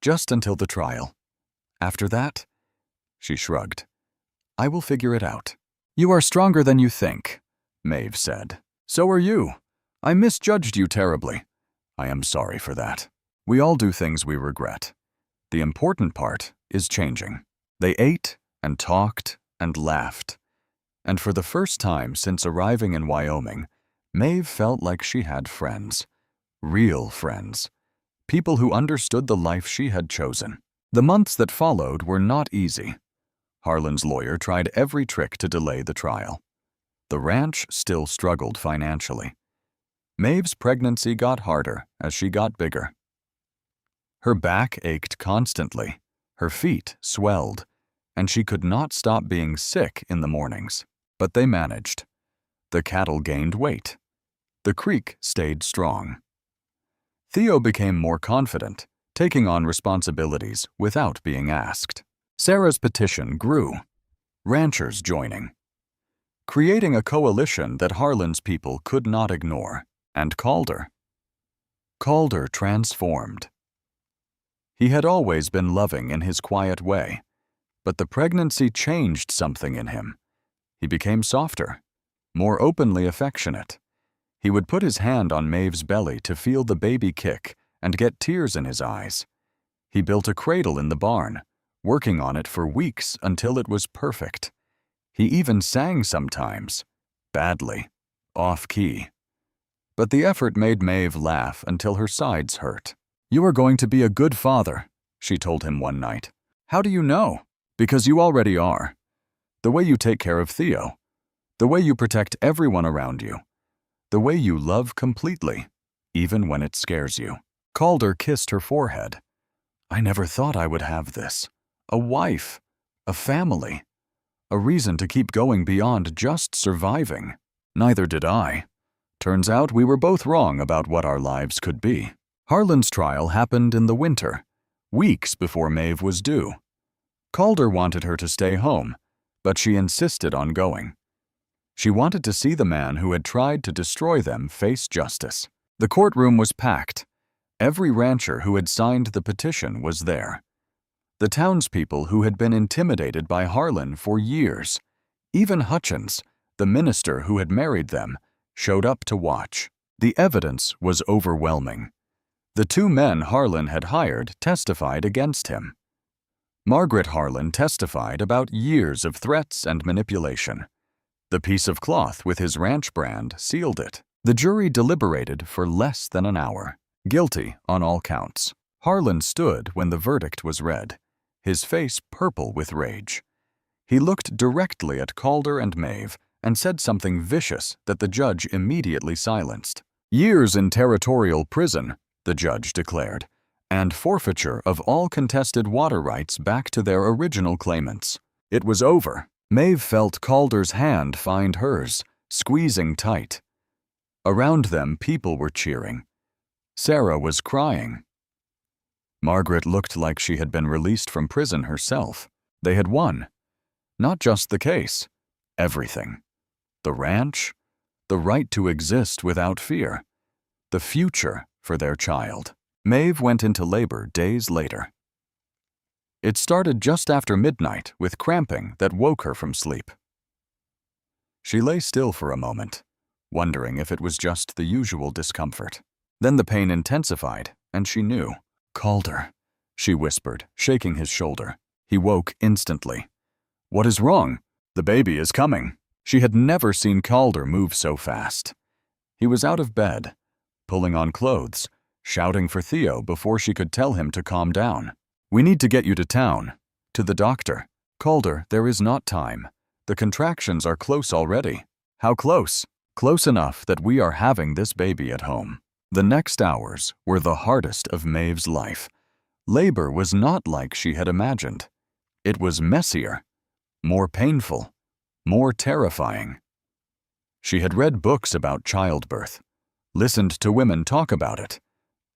"Just until the trial. After that," she shrugged, "I will figure it out." "You are stronger than you think," Maeve said. "So are you. I misjudged you terribly. I am sorry for that. We all do things we regret. The important part is changing." They ate and talked and laughed. And for the first time since arriving in Wyoming, Maeve felt like she had friends. Real friends. People who understood the life she had chosen. The months that followed were not easy. Harlan's lawyer tried every trick to delay the trial. The ranch still struggled financially. Maeve's pregnancy got harder as she got bigger. Her back ached constantly, her feet swelled, and she could not stop being sick in the mornings. But they managed. The cattle gained weight. The creek stayed strong. Theo became more confident, taking on responsibilities without being asked. Sarah's petition grew, ranchers joining, creating a coalition that Harlan's people could not ignore, and Calder. Calder transformed. He had always been loving in his quiet way, but the pregnancy changed something in him. He became softer, more openly affectionate. He would put his hand on Maeve's belly to feel the baby kick and get tears in his eyes. He built a cradle in the barn, working on it for weeks until it was perfect. He even sang sometimes, badly, off-key. But the effort made Maeve laugh until her sides hurt. "You are going to be a good father," she told him one night. "How do you know?" "Because you already are. The way you take care of Theo, the way you protect everyone around you, the way you love completely, even when it scares you." Calder kissed her forehead. "I never thought I would have this. A wife, a family, a reason to keep going beyond just surviving." "Neither did I. Turns out we were both wrong about what our lives could be." Harlan's trial happened in the winter, weeks before Maeve was due. Calder wanted her to stay home, but she insisted on going. She wanted to see the man who had tried to destroy them face justice. The courtroom was packed. Every rancher who had signed the petition was there. The townspeople who had been intimidated by Harlan for years, even Hutchins, the minister who had married them, showed up to watch. The evidence was overwhelming. The two men Harlan had hired testified against him. Margaret Harlan testified about years of threats and manipulation. The piece of cloth with his ranch brand sealed it. The jury deliberated for less than an hour. Guilty on all counts. Harlan stood when the verdict was read, his face purple with rage. He looked directly at Calder and Maeve and said something vicious that the judge immediately silenced. "Years in territorial prison," the judge declared, "and forfeiture of all contested water rights back to their original claimants." It was over. Maeve felt Calder's hand find hers, squeezing tight. Around them, people were cheering. Sarah was crying. Margaret looked like she had been released from prison herself. They had won. Not just the case, everything. The ranch, the right to exist without fear, the future for their child. Maeve went into labor days later. It started just after midnight with cramping that woke her from sleep. She lay still for a moment, wondering if it was just the usual discomfort. Then the pain intensified, and she knew. "Calder," she whispered, shaking his shoulder. He woke instantly. "What is wrong?" "The baby is coming." She had never seen Calder move so fast. He was out of bed, pulling on clothes, shouting for Theo before she could tell him to calm down. "We need to get you to town, to the doctor." "Calder, there is not time. The contractions are close already." "How close?" "Close enough that we are having this baby at home." The next hours were the hardest of Maeve's life. Labor was not like she had imagined. It was messier, more painful, more terrifying. She had read books about childbirth, listened to women talk about it,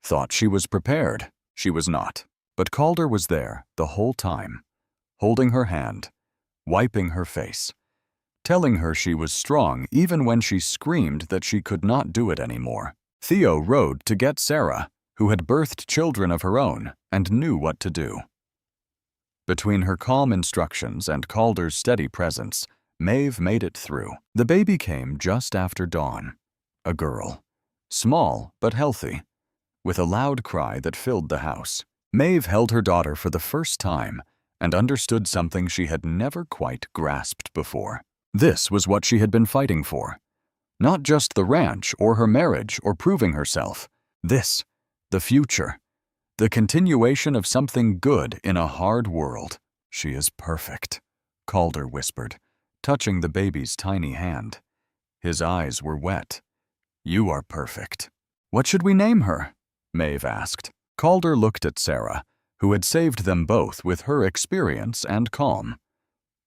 thought she was prepared. She was not. But Calder was there the whole time, holding her hand, wiping her face, telling her she was strong even when she screamed that she could not do it anymore. Theo rode to get Sarah, who had birthed children of her own and knew what to do. Between her calm instructions and Calder's steady presence, Maeve made it through. The baby came just after dawn. A girl, small but healthy, with a loud cry that filled the house. Maeve held her daughter for the first time and understood something she had never quite grasped before. This was what she had been fighting for. Not just the ranch or her marriage or proving herself. This, the future, the continuation of something good in a hard world. "She is perfect," Calder whispered, touching the baby's tiny hand. His eyes were wet. "You are perfect." "What should we name her?" Maeve asked. Calder looked at Sarah, who had saved them both with her experience and calm.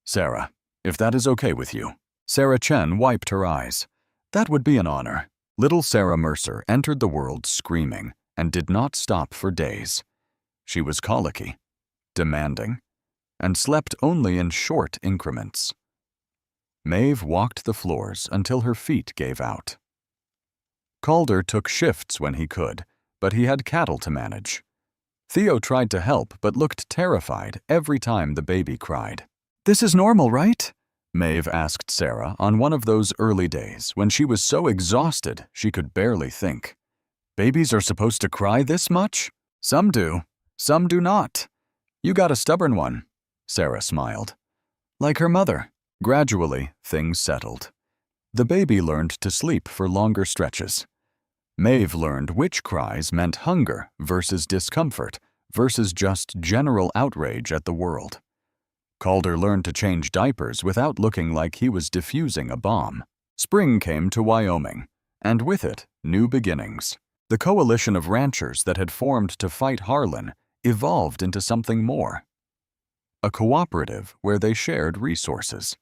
"Sarah, if that is okay with you." Sarah Chen wiped her eyes. "That would be an honor." Little Sarah Mercer entered the world screaming and did not stop for days. She was colicky, demanding, and slept only in short increments. Maeve walked the floors until her feet gave out. Calder took shifts when he could, but he had cattle to manage. Theo tried to help but looked terrified every time the baby cried. "This is normal, right?" Maeve asked Sarah on one of those early days when she was so exhausted she could barely think. "Babies are supposed to cry this much? Some do, some do not. You got a stubborn one," Sarah smiled. Like her mother. Gradually, things settled. The baby learned to sleep for longer stretches. Maeve learned which cries meant hunger versus discomfort versus just general outrage at the world. Calder learned to change diapers without looking like he was defusing a bomb. Spring came to Wyoming, and with it, new beginnings. The coalition of ranchers that had formed to fight Harlan evolved into something more. A cooperative where they shared resources,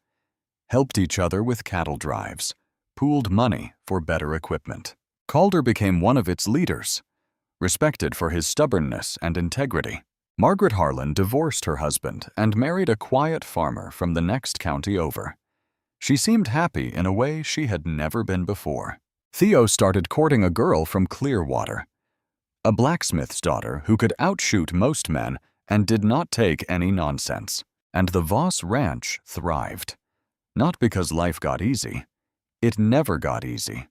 helped each other with cattle drives, pooled money for better equipment. Calder became one of its leaders, respected for his stubbornness and integrity. Margaret Harlan divorced her husband and married a quiet farmer from the next county over. She seemed happy in a way she had never been before. Theo started courting a girl from Clearwater, a blacksmith's daughter who could outshoot most men and did not take any nonsense. And the Voss Ranch thrived. Not because life got easy. It never got easy.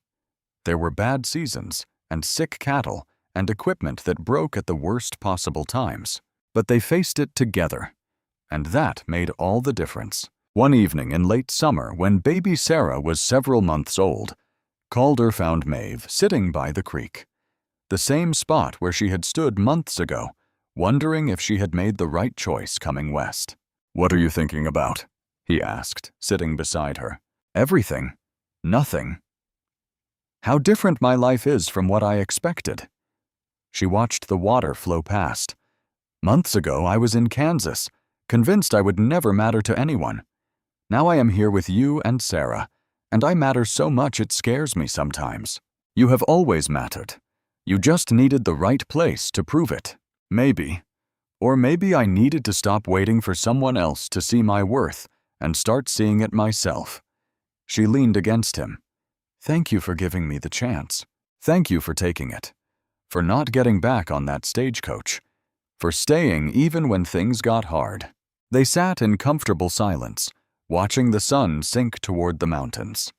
There were bad seasons and sick cattle and equipment that broke at the worst possible times. But they faced it together, and that made all the difference. One evening in late summer, when baby Sarah was several months old, Calder found Maeve sitting by the creek, the same spot where she had stood months ago, wondering if she had made the right choice coming west. "What are you thinking about?" he asked, sitting beside her. "Everything. Nothing. How different my life is from what I expected." She watched the water flow past. "Months ago, I was in Kansas, convinced I would never matter to anyone. Now I am here with you and Sarah, and I matter so much it scares me sometimes. You have always mattered. You just needed the right place to prove it. Maybe. Or maybe I needed to stop waiting for someone else to see my worth and start seeing it myself." She leaned against him. "Thank you for giving me the chance. Thank you for taking it. For not getting back on that stagecoach. For staying even when things got hard." They sat in comfortable silence, watching the sun sink toward the mountains.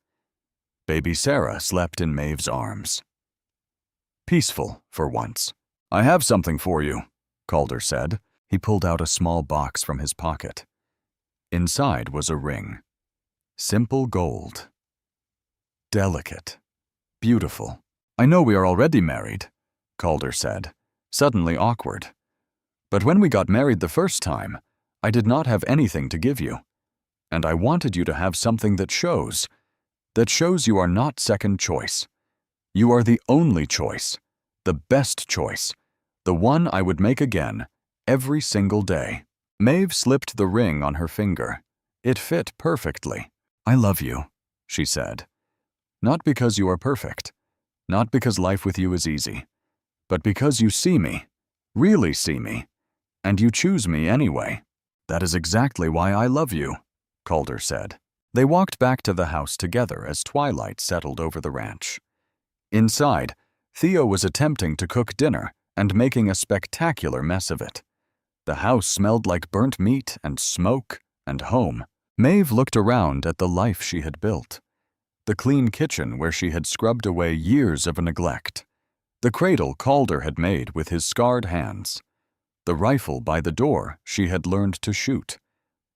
Baby Sarah slept in Maeve's arms. Peaceful, for once. "I have something for you," Calder said. He pulled out a small box from his pocket. Inside was a ring. Simple gold. Delicate. Beautiful. "I know we are already married," Calder said, suddenly awkward. "But when we got married the first time, I did not have anything to give you. And I wanted you to have something that shows you are not second choice. You are the only choice, the best choice, the one I would make again, every single day." Maeve slipped the ring on her finger. It fit perfectly. "I love you," she said. "Not because you are perfect, not because life with you is easy, but because you see me, really see me, and you choose me anyway." "That is exactly why I love you," Calder said. They walked back to the house together as twilight settled over the ranch. Inside, Theo was attempting to cook dinner and making a spectacular mess of it. The house smelled like burnt meat and smoke and home. Maeve looked around at the life she had built. The clean kitchen where she had scrubbed away years of neglect. The cradle Calder had made with his scarred hands. The rifle by the door she had learned to shoot.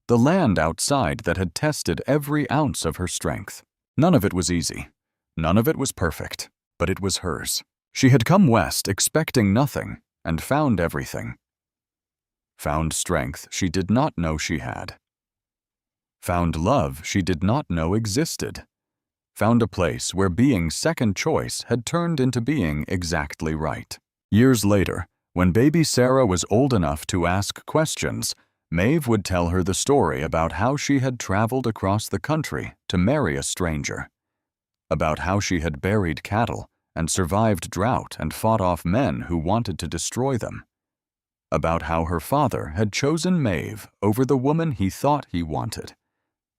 The land outside that had tested every ounce of her strength. None of it was easy. None of it was perfect, but it was hers. She had come west expecting nothing and found everything. Found strength she did not know she had. Found love she did not know existed. Found a place where being second choice had turned into being exactly right. Years later, When baby Sarah was old enough to ask questions, Maeve would tell her the story about how she had traveled across the country to marry a stranger, about how she had buried cattle and survived drought and fought off men who wanted to destroy them, about how her father had chosen Maeve over the woman he thought he wanted,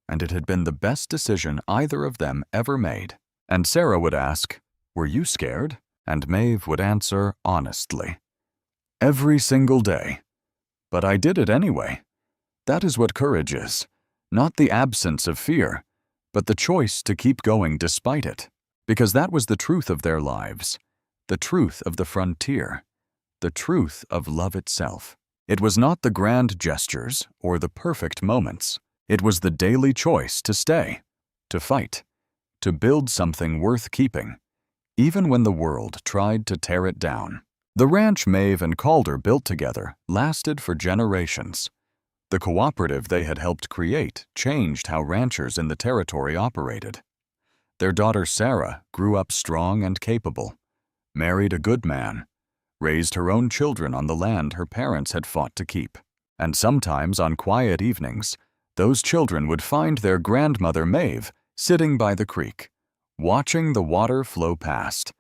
and it had been the best decision either of them ever made. And Sarah would ask, "Were you scared?" And Maeve would answer honestly, "Every single day. But I did it anyway." That is what courage is, not the absence of fear, but the choice to keep going despite it, because that was the truth of their lives, the truth of the frontier, the truth of love itself. It was not the grand gestures or the perfect moments. It was the daily choice to stay, to fight, to build something worth keeping, even when the world tried to tear it down. The ranch Maeve and Calder built together lasted for generations. The cooperative they had helped create changed how ranchers in the territory operated. Their daughter Sarah grew up strong and capable, married a good man, raised her own children on the land her parents had fought to keep. And sometimes on quiet evenings, those children would find their grandmother Maeve sitting by the creek, watching the water flow past,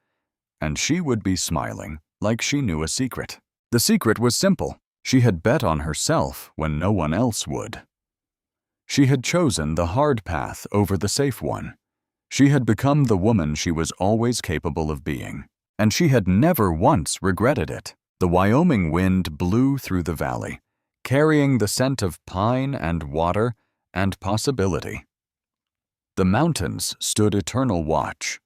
and she would be smiling like she knew a secret. The secret was simple. She had bet on herself when no one else would. She had chosen the hard path over the safe one. She had become the woman she was always capable of being, and she had never once regretted it. The Wyoming wind blew through the valley, carrying the scent of pine and water and possibility. The mountains stood eternal watch.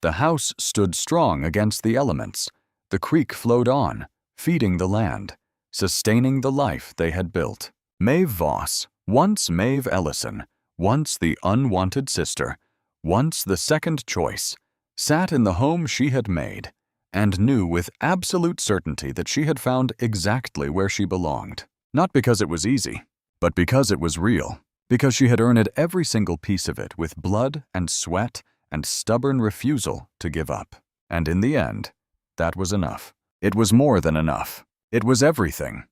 The house stood strong against the elements. The creek flowed on, feeding the land, sustaining the life they had built. Maeve Voss, once Maeve Ellison, once the unwanted sister, once the second choice, sat in the home she had made and knew with absolute certainty that she had found exactly where she belonged. Not because it was easy, but because it was real, because she had earned every single piece of it with blood and sweat and stubborn refusal to give up. And in the end, that was enough. It was more than enough. It was everything.